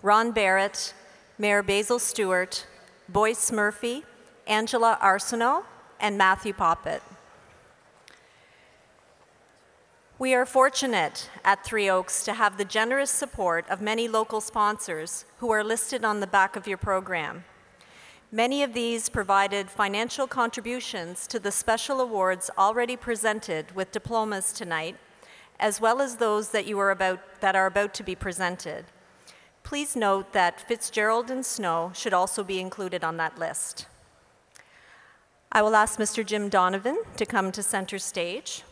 Ron Barrett, Mayor Basil Stewart, Boyce Murphy, Angela Arsenault, and Matthew Poppet. We are fortunate at Three Oaks to have the generous support of many local sponsors who are listed on the back of your program. Many of these provided financial contributions to the special awards already presented with diplomas tonight, as well as those that are about to be presented. Please note that Fitzgerald and Snow should also be included on that list. I will ask Mr. Jim Donovan to come to center stage.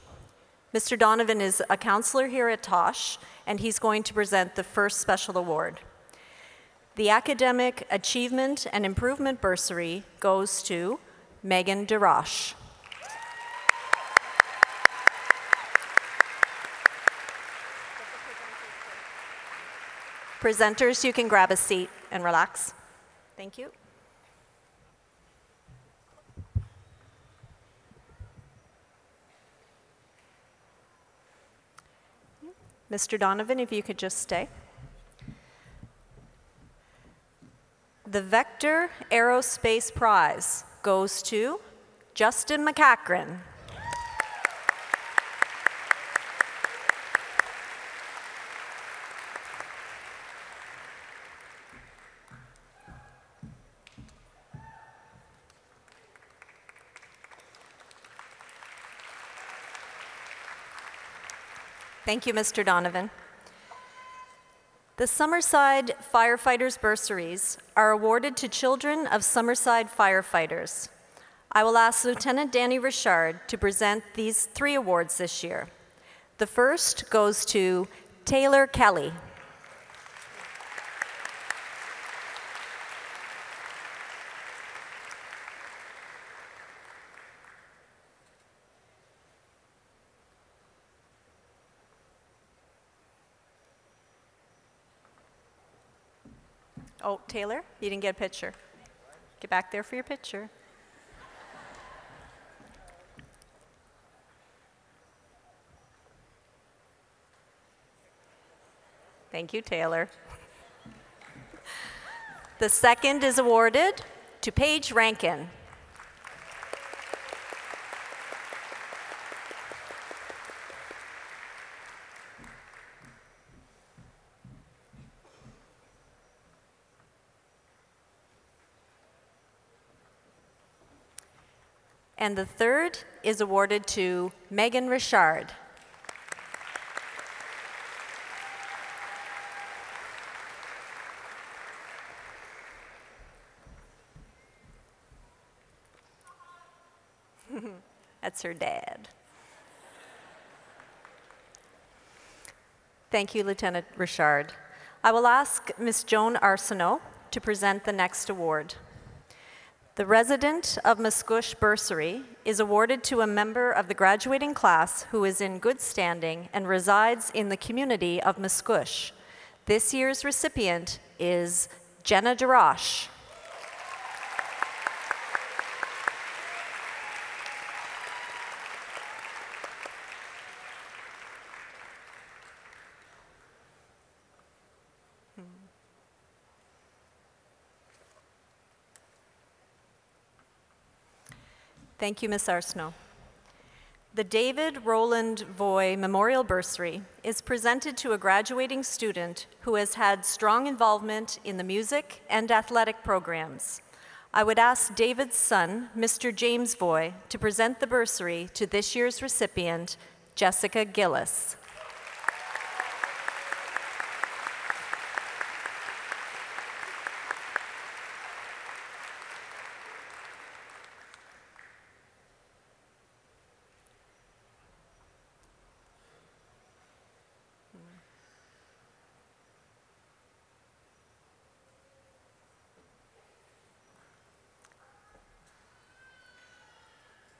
Mr. Donovan is a counselor here at Tosh, and he's going to present the first special award. The Academic Achievement and Improvement Bursary goes to Megan DeRoche. Presenters, you can grab a seat and relax. Thank you. Mr. Donovan, if you could just stay. The Vector Aerospace Prize goes to Justin McCachran. Thank you, Mr. Donovan. The Summerside Firefighters Bursaries are awarded to children of Summerside firefighters. I will ask Lieutenant Danny Richard to present these 3 awards this year. The first goes to Taylor Kelly. Oh, Taylor, you didn't get a picture. Get back there for your picture. Thank you, Taylor. The second is awarded to Paige Rankin. And the third is awarded to Megan Richard. That's her dad. Thank you, Lieutenant Richard. I will ask Ms. Joan Arsenault to present the next award. The Resident of Musquesh Bursary is awarded to a member of the graduating class who is in good standing and resides in the community of Musquesh. This year's recipient is Jenna DeRoche. Thank you, Ms. Arsenault. The David Roland Voy Memorial Bursary is presented to a graduating student who has had strong involvement in the music and athletic programs. I would ask David's son, Mr. James Voy, to present the bursary to this year's recipient, Jessica Gillis.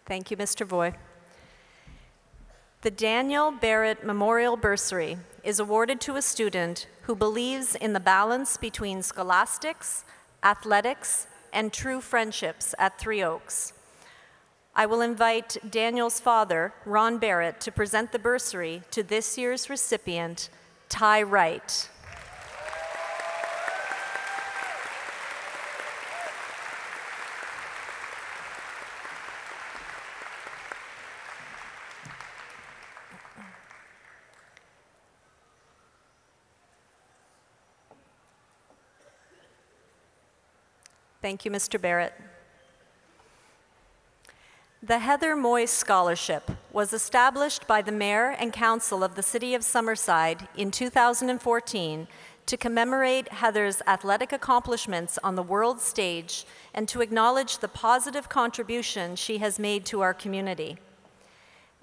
Thank you, Mr. Voy. The Daniel Barrett Memorial Bursary is awarded to a student who believes in the balance between scholastics, athletics, and true friendships at Three Oaks. I will invite Daniel's father, Ron Barrett, to present the bursary to this year's recipient, Ty Wright. Thank you, Mr. Barrett. The Heather Moyes Scholarship was established by the Mayor and Council of the City of Summerside in 2014 to commemorate Heather's athletic accomplishments on the world stage and to acknowledge the positive contribution she has made to our community.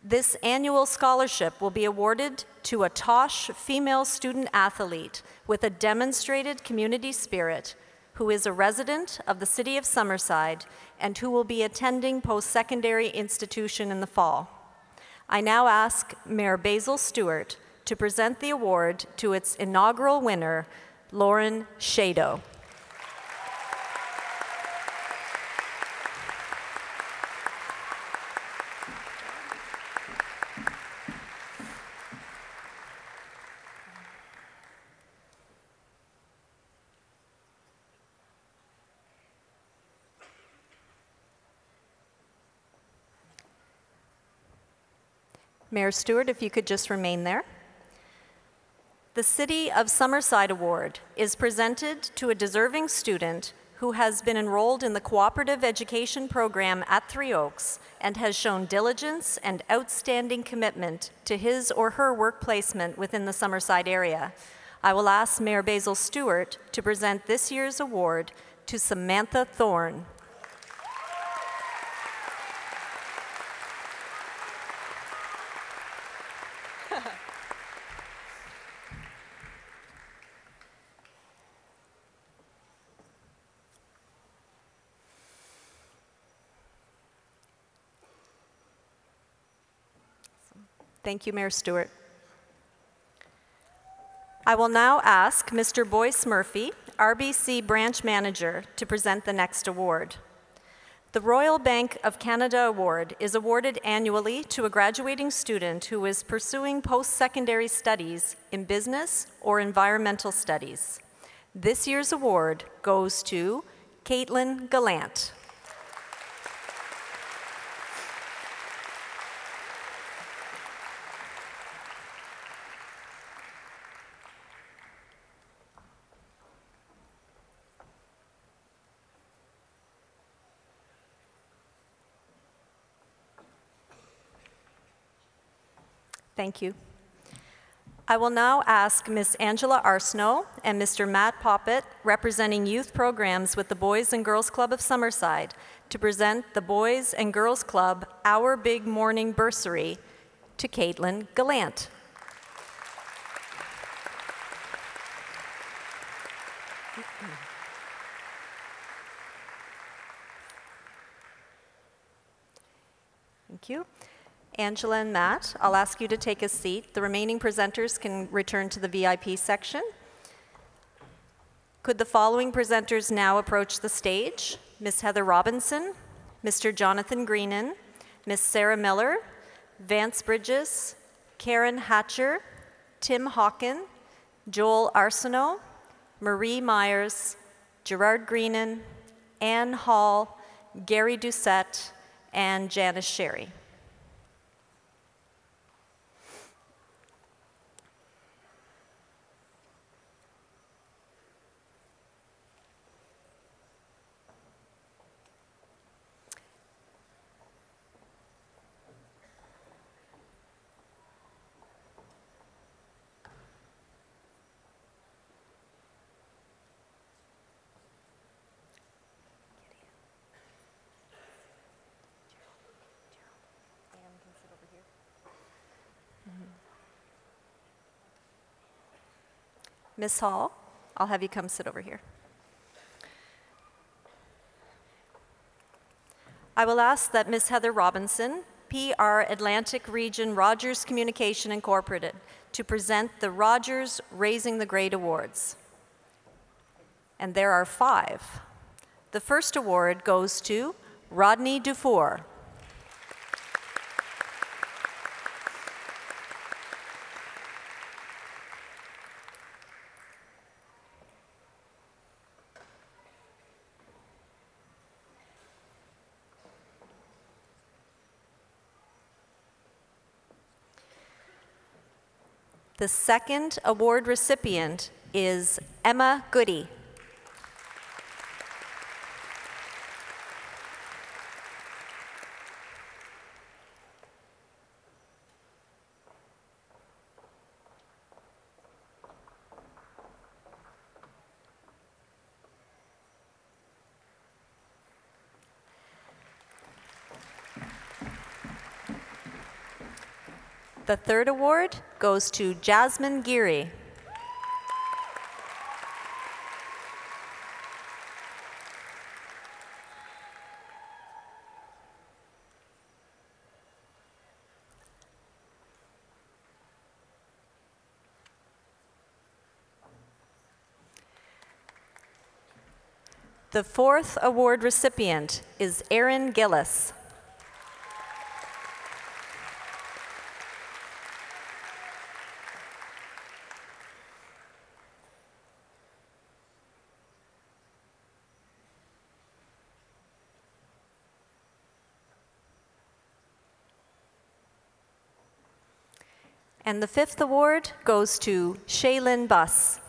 This annual scholarship will be awarded to a Tosh female student athlete with a demonstrated community spirit who is a resident of the City of Summerside and who will be attending post-secondary institution in the fall. I now ask Mayor Basil Stewart to present the award to its inaugural winner, Lauren Shado. Mayor Stewart, if you could just remain there. The City of Summerside Award is presented to a deserving student who has been enrolled in the cooperative education program at Three Oaks and has shown diligence and outstanding commitment to his or her work placement within the Summerside area. I will ask Mayor Basil Stewart to present this year's award to Samantha Thorne. Thank you, Mayor Stewart. I will now ask Mr. Boyce Murphy, RBC Branch Manager, to present the next award. The Royal Bank of Canada Award is awarded annually to a graduating student who is pursuing post-secondary studies in business or environmental studies. This year's award goes to Caitlin Gallant. Thank you. I will now ask Ms. Angela Arsenault and Mr. Matt Poppett, representing youth programs with the Boys and Girls Club of Summerside, to present the Boys and Girls Club Our Big Morning Bursary to Caitlin Gallant. Thank you. Angela and Matt, I'll ask you to take a seat. The remaining presenters can return to the VIP section. Could the following presenters now approach the stage? Ms. Heather Robinson, Mr. Jonathan Greenan, Ms. Sarah Miller, Vance Bridges, Karen Hatcher, Tim Hawken, Joel Arsenault, Marie Myers, Gerard Greenan, Ann Hall, Gary Doucette, and Janice Sherry. Ms. Hall, I'll have you come sit over here. I will ask that Ms. Heather Robinson, PR Atlantic Region Rogers Communication Incorporated, to present the Rogers Raising the Grade Awards. And there are 5. The first award goes to Rodney Dufour. The second award recipient is Emma Goody. The third award goes to Jasmine Geary. The fourth award recipient is Erin Gillis. And the fifth award goes to Shaylin Buss.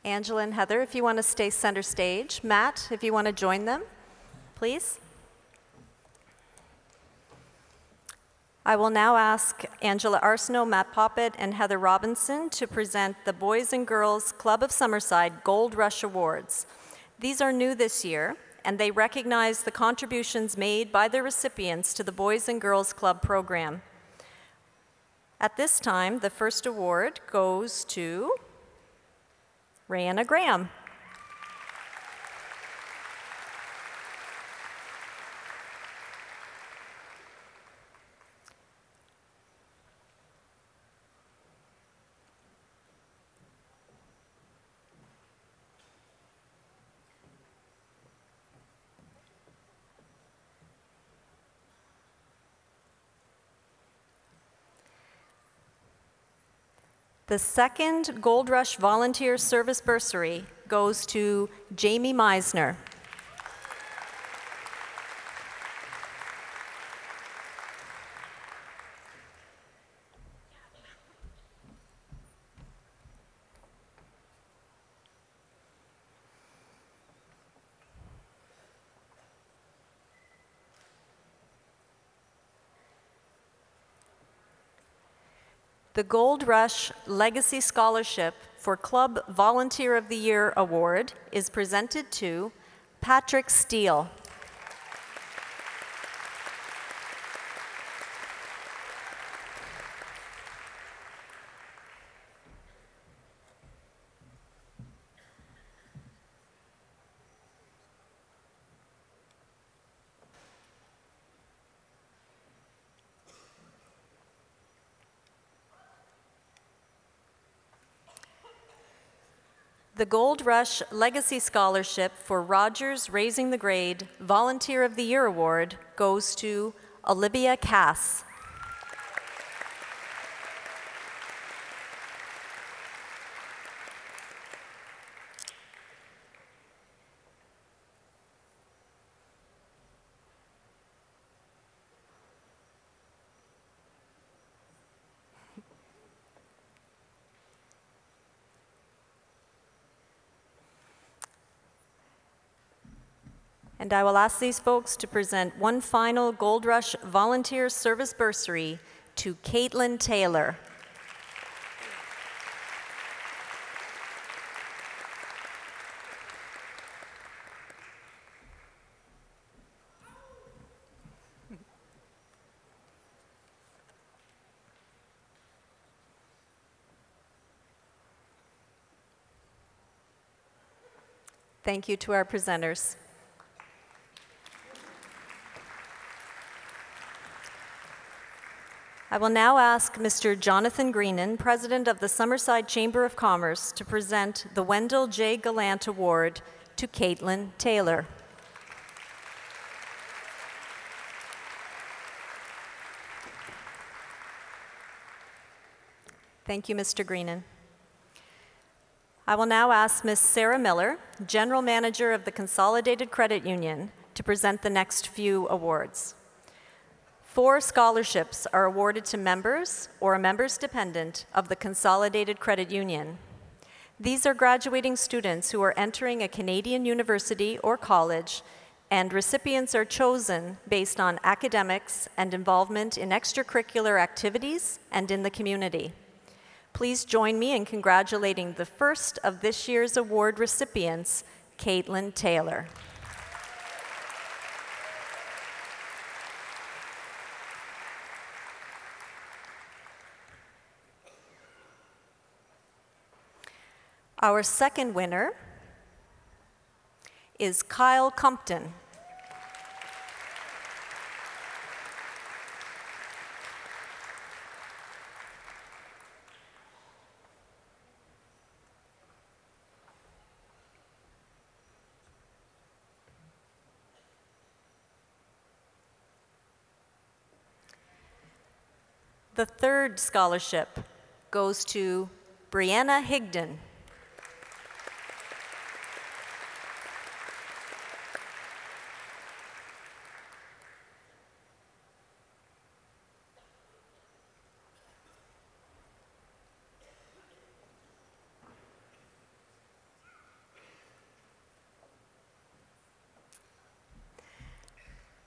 Angela and Heather, if you want to stay center stage. Matt, if you want to join them, please. I will now ask Angela Arsenault, Matt Poppett, and Heather Robinson to present the Boys and Girls Club of Summerside Gold Rush Awards. These are new this year, and they recognize the contributions made by the recipients to the Boys and Girls Club program. At this time, the first award goes to Rayanna Graham. The second Gold Rush Volunteer Service Bursary goes to Jamie Meisner. The Gold Rush Legacy Scholarship for Club Volunteer of the Year Award is presented to Patrick Steele. The Gold Rush Legacy Scholarship for Rogers Raising the Grade Volunteer of the Year Award goes to Olivia Cass. And I will ask these folks to present one final Gold Rush Volunteer Service Bursary to Caitlin Taylor. Thank you to our presenters. I will now ask Mr. Jonathan Greenan, President of the Summerside Chamber of Commerce, to present the Wendell J. Gallant Award to Caitlin Taylor. Thank you, Mr. Greenan. I will now ask Ms. Sarah Miller, General Manager of the Consolidated Credit Union, to present the next few awards. 4 scholarships are awarded to members or a member's dependent of the Consolidated Credit Union. These are graduating students who are entering a Canadian university or college, and recipients are chosen based on academics and involvement in extracurricular activities and in the community. Please join me in congratulating the first of this year's award recipients, Caitlin Taylor. Our second winner is Kyle Compton. The third scholarship goes to Brianna Higdon.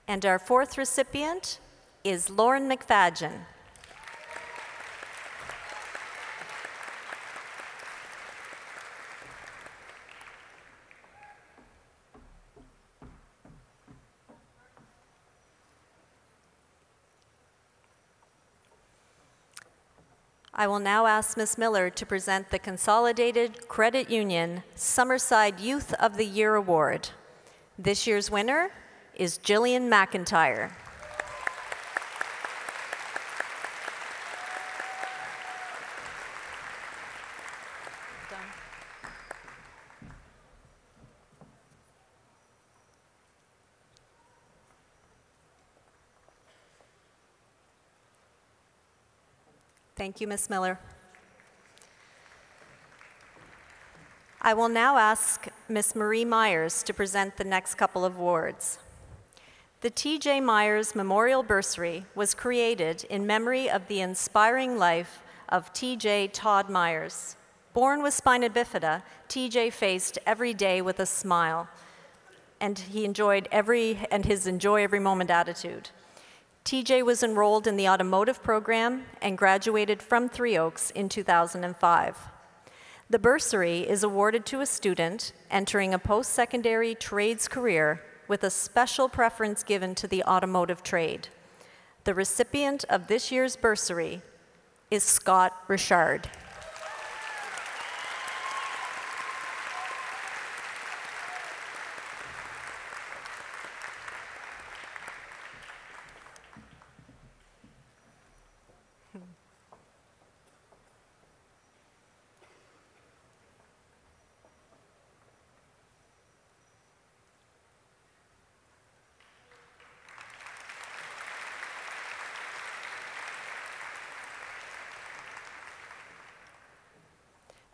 And our fourth recipient is Lauren McFadgen. I will now ask Ms. Miller to present the Consolidated Credit Union Summerside Youth of the Year Award. This year's winner is Jillian McIntyre. Thank you, Ms. Miller. I will now ask Ms. Marie Myers to present the next couple of awards. The T.J. Myers Memorial Bursary was created in memory of the inspiring life of T.J. Todd Myers. Born with spina bifida, T.J. faced every day with a smile, and he enjoyed his enjoy every moment attitude. T.J. was enrolled in the automotive program and graduated from Three Oaks in 2005. The bursary is awarded to a student entering a post-secondary trades career with a special preference given to the automotive trade. The recipient of this year's bursary is Scott Richard.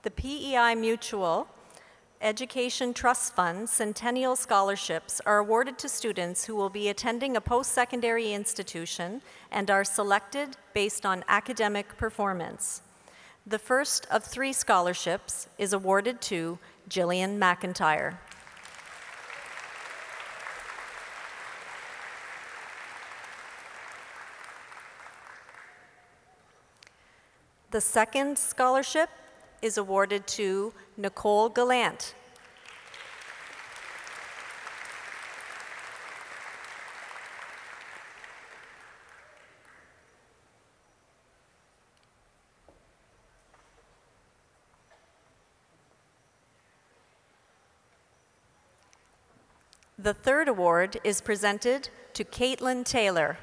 The PEI Mutual Education Trust Fund Centennial Scholarships are awarded to students who will be attending a post-secondary institution and are selected based on academic performance. The first of 3 scholarships is awarded to Jillian McIntyre. The second scholarship is awarded to Nicole Gallant. The third award is presented to Caitlin Taylor.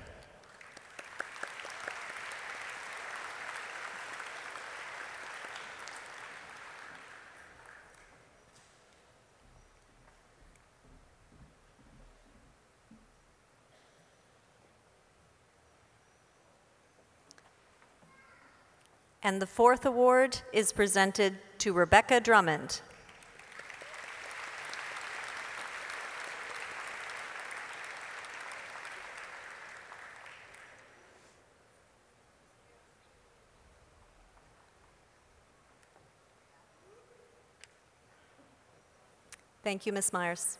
And the fourth award is presented to Rebecca Drummond. Thank you, Ms. Myers.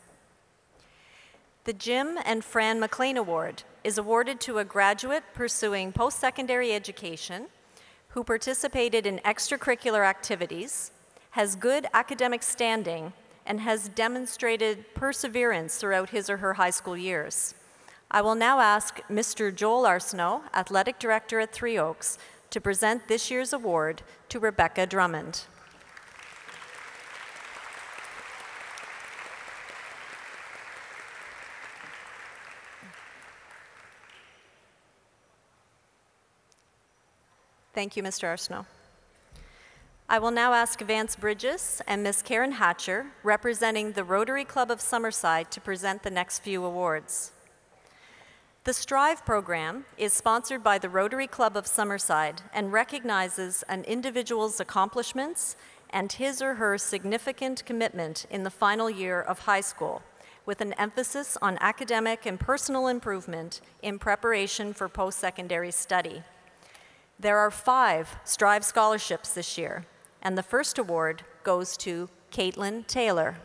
The Jim and Fran McLean Award is awarded to a graduate pursuing post-secondary education who participated in extracurricular activities, has good academic standing, and has demonstrated perseverance throughout his or her high school years. I will now ask Mr. Joel Arsenault, Athletic Director at Three Oaks, to present this year's award to Rebecca Drummond. Thank you, Mr. Arsenault. I will now ask Vance Bridges and Ms. Karen Hatcher, representing the Rotary Club of Summerside, to present the next few awards. The STRIVE program is sponsored by the Rotary Club of Summerside and recognizes an individual's accomplishments and his or her significant commitment in the final year of high school, with an emphasis on academic and personal improvement in preparation for post-secondary study. There are 5 STRIVE scholarships this year, and the first award goes to Caitlin Taylor.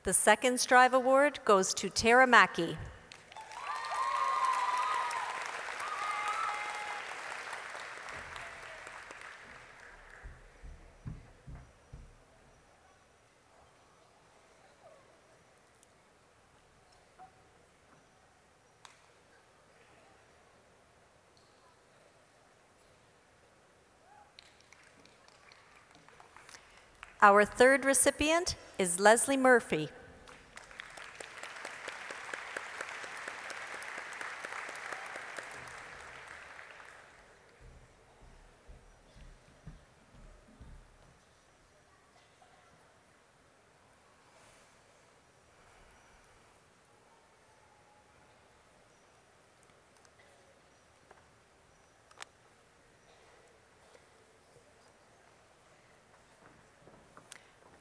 The second STRIVE award goes to Tara Mackey. Our third recipient is Leslie Murphy.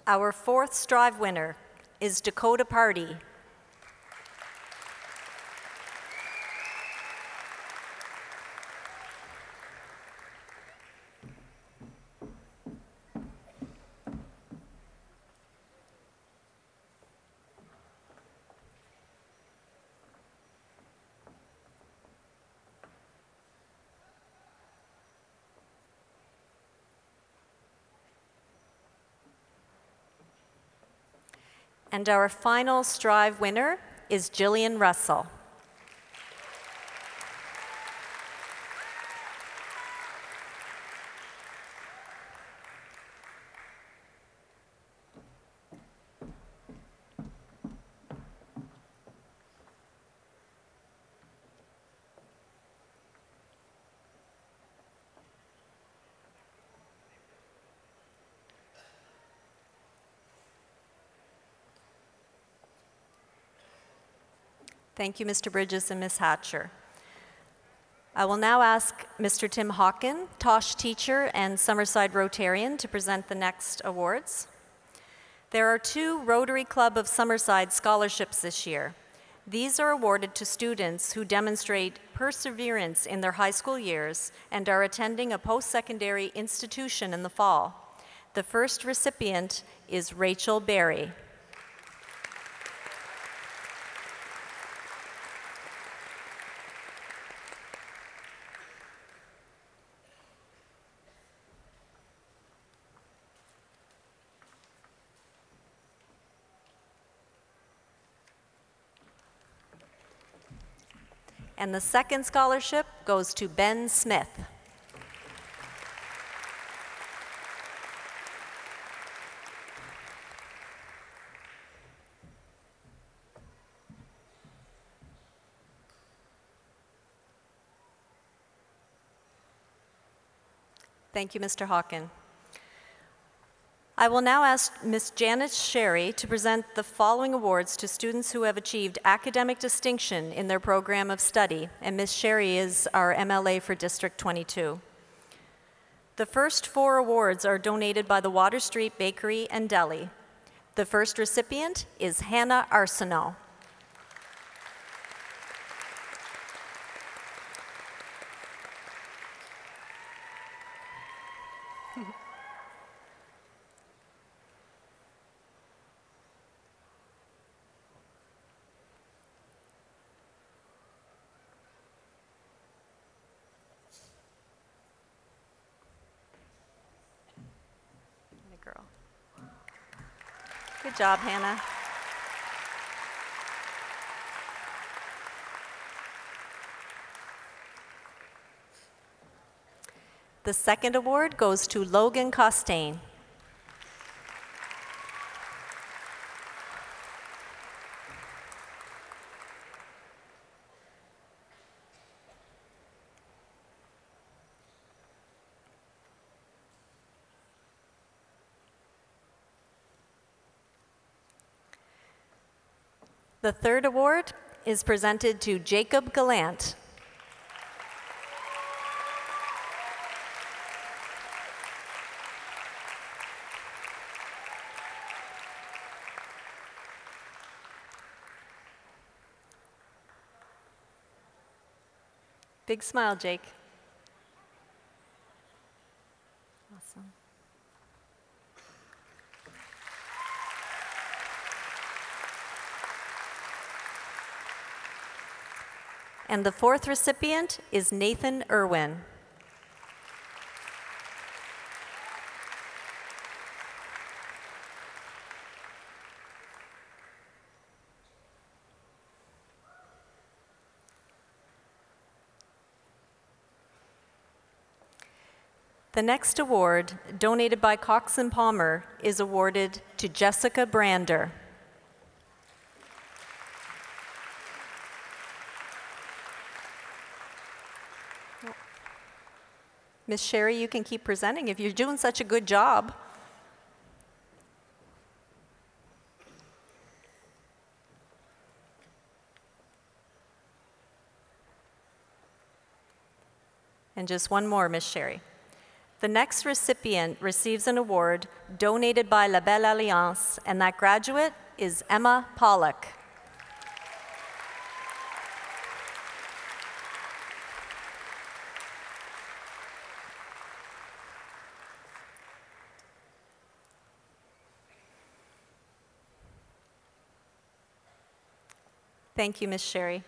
Our fourth STRIVE winner is Dakota Party. And our final STRIVE winner is Jillian Russell. Thank you, Mr. Bridges and Ms. Hatcher. I will now ask Mr. Tim Hawken, Tosh teacher and Summerside Rotarian, to present the next awards. There are 2 Rotary Club of Summerside scholarships this year. These are awarded to students who demonstrate perseverance in their high school years and are attending a post-secondary institution in the fall. The first recipient is Rachel Berry. And the second scholarship goes to Ben Smith. Thank you, Mr. Hawken. I will now ask Ms. Janice Sherry to present the following awards to students who have achieved academic distinction in their program of study, and Ms. Sherry is our MLA for District 22. The first 4 awards are donated by the Water Street Bakery and Deli. The first recipient is Hannah Arsenault. Girl. Good job, Hannah. The second award goes to Logan Costain. The third award is presented to Jacob Gallant. Big smile, Jake. Awesome. And the fourth recipient is Nathan Irwin. The next award, donated by Cox and Palmer, is awarded to Jessica Brander. Ms. Sherry, you can keep presenting if you're doing such a good job. And just one more, Ms. Sherry. The next recipient receives an award donated by La Belle Alliance, and that graduate is Emma Pollock. Thank you, Ms. Sherry.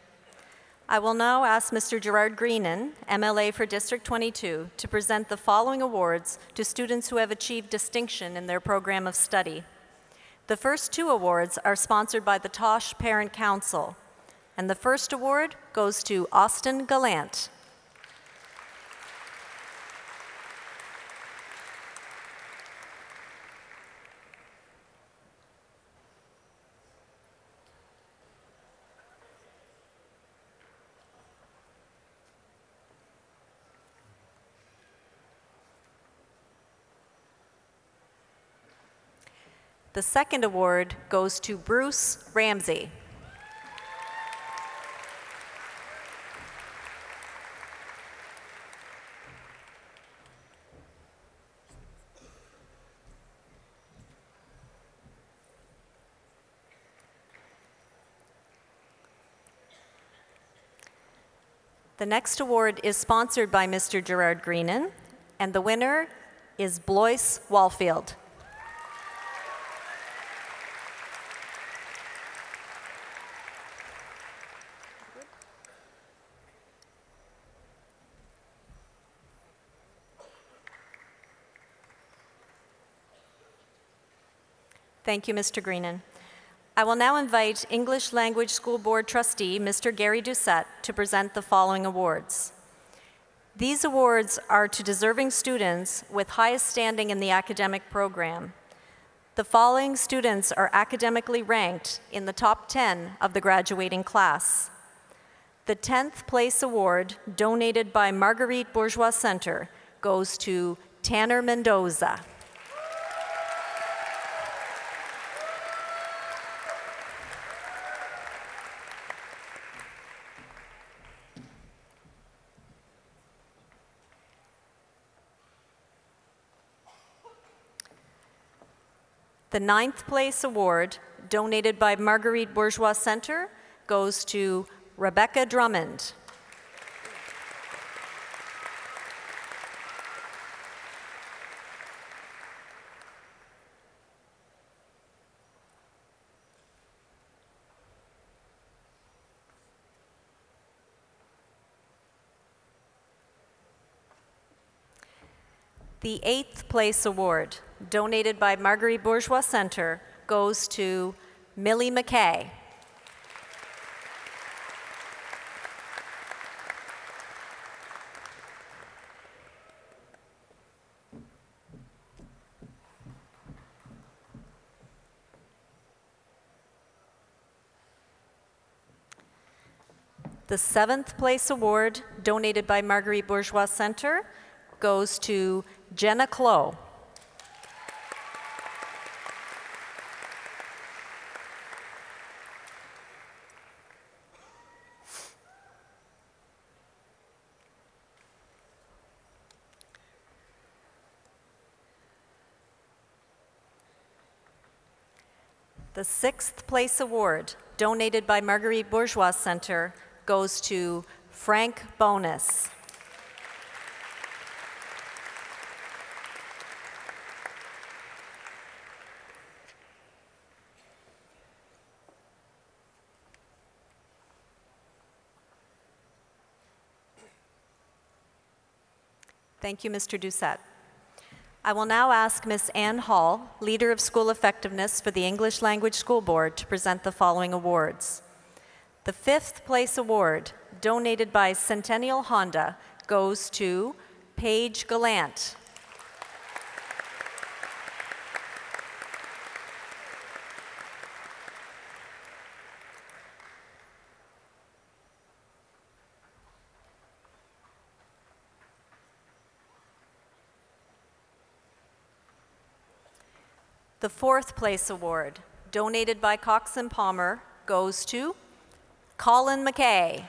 I will now ask Mr. Gerard Greenan, MLA for District 22, to present the following awards to students who have achieved distinction in their program of study. The first two awards are sponsored by the Tosh Parent Council, and the first award goes to Austin Gallant. The second award goes to Bruce Ramsey. The next award is sponsored by Mr. Gerard Greenan, and the winner is Blois Walfield. Thank you, Mr. Greenan. I will now invite English Language School Board Trustee, Mr. Gary Doucette, to present the following awards. These awards are to deserving students with highest standing in the academic program. The following students are academically ranked in the top 10 of the graduating class. The 10th place award, donated by Marguerite Bourgeois Center, goes to Tanner Mendoza. The 9th place award, donated by Marguerite Bourgeois Center, goes to Rebecca Drummond. The 8th place award, donated by Marguerite Bourgeois Center, goes to Millie McKay. The 7th place award, donated by Marguerite Bourgeois Center, goes to Jenna Clow. The 6th place award, donated by Marguerite Bourgeois Center, goes to Frank Bonus. Thank you, Mr. Doucette. I will now ask Ms. Ann Hall, Leader of School Effectiveness for the English Language School Board, to present the following awards. The 5th place award, donated by Centennial Honda, goes to Paige Gallant. The 4th place award, donated by Cox and Palmer, goes to Colin McKay.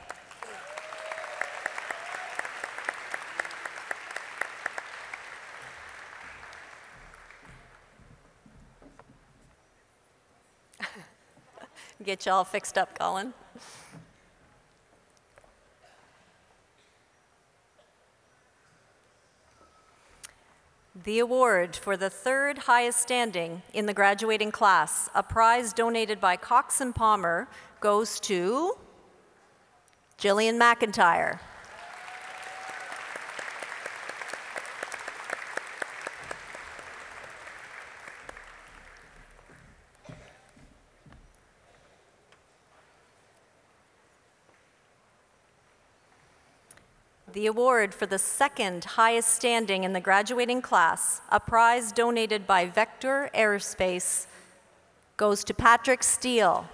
Get you all fixed up, Colin. The award for the 3rd highest standing in the graduating class, a prize donated by Cox and Palmer, goes to Jillian McIntyre. The award for the 2nd highest standing in the graduating class, a prize donated by Vector Aerospace, goes to Patrick Steele.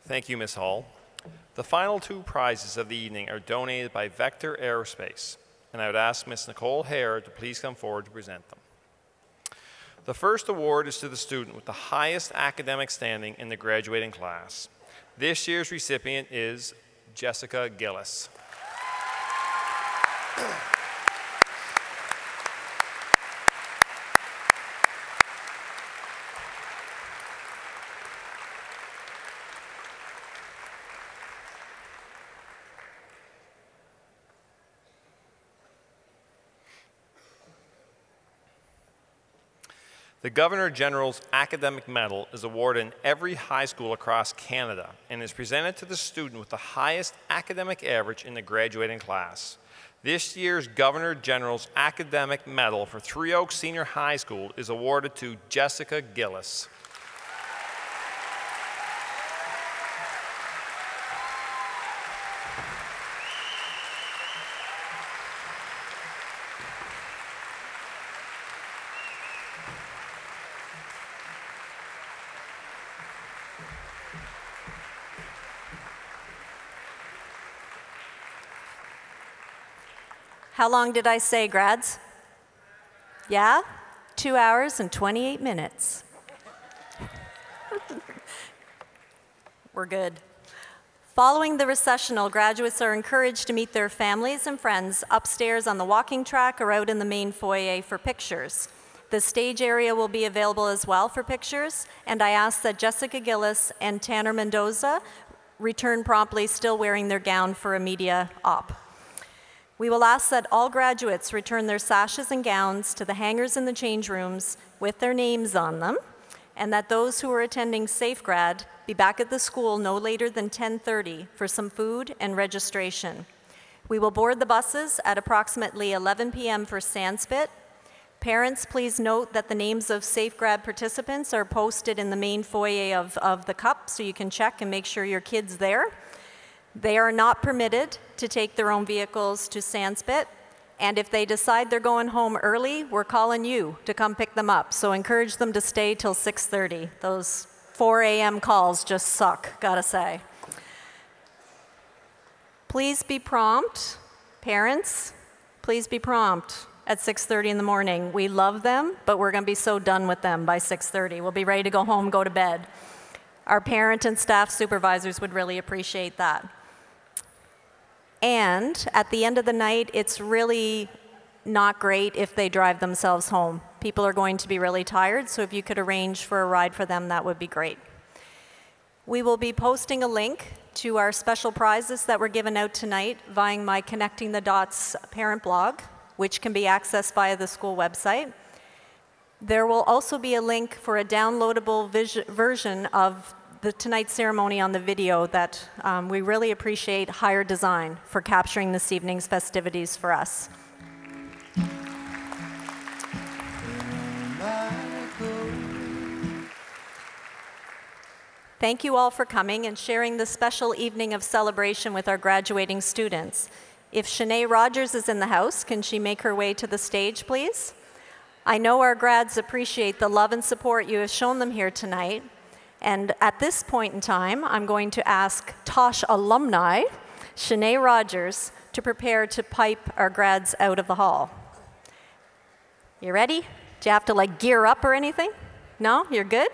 Thank you, Ms. Hall. The final 2 prizes of the evening are donated by Vector Aerospace, and I would ask Ms. Nicole Hare to please come forward to present them. The first award is to the student with the highest academic standing in the graduating class. This year's recipient is Jessica Gillis. The Governor General's Academic Medal is awarded in every high school across Canada and is presented to the student with the highest academic average in the graduating class. This year's Governor General's Academic Medal for Three Oaks Senior High School is awarded to Jessica Gillis. How long did I say, grads? Yeah? 2 hours and 28 minutes. We're good. Following the recessional, graduates are encouraged to meet their families and friends upstairs on the walking track or out in the main foyer for pictures. The stage area will be available as well for pictures, and I ask that Jessica Gillis and Tanner Mendoza return promptly, still wearing their gown for a media op. We will ask that all graduates return their sashes and gowns to the hangers in the change rooms with their names on them, and that those who are attending SafeGrad be back at the school no later than 10:30 for some food and registration. We will board the buses at approximately 11 p.m. for Sandspit. Parents, please note that the names of SafeGrad participants are posted in the main foyer of the Cup, so you can check and make sure your kid's there. They are not permitted to take their own vehicles to Sandspit, and if they decide they're going home early, we're calling you to come pick them up. So encourage them to stay till 6:30. Those 4 a.m. calls just suck, gotta say. Please be prompt. Parents, please be prompt at 6:30 in the morning. We love them, but we're gonna be so done with them by 6:30. We'll be ready to go home, go to bed. Our parent and staff supervisors would really appreciate that. And at the end of the night, it's really not great if they drive themselves home. People are going to be really tired, so if you could arrange for a ride for them, that would be great. We will be posting a link to our special prizes that were given out tonight via my Connecting the Dots parent blog, which can be accessed via the school website. There will also be a link for a downloadable version of tonight's ceremony on the video that we really appreciate Higher Design for capturing this evening's festivities for us. Thank you all for coming and sharing this special evening of celebration with our graduating students. If Shanae Rogers is in the house, can she make her way to the stage, please? I know our grads appreciate the love and support you have shown them here tonight. And at this point in time, I'm going to ask Tosh alumni, Shanae Rogers, to prepare to pipe our grads out of the hall. You ready? Do you have to like gear up or anything? No? You're good?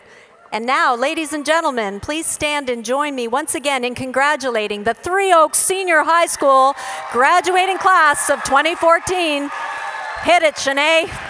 And now, ladies and gentlemen, please stand and join me once again in congratulating the Three Oaks Senior High School graduating class of 2014. Hit it, Shanae.